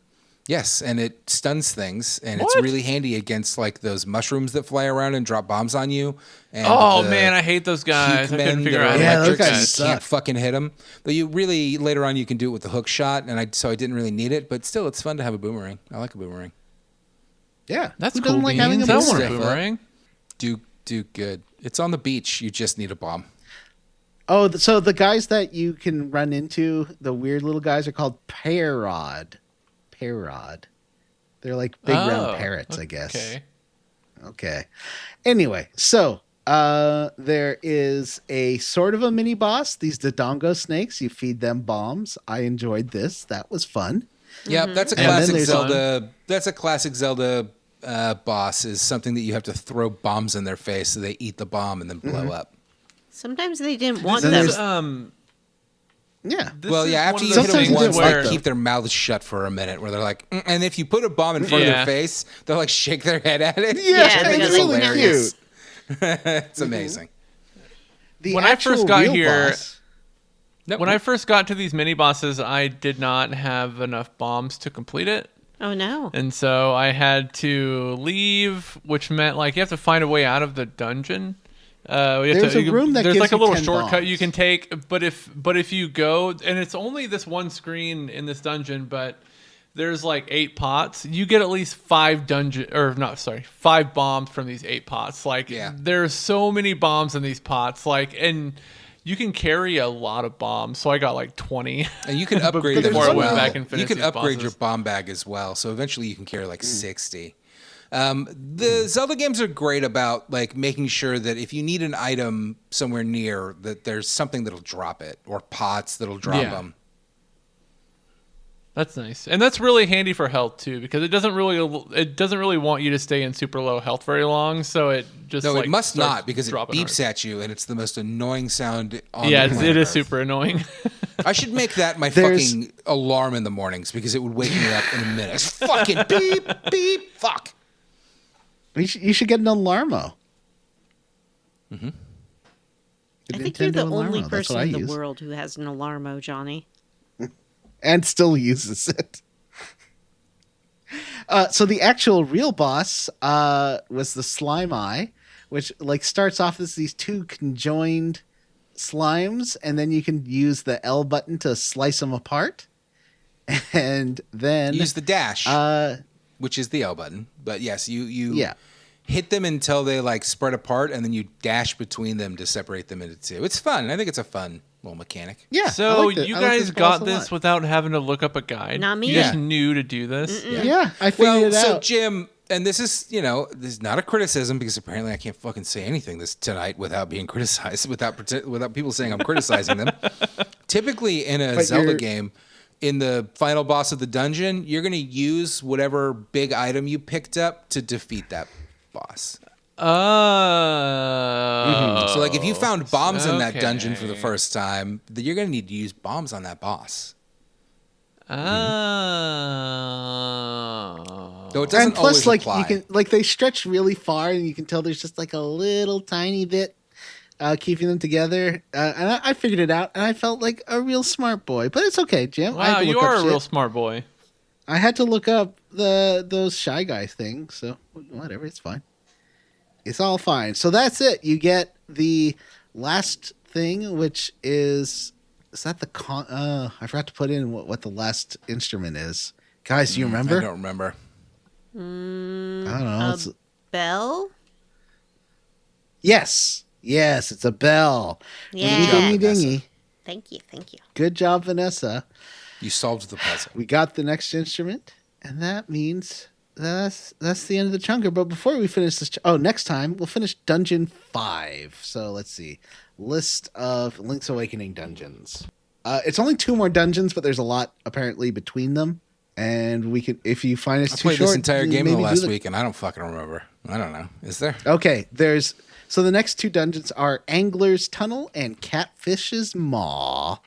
Yes, and it stuns things, and it's What? really handy against like those mushrooms that fly around and drop bombs on you. And Oh, the man, I hate those guys. I couldn't Peakmen figure that out are how Yeah, to those electric, trick guys and guys. you can't suck. fucking hit them. But you really later on you can do it with the hook shot, and so I didn't really need it. But still, it's fun to have a boomerang. I like a boomerang. Yeah. That's Who cool. doesn't like having a beans. I want a boomerang? boomerang. Do good. It's on the beach. You just need a bomb. Oh, so the guys that you can run into, the weird little guys, are called Parod. Parod. They're like big round parrots, I guess. Okay. Okay. Anyway, so there is a sort of a mini boss. These Dodongo snakes, you feed them bombs. I enjoyed this. That was fun. Yeah, that's a And then classic there's- Zelda. That's a classic Zelda boss. Is something that you have to throw bombs in their face so they eat the bomb and then blow up. Sometimes they didn't want Then them. there's- Yeah. This Well, is yeah, one after of you those hit them Sometimes you things once, didn't where they keep their mouths shut for a minute. Where they're like, and if you put a bomb in front of Yeah. their face, they'll like shake their head at it. Yeah, I think it's it's really hilarious. cute. It's amazing. The When I first actual got real here- boss- Nope. when I first got to these mini bosses, I did not have enough bombs to complete it. Oh, no. And so I had to leave, which meant like you have to find a way out of the dungeon. There's a room that there's gives like a you little 10 shortcut bombs. you can take, but if you go, and it's only this one screen in this dungeon, but there's like 8 pots. You get at least 5 bombs from these 8 pots. Like there's so many bombs in these pots. Like, and you can carry a lot of bombs. So I got like 20. And you can upgrade them before as I went well. back and You finished can these upgrade your bosses. bomb bag as well. So eventually you can carry like 60. The Zelda games are great about like making sure that if you need an item somewhere near, that there's something that'll drop it, or pots that'll drop Yeah. them. That's nice, and that's really handy for health too, because it doesn't really want you to stay in super low health very long. So it just No, like it must starts not, because it dropping beeps hard. at you, and it's the most annoying sound on Yeah, the it planet is Earth. super annoying. I should make that my There's- fucking alarm in the mornings, because it would wake me up in a minute. Fucking beep, beep, fuck. You should get an Alarmo. I think you're the only That's person what I in the use. world who has an Alarmo, Johnny. And still uses it. So the actual real boss was the Slime Eye, which like starts off as these 2 conjoined slimes, and then you can use the L button to slice them apart, and then Use the dash, which is the L button. But yes, you hit them until they like spread apart, and then you dash between them to separate them into 2. It's fun. I think it's a fun little mechanic. yeah. So I like you I like guys this boss got a this lot. without having to look up a guide. Not me. You just Yeah. knew to do this. Yeah, I figured Well, it so out. Jim, and this is, this is not a criticism, because apparently I can't fucking say anything this tonight without being criticized, without people saying I'm criticizing them. Typically in a But Zelda you're- game, in the final boss of the dungeon, you're going to use whatever big item you picked up to defeat that boss. Oh. So like if you found bombs in that dungeon for the okay. first time, then you're going to need to use bombs on that boss. Oh. Though it doesn't And plus, always like apply. you can, like they stretch really far, and you can tell there's just like a little tiny bit keeping them together. And I figured it out, and I felt like a real smart boy. But it's okay, Jim. I had Wow, to you look up are a shit. real smart boy. I had to look up those Shy Guy things, so whatever, it's fine. It's all fine. So that's it. You get the last thing, which is that the I forgot to put in what the last instrument is. Guys, do you remember? I don't remember. I don't know. It's, Bell? yes, it's a bell. Yeah. Dingy, dingy, Vanessa. dingy. Thank you. Good job, Vanessa. You solved the puzzle. We got the next instrument, and that means that's the end of the chunker. But before we finish this, next time we'll finish Dungeon 5. So let's see, list of Link's Awakening dungeons. It's only 2 more dungeons, but there's a lot apparently between them, and we can, if you find it's I too played short, this entire game maybe the do last week, and I don't fucking remember. I don't know. Is there? Okay, so the next 2 dungeons are Angler's Tunnel and Catfish's Maw.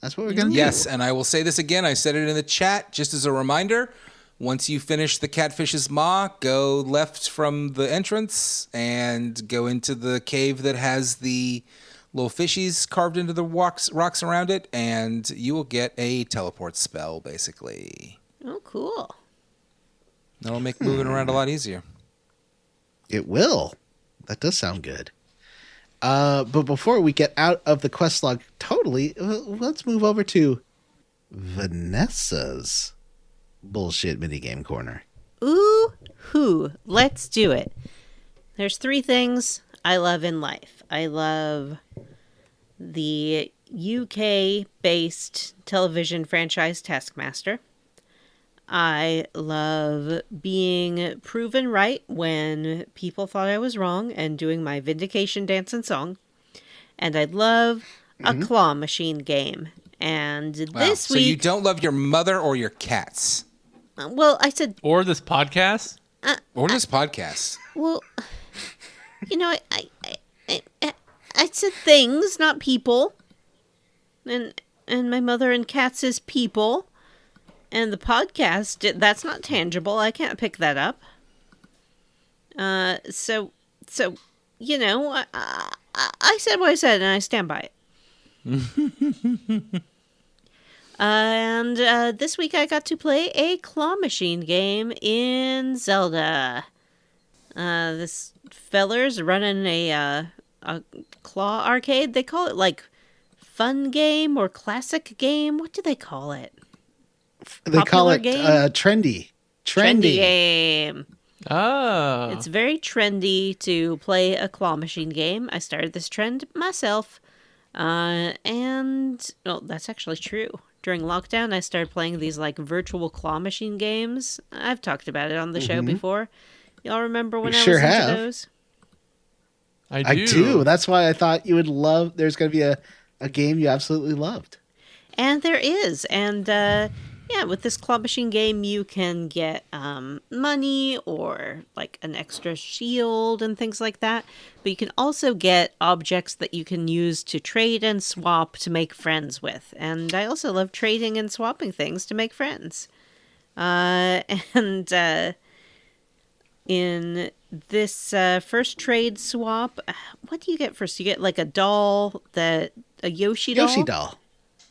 That's what we're gonna do. Yes, and I will say this again. I said it in the chat just as a reminder. Once you finish the Catfish's Maw, go left from the entrance and go into the cave that has the little fishies carved into the rocks around it, and you will get a teleport spell, basically. Oh, cool. That'll make moving around a lot easier. It will. That does sound good. But before we get out of the quest log totally, let's move over to Vanessa's bullshit minigame corner. Ooh-hoo. Let's do it. There's 3 things I love in life. I love the UK-based television franchise Taskmaster. I love being proven right when people thought I was wrong and doing my vindication dance and song. And I love a claw machine game. And Wow. this So you week, don't love your mother or your cats? well, I said, Or this podcast. Or this podcast? well, I said things, not people. And my mother and cats is people. And the podcast, that's not tangible. I can't pick that up. So I said what I said, and I stand by it. And this week I got to play a claw machine game in Zelda. This feller's running a claw arcade. They call it like fun game or classic game. What do they call it? They call Popular it game? trendy. Trendy game. Oh. It's very trendy to play a claw machine game. I started this trend myself. And well, that's actually true. During lockdown, I started playing these like virtual claw machine games. I've talked about it on the show before. Y'all remember when We I sure was into have. those? I do. I do. That's why I thought you would love. There's going to be a game you absolutely loved. And there is. And yeah, with this claw machine game, you can get money or like an extra shield and things like that. But you can also get objects that you can use to trade and swap to make friends with. And I also love trading and swapping things to make friends. In this first trade swap, what do you get first? You get like a doll, a Yoshi doll. Yoshi doll.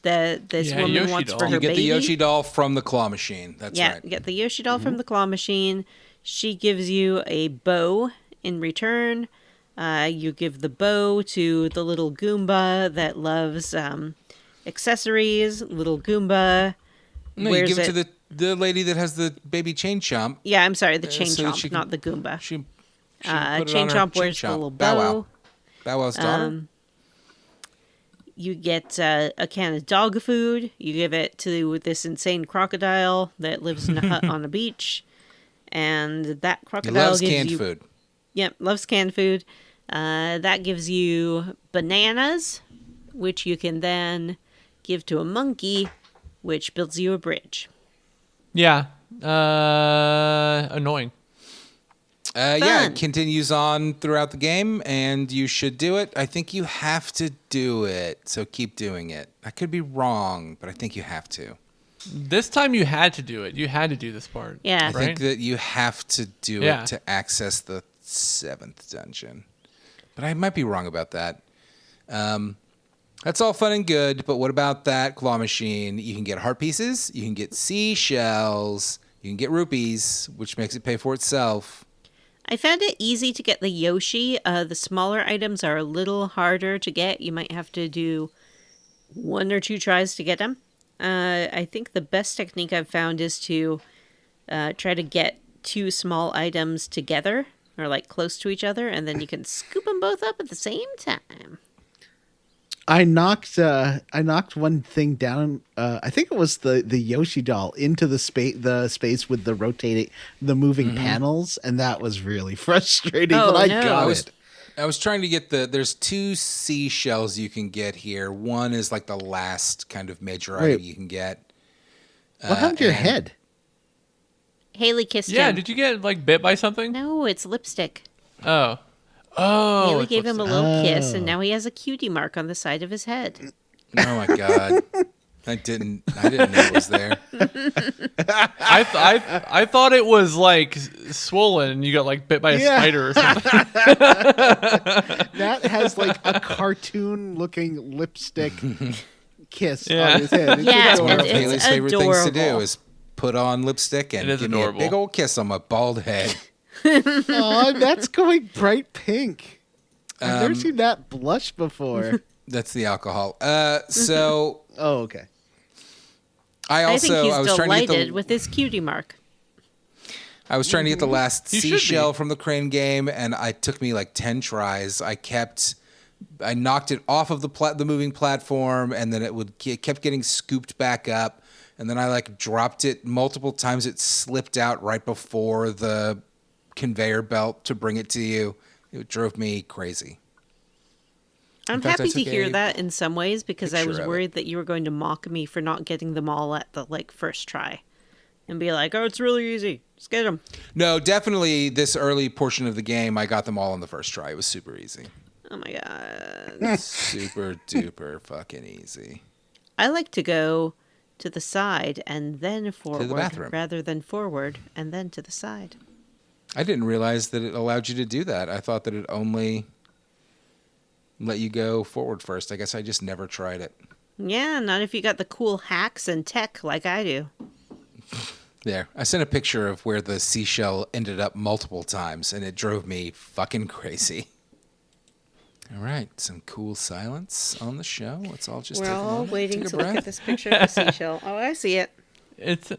That this Yeah, woman Yoshi wants doll. for her You get baby. the Yoshi doll from the claw machine. That's Yeah, right. get the Yoshi doll from the claw machine. She gives you a bow in return. You give the bow to the little Goomba that loves accessories. Little Goomba. No, you give it to the lady that has the baby chain chomp. Yeah, I'm sorry, the chain so that chomp, she can- not the Goomba. She put it Chain on her chomp wears the little bow. Bow Wow. Bow Wow's daughter. You get a can of dog food. You give it to this insane crocodile that lives in a hut on a beach. And that It crocodile loves gives canned you... food. Yep, loves canned food. That gives you bananas, which you can then give to a monkey, which builds you a bridge. Yeah. Annoying. Yeah, Fun. it continues on throughout the game, and you should do it. I think you have to do it, so keep doing it. I could be wrong, but I think you have to. This time you had to do it. You had to do this part. Yeah. I think that you have to do Yeah. it to access the 7th dungeon. But I might be wrong about that. That's all fun and good, but what about that claw machine? You can get heart pieces, you can get seashells, you can get rupees, which makes it pay for itself. I found it easy to get the Yoshi. The smaller items are a little harder to get. You might have to do 1 or 2 tries to get them. I think the best technique I've found is to try to get 2 small items together or like close to each other, and then you can scoop them both up at the same time. I knocked one thing down. I think it was the Yoshi doll into the space with the moving panels, and that was really frustrating. Oh, but I no. got it. I was trying to get there's 2 seashells you can get here. One is like the last kind of major Wait. item you can get. What happened to your and- head? Haley kissed Yeah, him. did you get like bit by something? No, it's lipstick. Oh. Oh. Haley it's gave him a lipstick. little kiss, and now he has a cutie mark on the side of his head. Oh my god. I didn't know it was there. I thought it was like swollen and you got like bit by a Yeah. spider or something. That has like a cartoon looking lipstick kiss Yeah. on his head. It's Yeah, It's one of It's Haley's favorite things to do adorable. is put on lipstick and It is give adorable. me a big old kiss on my bald head. Oh, that's going bright pink. I've never Um, seen that blush before. That's the alcohol. So Oh, okay. I think he's was trying to get delighted the with his cutie mark. I was trying to get the last You should be. seashell from the crane game, and it took me like 10 tries. I knocked it off of the moving platform, and then it kept getting scooped back up, and then I like dropped it multiple times. It slipped out right before the conveyor belt to bring it to you. It drove me crazy. I'm fact, I happy to took hear a that in some ways because I picture was of it. worried that you were going to mock me for not getting them all at the like first try, and be like, "Oh, it's really easy. Just get them." No, definitely this early portion of the game, I got them all on the first try. It was super easy. Oh my god! Super duper fucking easy. I like to go to the side and then forward, bathroom. rather than forward and then to the side. I didn't realize that it allowed you to do that. I thought that it only let you go forward first. I guess I just never tried it. Yeah, not if you got the cool hacks and tech like I do. There. I sent a picture of where the seashell ended up multiple times, and it drove me fucking crazy. All right, some cool silence on the show. Let's all just We're take a all moment, waiting take a to look breath. at this picture of the seashell. Oh, I see it. It's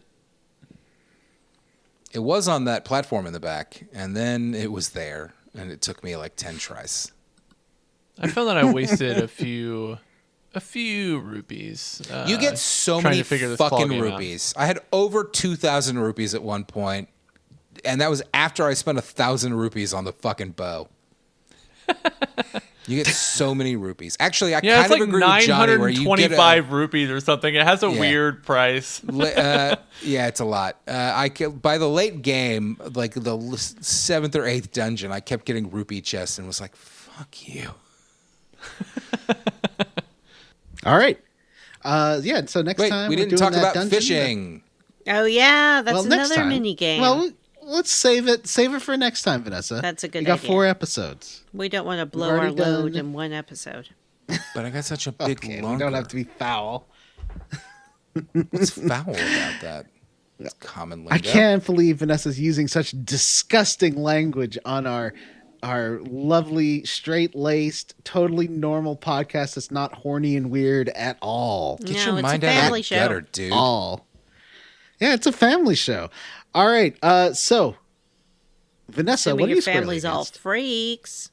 It was on that platform in the back, and then it was there, and it took me like 10 tries. I found that I wasted a few rupees. You get so trying many to figure this claw fucking game out. rupees. I had over 2,000 rupees at one point, and that was after I spent 1,000 rupees on the fucking bow. You get so many rupees. Actually, I Yeah, kind it's of like agree with Johnny where you get 925 rupees or something. It has a Yeah. weird price. yeah, it's a lot. By the late game, like the 7th or 8th dungeon, I kept getting rupee chests and was like, fuck you. All right. Yeah. So next Wait, time we we're didn't doing talk that about dungeon. fishing. Oh yeah, that's Well, next another time. mini game. Well, let's save it. Save it for next time, Vanessa. That's a good You got idea. 4 episodes. We don't want to blow already our load done- in one episode. But I got such a big Okay, lunker. we don't have to be foul. What's foul about that? It's common lingo. I can't believe Vanessa's using such disgusting language on our lovely, straight-laced, totally normal podcast that's not horny and weird at all. Get No, your it's a mind out of family the show. gutter, dude. All. Yeah, it's a family show. All right. So, Vanessa, Assuming what are your you squarely family's all against? freaks.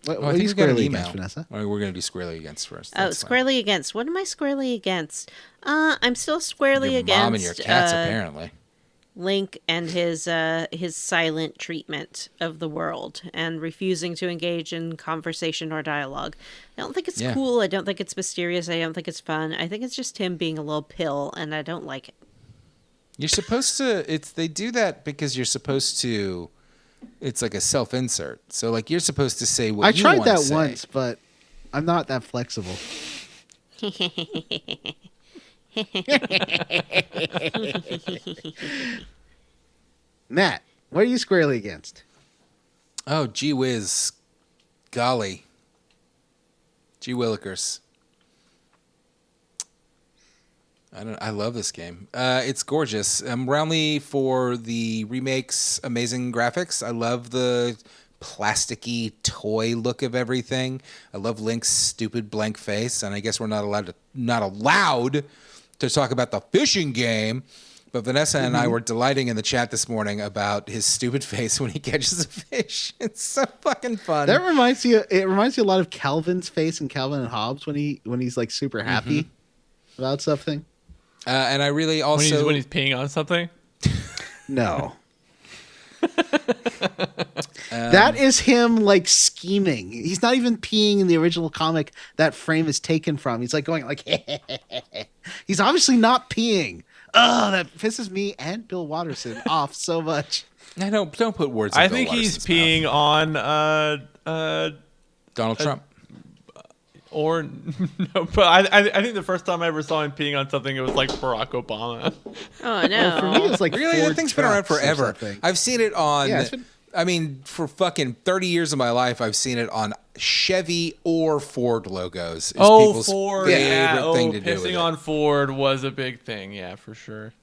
What Oh, I are think you we got an squarely email. against, Vanessa? Or we're going to do squarely against first. Oh, That's fine. squarely against. What am I squarely against? I'm still squarely Your against mom and your cats, apparently. Link and his silent treatment of the world and refusing to engage in conversation or dialogue. I don't think it's Yeah. cool. I don't think it's mysterious. I don't think it's fun. I think it's just him being a little pill, and I don't like it. You're supposed to. They do that because you're supposed to. It's like a self-insert. So like you're supposed to say what I you tried wanna that say. once, but I'm not that flexible. Matt, what are you squarely against? Oh, gee whiz, golly, gee willikers. I love this game. It's gorgeous. I'm roundly for the remake's amazing graphics. I love the plasticky toy look of everything. I love Link's stupid blank face, and I guess we're not allowed to talk about the fishing game. But Vanessa and I were delighting in the chat this morning about his stupid face when he catches a fish. It's so fucking fun. That reminds you. It reminds you a lot of Calvin's face in Calvin and Hobbes when he's like super happy about something. And I really also when he's peeing on something. No. That is him like scheming. He's not even peeing in the original comic that frame is taken from. He's like going like he's obviously not peeing. Oh, that pisses me and Bill Watterson off so much. I don't put words in I Bill think he's Watterson's peeing on Donald Trump. or no, but I think the first time I ever saw him peeing on something, it was like Barack Obama. Oh no! For me, it's like Really? Ford That thing's been around trucks or forever. something. I've seen it on. Yeah, it's been- I mean, for fucking 30 years of my life, I've seen it on Chevy or Ford logos. It's people's Ford! favorite Yeah, thing to do with pissing it. on Ford was a big thing. Yeah, for sure.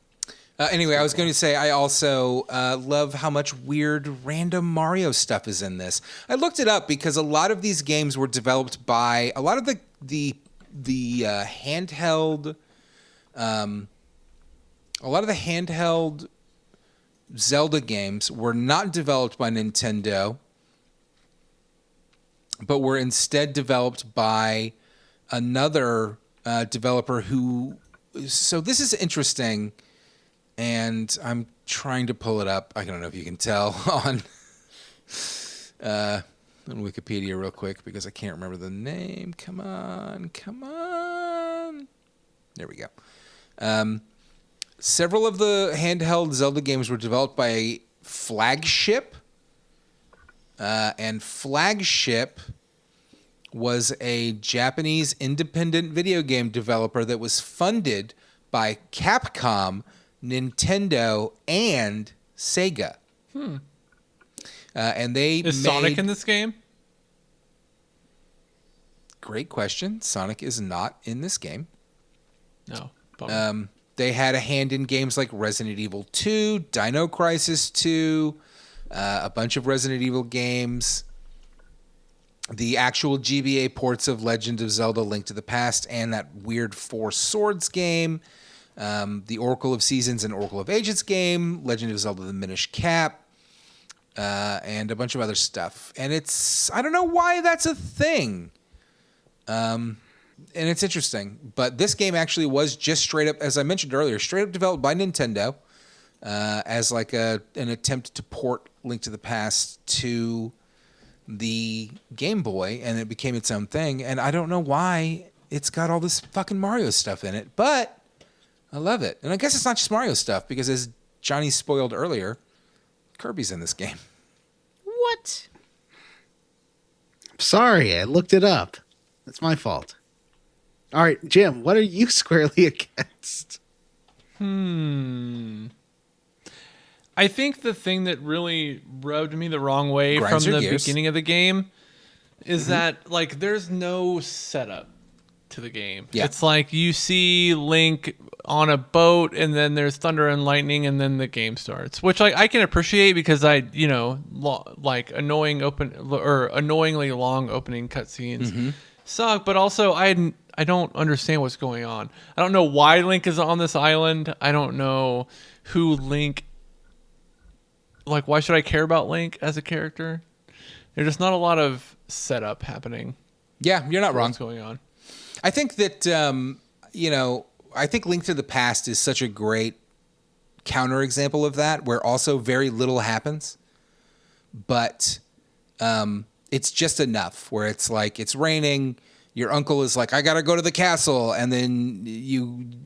Anyway, I was going to say I also love how much weird random Mario stuff is in this. I looked it up because a lot of these games were developed by a lot of the handheld, Zelda games were not developed by Nintendo, but were instead developed by another developer who. So this is interesting. And I'm trying to pull it up. I don't know if you can tell on Wikipedia real quick because I can't remember the name. Come on. There we go. Several of the handheld Zelda games were developed by Flagship. And Flagship was a Japanese independent video game developer that was funded by Capcom, Nintendo, and Sega. And they Is made... Sonic in this game? Great question. Sonic is not in this game. No. Bummer. They had a hand in games like Resident Evil 2, Dino Crisis 2, a bunch of Resident Evil games, the actual GBA ports of Legend of Zelda: Link to the Past, and that weird Four Swords game, the Oracle of Seasons and Oracle of Ages game, Legend of Zelda: The Minish Cap, and a bunch of other stuff. And I don't know why that's a thing. And it's interesting, but this game actually was just straight up, as I mentioned earlier, straight up developed by Nintendo as like an attempt to port Link to the Past to the Game Boy, and it became its own thing. And I don't know why it's got all this fucking Mario stuff in it, but I love it. And I guess it's not just Mario stuff, because as Johnny spoiled earlier, Kirby's in this game. What? Sorry, I looked it up. That's my fault. All right, Jim, what are you squarely against? I think the thing that really rubbed me the wrong way Grinds from your the gears. beginning of the game is that, like, there's no setup to the game. Yeah. It's like you see Link on a boat, and then there's thunder and lightning, and then the game starts, which, like, I can appreciate because like annoyingly long opening cutscenes suck, but also I don't understand what's going on. I don't know why Link is on this island. I don't know who Link. Like, why should I care about Link as a character? There's just not a lot of setup happening. Yeah, you're not wrong. What's going on? I think that, I think Link to the Past is such a great counterexample of that, where also very little happens, but it's just enough where it's like, it's raining, your uncle is like, I gotta go to the castle, and then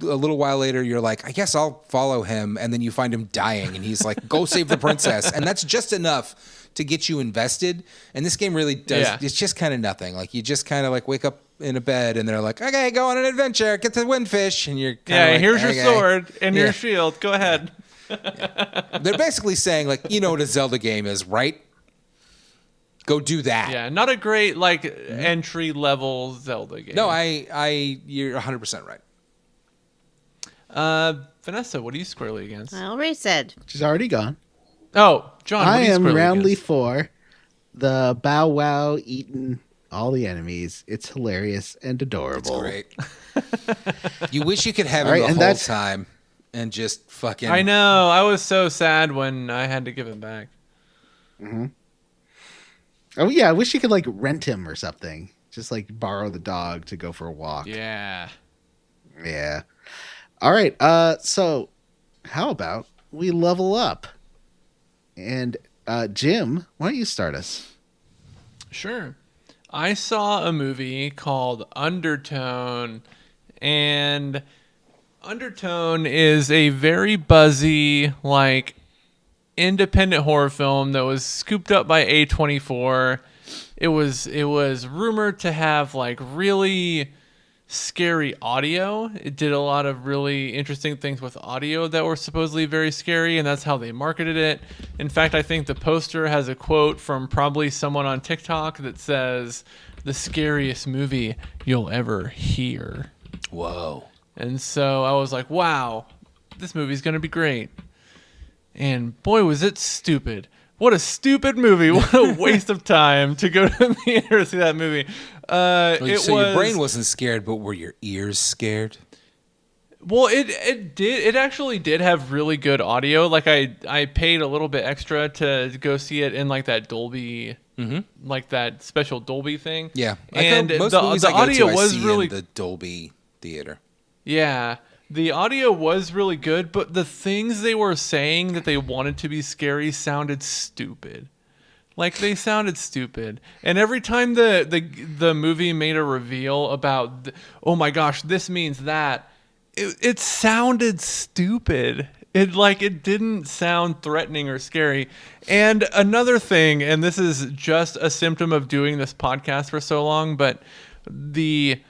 a little while later, you're like, I guess I'll follow him, and then you find him dying, and he's like, go save the princess, and that's just enough to get you invested. And this game really does. Yeah. It's just kind of nothing. Like, you just kind of like wake up in a bed, and they're like, okay, go on an adventure, get the windfish, and you're kind of like, Here's your okay. sword and Yeah. your shield. Go ahead. They're basically saying, like, you know what a Zelda game is, right? Go do that. Yeah, not a great entry level Zelda game. No, you're 100% right. Vanessa, what are you squarely against? I already said. She's already gone. Oh, John, what I are you am squarely roundly against? for the Bow Wow eating all the enemies. It's hilarious and adorable. It's great. You wish you could have All him right, the and whole that's- time and just fucking. I know. I was so sad when I had to give him back. Oh yeah, I wish you could like rent him or something. Just like borrow the dog to go for a walk. Yeah. Yeah. All right. So how about we level up? And Jim, why don't you start us? Sure. I saw a movie called Undertone, and Undertone is a very buzzy, like, independent horror film that was scooped up by A24. It was rumored to have, like, really scary audio. It did a lot of really interesting things with audio that were supposedly very scary, and that's how they marketed it. In fact, I think the poster has a quote from probably someone on TikTok that says, "The scariest movie you'll ever hear." Whoa. And so I was like, wow, this movie's going to be great. And boy, was it stupid. What a stupid movie. What a waste of time to go to the theater to see that movie. Your brain wasn't scared, but were your ears scared? Well, it actually did have really good audio. Like, I paid a little bit extra to go see it in, like, that Dolby, like that special Dolby thing. Yeah. And most the movies I go audio to, I was see really in the Dolby theater. Yeah, the audio was really good, but the things they were saying that they wanted to be scary sounded stupid. Like, they sounded stupid. And every time the movie made a reveal about, oh my gosh, this means that, it sounded stupid. It didn't sound threatening or scary. And another thing, and this is just a symptom of doing this podcast for so long, but the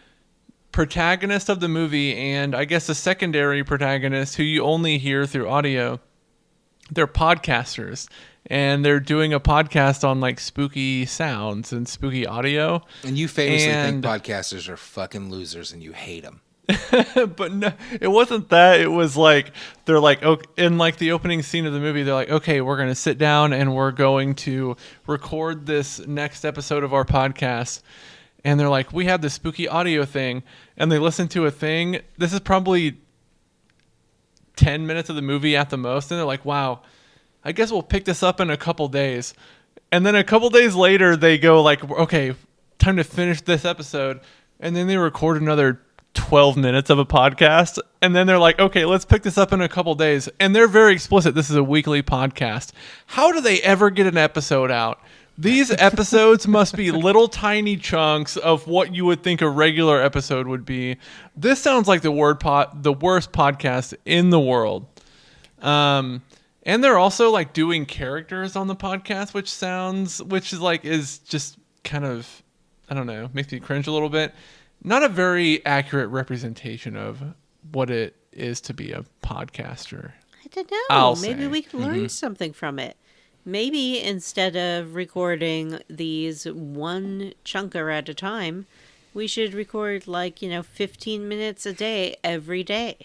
protagonist of the movie, and I guess the secondary protagonist who you only hear through audio, they're podcasters, and they're doing a podcast on, like, spooky sounds and spooky audio. And you famously And- think podcasters are fucking losers and you hate them. But no, it wasn't that. It was like they're like, okay, in like the opening scene of the movie, they're like, okay, we're gonna sit down and we're going to record this next episode of our podcast. And they're like, we have this spooky audio thing, and they listen to a thing. This is probably 10 minutes of the movie at the most, and they're like, wow, I guess we'll pick this up in a couple days. And then a couple days later, they go like, okay, time to finish this episode. And then they record another 12 minutes of a podcast, and then they're like, okay, let's pick this up in a couple days. And they're very explicit. This is a weekly podcast. How do they ever get an episode out? These episodes must be little tiny chunks of what you would think a regular episode would be. This sounds like the worst podcast in the world. And they're also like doing characters on the podcast, which is just kind of, I don't know, makes me cringe a little bit. Not a very accurate representation of what it is to be a podcaster. I don't know. Maybe we can learn Mm-hmm. something from it. Maybe instead of recording these one chunker at a time, we should record 15 minutes a day every day.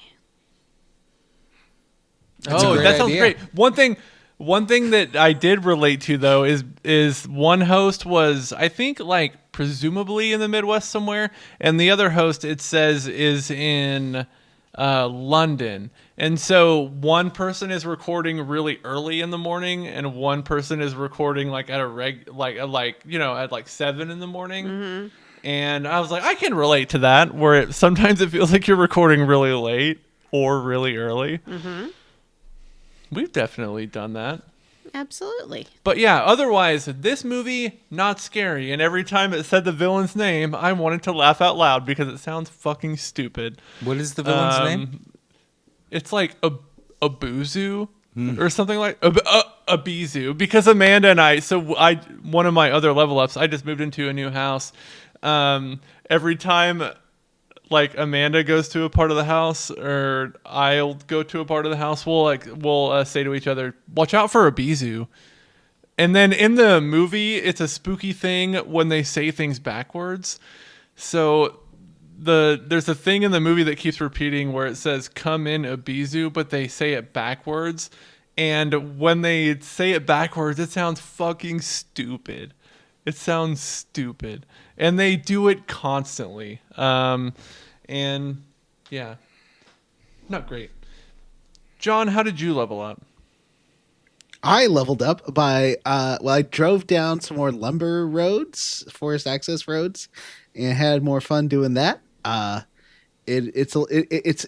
That's a Oh, great that sounds idea. great. One thing that I did relate to though is one host was, I think, like presumably in the Midwest somewhere, and the other host, it says, is in London. And so one person is recording really early in the morning, and one person is recording like at at 7 in the morning. Mm-hmm. And I was like, I can relate to that, where sometimes it feels like you're recording really late or really early. Mm-hmm. We've definitely done that. Absolutely. But yeah, otherwise, this movie, not scary. And every time it said the villain's name, I wanted to laugh out loud because it sounds fucking stupid. What is the villain's name? It's like Abuzu or something like Abizu. Because Amanda and one of my other level ups, I just moved into a new house. Every time like Amanda goes to a part of the house or I'll go to a part of the house, we'll say to each other, watch out for Abizu. And then in the movie, it's a spooky thing when they say things backwards. So there's a thing in the movie that keeps repeating where it says come in Abizu, but they say it backwards. And when they say it backwards, it sounds fucking stupid. It sounds stupid. And they do it constantly. And yeah, not great. John, how did you level up? I leveled up by I drove down some more lumber roads, forest access roads, and had more fun doing that. It's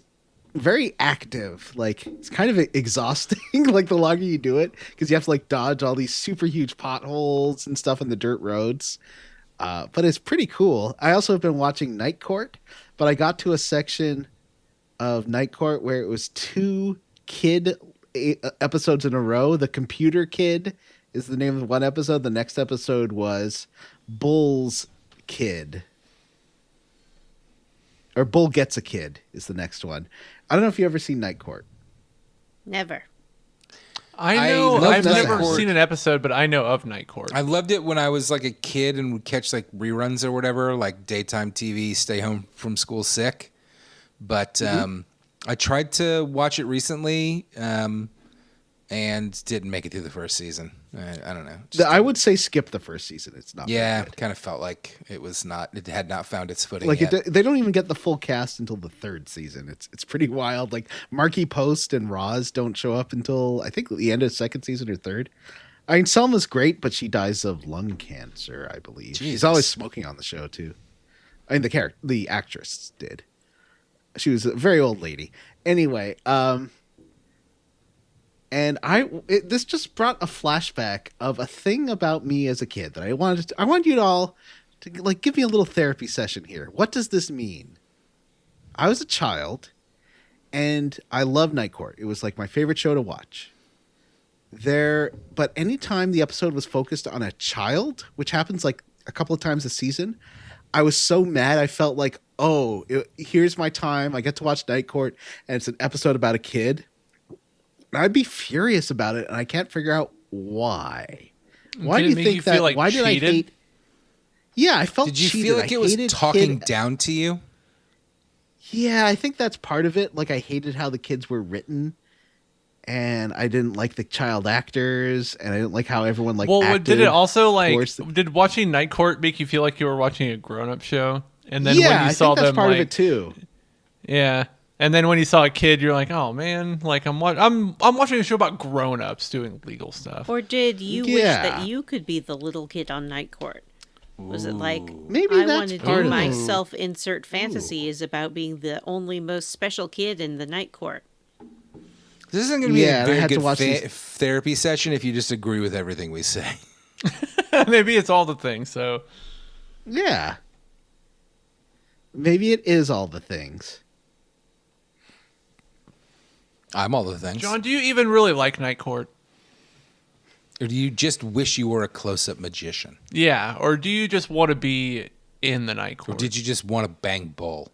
very active. Like, it's kind of exhausting. Like, the longer you do it, because you have to like dodge all these super huge potholes and stuff in the dirt roads. But it's pretty cool. I also have been watching Night Court, but I got to a section of Night Court where it was 2 kid episodes in a row. The Computer Kid is the name of one episode. The next episode was Bull's Kid. Or Bull Gets a Kid is the next one. I don't know if you ever seen Night Court. Never. I know. loved I've Night never Court. seen an episode, but I know of Night Court. I loved it when I was like a kid and would catch like reruns or whatever, like daytime TV, stay home from school sick. But I tried to watch it recently and didn't make it through the first season. I don't know. I would say skip the first season. It's not very good. Kind of felt like it had not found its footing Like, yet. they don't even get the full cast until the 3rd season. It's pretty wild. Like, Marky Post and Roz don't show up until, I think, the end of 2nd season or 3rd. I mean, Selma's great, but she dies of lung cancer, I believe. She's Jesus. always smoking on the show, too. I mean, the actress did. She was a very old lady. Anyway, and this just brought a flashback of a thing about me as a kid that I want you all to like give me a little therapy session here. What does this mean? I was a child and I loved Night Court. It was like my favorite show to watch. But anytime the episode was focused on a child, which happens like a couple of times a season, I was so mad. I felt like, here's my time. I get to watch Night Court and it's an episode about a kid. I'd be furious about it, and I can't figure out why. Why do you think that? Like why did I hate? Yeah, I felt. Did you cheated. feel like it was hated talking kid. down to you? Yeah, I think that's part of it. Like, I hated how the kids were written, and I didn't like the child actors, and I didn't like how everyone like. Well, acted did it also like? towards the- Did watching Night Court make you feel like you were watching a grown-up show? And then yeah, when you I saw think that's them, part like, of it too. yeah. And then when you saw a kid, you're like, oh man, like I'm watching a show about grown-ups doing legal stuff. Or did you wish Yeah. that you could be the little kid on Night Court? Was it like, Maybe I that's want to part do of my it. self-insert fantasy is about being the only most special kid in the Night Court? This isn't going to be Yeah, a and I very had to good watch these- therapy session if you just agree with everything we say. Maybe it's all the things. So Yeah. Maybe it is all the things. I'm all the things. John, do you even really like Night Court? Or do you just wish you were a close-up magician? Yeah, or do you just want to be in the Night Or Court? did you just want to bang bull?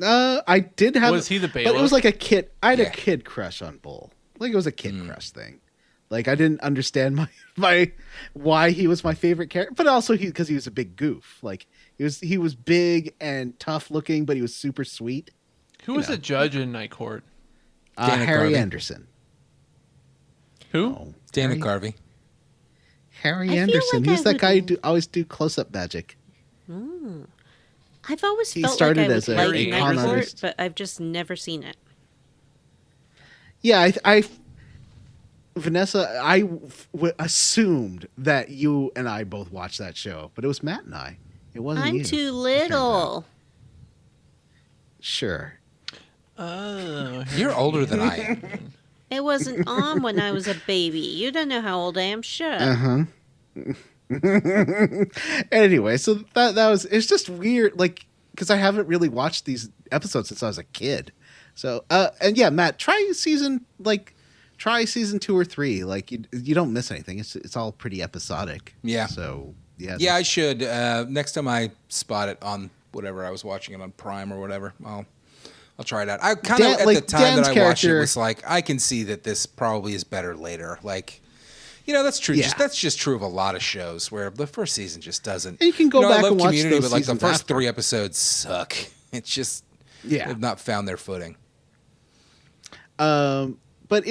I did have. Was he the But it bailiff? was like a kid. I had Yeah. a kid crush on Bull. Like, it was a kid crush thing. Like, I didn't understand my why he was my favorite character, but also because he was a big goof. Like, he was big and tough looking, but he was super sweet. Who was the judge in Night Court? Dana Harry Carvey. Anderson. Who? Oh, Dana Harry, Carvey. Harry I feel Anderson. like He's I that guy who would- always do close up magic. I've always He felt started like I as would a like con Night Court, artist. but I've just never seen it. Yeah, Vanessa, assumed that you and I both watched that show, but it was Matt and I. It wasn't you. I'm too it turns little. out. Sure. Oh, You're older than I am. It wasn't on when I was a baby. You don't know how old I am. Shut Uh-huh. up. Anyway, so that was, it's just weird, like, because I haven't really watched these episodes since I was a kid. So and yeah, Matt, try season 2 or 3. Like, you don't miss anything. It's all pretty episodic. Yeah. So yeah. Yeah, I should. Next time I spot it on whatever I was watching it on Prime or whatever, I'll try it out. I kind of Dan- at like, the time Dan's that I watched it character- was like, I can see that this probably is better later. Like, that's true. Yeah. That's just true of a lot of shows where the first season just doesn't. And you can go I back love and watch Community, those but like the seasons first after. 3 episodes suck. It's just they've not found their footing. But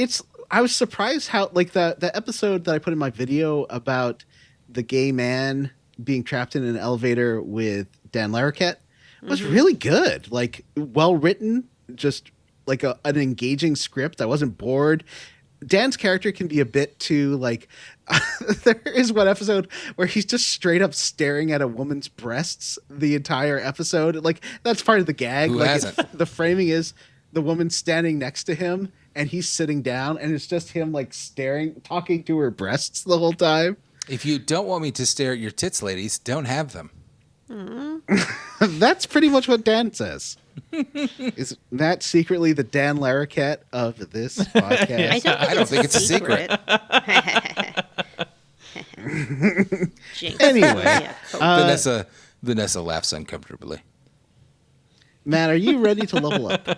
I was surprised how, like, the episode that I put in my video about the gay man being trapped in an elevator with Dan Larroquette was really good. Like, well written, just like an engaging script. I wasn't bored. Dan's character can be a bit too, like, there is one episode where he's just straight up staring at a woman's breasts the entire episode. Like, that's part of the gag. Who Like, hasn't? the framing is the woman standing next to him and he's sitting down, and it's just him, like, talking to her breasts the whole time. If you don't want me to stare at your tits, ladies, don't have them. That's pretty much what Dan says. Is Matt secretly the Dan Larroquette of this podcast? I don't think it's a secret. Jinx. Anyway, Yeah. Vanessa laughs uncomfortably. Matt, are you ready to level up?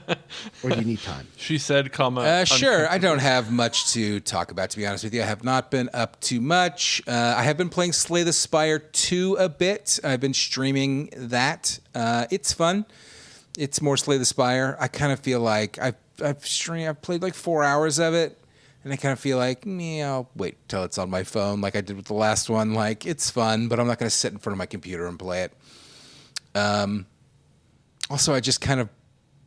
Or do you need time? she said, "Comma." Sure. I don't have much to talk about, to be honest with you. I have not been up to much. I have been playing Slay the Spire 2 a bit. I've been streaming that. It's fun. It's more Slay the Spire. I kind of feel like I've played like 4 hours of it, and I kind of feel like, I'll wait till it's on my phone like I did with the last one. Like, it's fun, but I'm not going to sit in front of my computer and play it. Also, I just kind of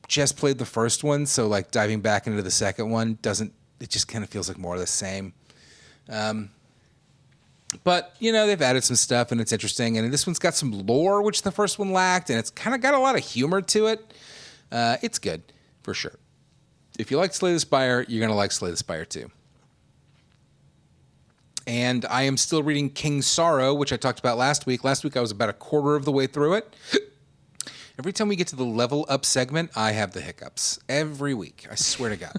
just played the first one, so like diving back into the second one it just kind of feels like more of the same. But, they've added some stuff and it's interesting, and this one's got some lore, which the first one lacked, and it's kind of got a lot of humor to it. It's good, for sure. If you like Slay the Spire, you're going to like Slay the Spire 2. And I am still reading King's Sorrow, which I talked about last week. Last week I was about a quarter of the way through it. Every time we get to the level up segment, I have the hiccups. Every week. I swear to God.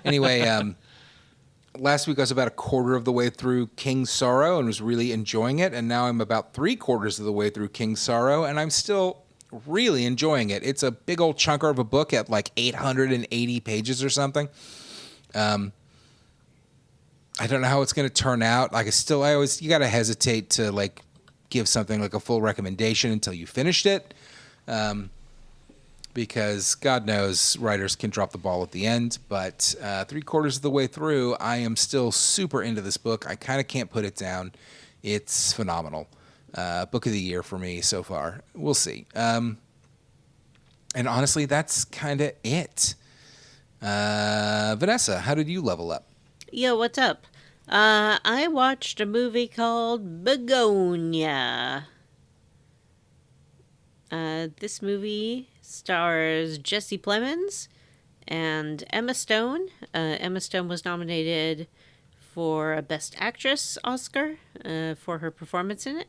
Anyway, last week I was about a quarter of the way through King's Sorrow and was really enjoying it. And now I'm about 3/4 of the way through King's Sorrow, and I'm still really enjoying it. It's a big old chunker of a book at like 880 pages or something. I don't know how it's going to turn out. Like, you got to hesitate to like give something like a full recommendation until you finished it. because God knows writers can drop the ball at the end. But 3/4 of the way through, I am still super into this book. I kind of can't put it down. It's phenomenal. Book of the year for me so far. We'll see. And honestly, that's kind of it. Vanessa, how did you level up? Yo, what's up? I watched a movie called Begonia. This movie stars Jesse Plemons and Emma Stone. Emma Stone was nominated for a Best Actress Oscar for her performance in it.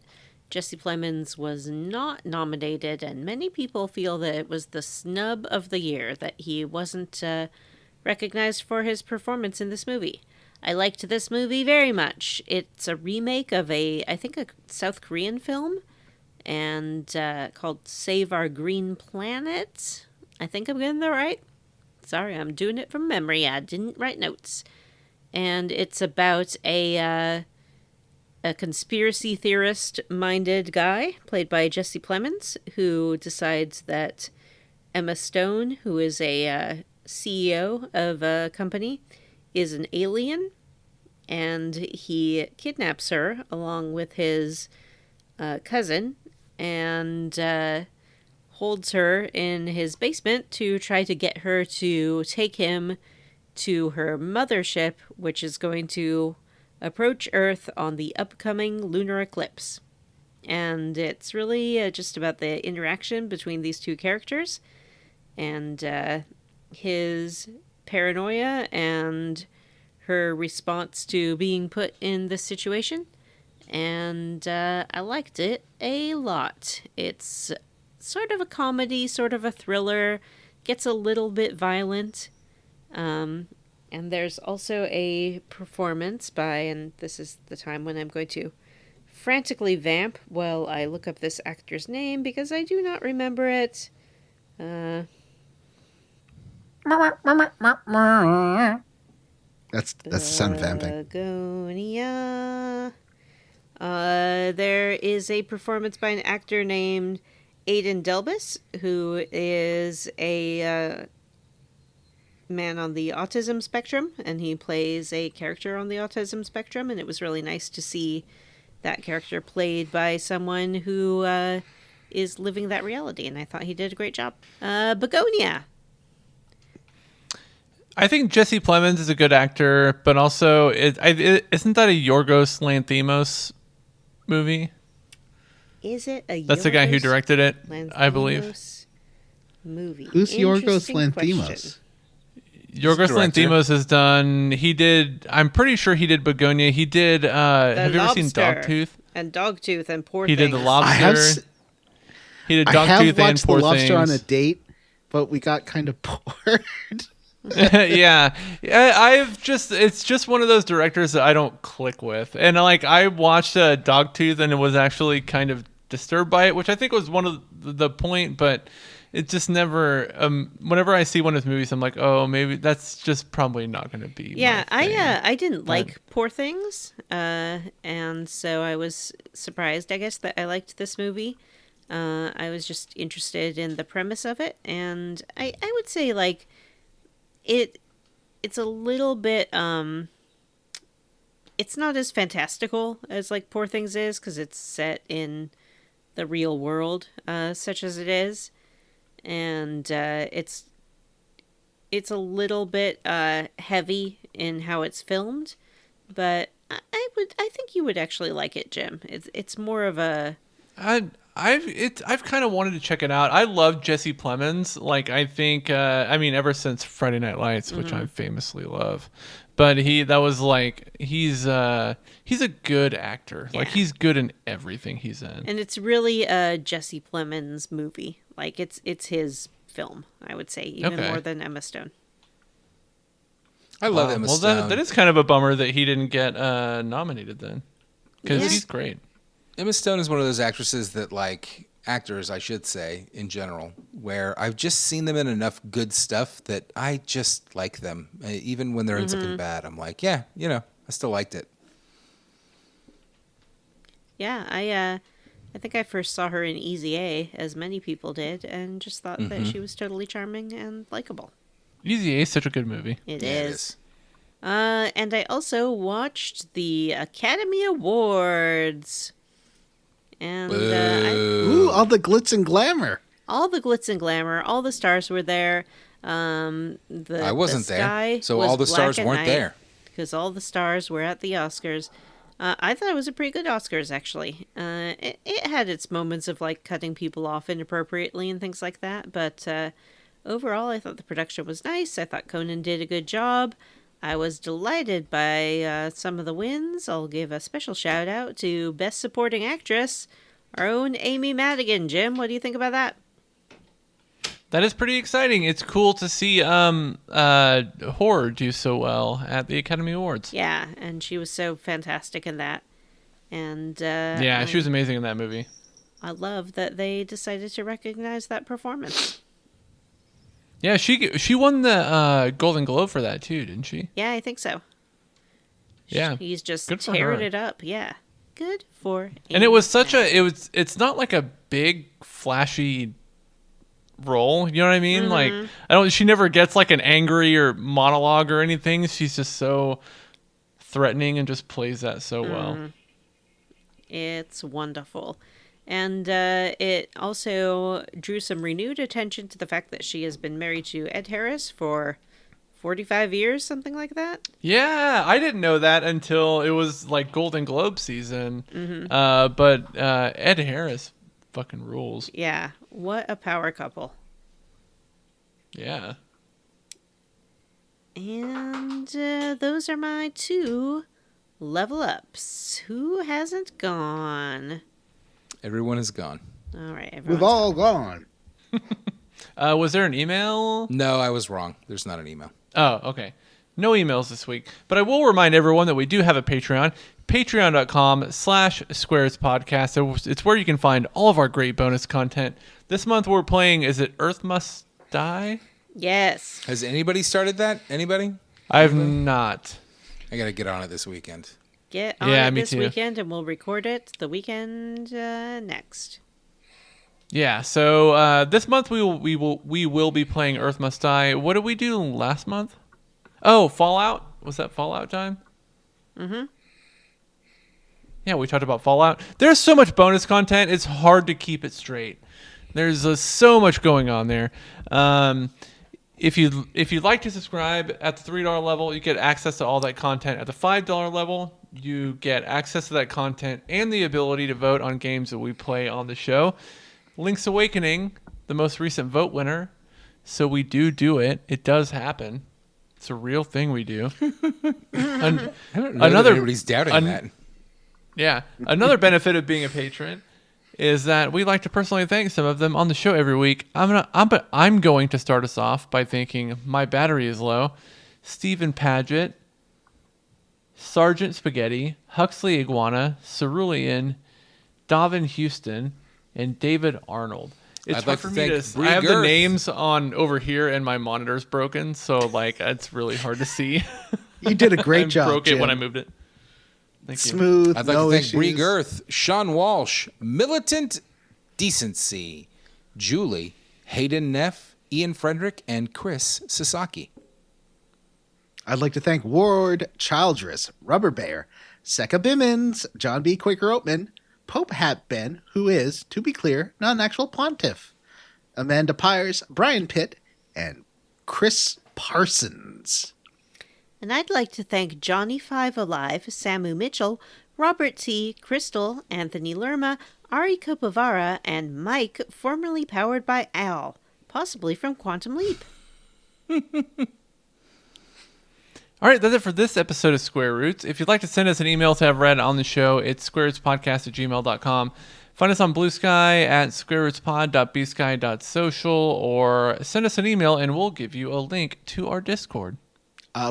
Jesse Plemons was not nominated, and many people feel that it was the snub of the year, that he wasn't recognized for his performance in this movie. I liked this movie very much. It's a remake of a South Korean film, and called Save Our Green Planet. I think I'm getting that right. Sorry, I'm doing it from memory. I didn't write notes. And it's about a conspiracy theorist-minded guy, played by Jesse Plemons, who decides that Emma Stone, who is a CEO of a company, is an alien, and he kidnaps her along with his cousin and holds her in his basement to try to get her to take him to her mothership, which is going to approach Earth on the upcoming lunar eclipse. And it's really just about the interaction between these two characters and his paranoia and her response to being put in this situation. And I liked it a lot. It's sort of a comedy, sort of a thriller, gets a little bit violent. And there's also a performance by, and this is the time when I'm going to frantically vamp while I look up this actor's name because I do not remember it. That's the sound of vamping. Begonia. There is a performance by an actor named Aidan Delbus, who is a man on the autism spectrum, and he plays a character on the autism spectrum, and it was really nice to see that character played by someone who is living that reality, and I thought he did a great job. Begonia. I think Jesse Plemons is a good actor, but also isn't that a Yorgos Lanthimos movie? Is it a That's the guy who directed it, I believe. Lanthimos movie? Who's Yorgos Interesting Lanthimos? question. Yorgos director. Lanthimos has done. I'm pretty sure he did Begonia. He did. Have you ever seen Dogtooth? And Dogtooth and Poor He did Things. The Lobster. He did I have Dogtooth and watched The Poor Lobster on a Things. date, but we got kind of bored. Yeah, it's just one of those directors that I don't click with. And like I watched Dogtooth and it was actually kind of disturbed by it, which I think was one of the point, but it just never whenever I see one of his movies I'm like, oh, maybe that's just probably not going to be Yeah, my thing. I didn't like Poor Things, and so I was surprised, I guess, that I liked this movie. I was just interested in the premise of it, and I would say like it's a little bit it's not as fantastical as like Poor Things is, because it's set in the real world, such as it is, and it's a little bit heavy in how it's filmed, but I think you would actually like it, Jim. It's more of a I've kind of wanted to check it out. I love Jesse Plemons. Like I think ever since Friday Night Lights, which I famously love. But he's a good actor. Yeah. Like he's good in everything he's in. And it's really a Jesse Plemons movie. Like it's his film, I would say, even Okay. more than Emma Stone. I love Emma well, Stone. that is kind of a bummer that he didn't get nominated then, because Yeah. he's great. Emma Stone is one of those actresses that, like, actors, I should say, in general, where I've just seen them in enough good stuff that I just like them. Even when they're in something bad, I'm like, yeah, I still liked it. Yeah, I think I first saw her in Easy A, as many people did, and just thought that she was totally charming and likable. Easy A is such a good movie. It Yeah, is. And I also watched the Academy Awards. And Ooh, all the glitz and glamour. all the glitz and glamour, all the stars were there. I wasn't the there, sky so was all the black stars at weren't night, there. because all the stars were at the Oscars. I thought it was a pretty good Oscars, actually. It had its moments of like cutting people off inappropriately and things like that, but overall, I thought the production was nice. I thought Conan did a good job. I was delighted by some of the wins. I'll give a special shout out to Best Supporting Actress, our own Amy Madigan. Jim, what do you think about that? That is pretty exciting. It's cool to see horror do so well at the Academy Awards. Yeah, and she was so fantastic in that. And Yeah, she was amazing in that movie. I love that they decided to recognize that performance. Yeah, she won the Golden Globe for that too, didn't she? Yeah, I think so. Yeah. He's just Good for tearing her. it up. Yeah. Good for And it was Amy. it's not like a big flashy role, you know what I mean? Like she never gets like an angry or monologue or anything. She's just so threatening and just plays that so well. It's wonderful. And it also drew some renewed attention to the fact that she has been married to Ed Harris for 45 years, something like that. Yeah, I didn't know that until it was like Golden Globe season. But Ed Harris fucking rules. Yeah, what a power couple. Yeah. And those are my 2 level ups. Who hasn't gone? Everyone is gone. All right, We've everyone's all gone. Was there an email? No, I was wrong. There's not an email. Oh, okay. No emails this week. But I will remind everyone that we do have a Patreon. Patreon.com/SquaresPodcast. It's where you can find all of our great bonus content. This month we're playing, is it Earth Must Die? Yes. Has anybody started that? Anybody? I've not. I got to get on it this weekend. Get on Yeah, it me this too. weekend, and we'll record it the weekend next. Yeah, so this month we will be playing Earth Must Die. What did we do last month? Oh, Fallout. Was that Fallout time? Yeah, we talked about Fallout. There's so much bonus content, it's hard to keep it straight. There's so much going on there. If you'd like to subscribe at the $3 level, you get access to all that content. At the $5 level, you get access to that content and the ability to vote on games that we play on the show. Link's Awakening, the most recent vote winner. So we do it. It does happen. It's a real thing we do. I don't know that anybody's doubting that. Yeah. Another benefit of being a patron is that we like to personally thank some of them on the show every week. I'm going to start us off by thanking My Battery is Low, Stephen Paget, Sergeant Spaghetti, Huxley Iguana, Cerulean, Davin Houston, and David Arnold. It's I'd hard like for to me thank to. Bree I have the Girth. names on over here, and my monitor's broken, so like it's really hard to see. You did a great I job, broke it Jim. when I moved it. Thank you. Smooth. I'd like no to thank issues. Bree Girth, Sean Walsh, Militant Decency, Julie, Hayden Neff, Ian Frederick, and Chris Sasaki. I'd like to thank Ward Childress, Rubber Bear, Secca Bimmins, John B. Quaker Oatman, Pope Hat Ben, who is, to be clear, not an actual pontiff, Amanda Pyers, Brian Pitt, and Chris Parsons. And I'd like to thank Johnny Five Alive, Samu Mitchell, Robert T., Crystal, Anthony Lerma, Ari Kopavara, and Mike, formerly powered by Al, possibly from Quantum Leap. All right, that's it for this episode of Square Roots. If you'd like to send us an email to have read on the show, it's squarerootspodcast@gmail.com. Find us on Blue Sky at squarerootspod.bsky.social, or send us an email and we'll give you a link to our Discord.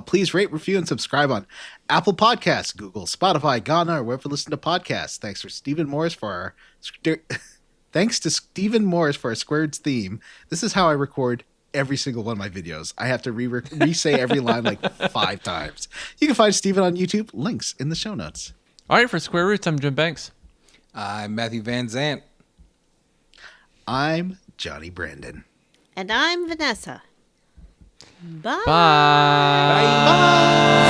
Please rate, review, and subscribe on Apple Podcasts, Google, Spotify, Ghana, or wherever you listen to podcasts. Thanks to Stephen Morris for our Square Roots theme. This is how I record every single one of my videos. I have to re-say every line like 5 times. You can find Stephen on YouTube. Links in the show notes. All right, for Square Roots, I'm Jim Banks. I'm Matthew Van Zant. I'm Johnny Brandon. And I'm Vanessa. Bye. Bye. Bye.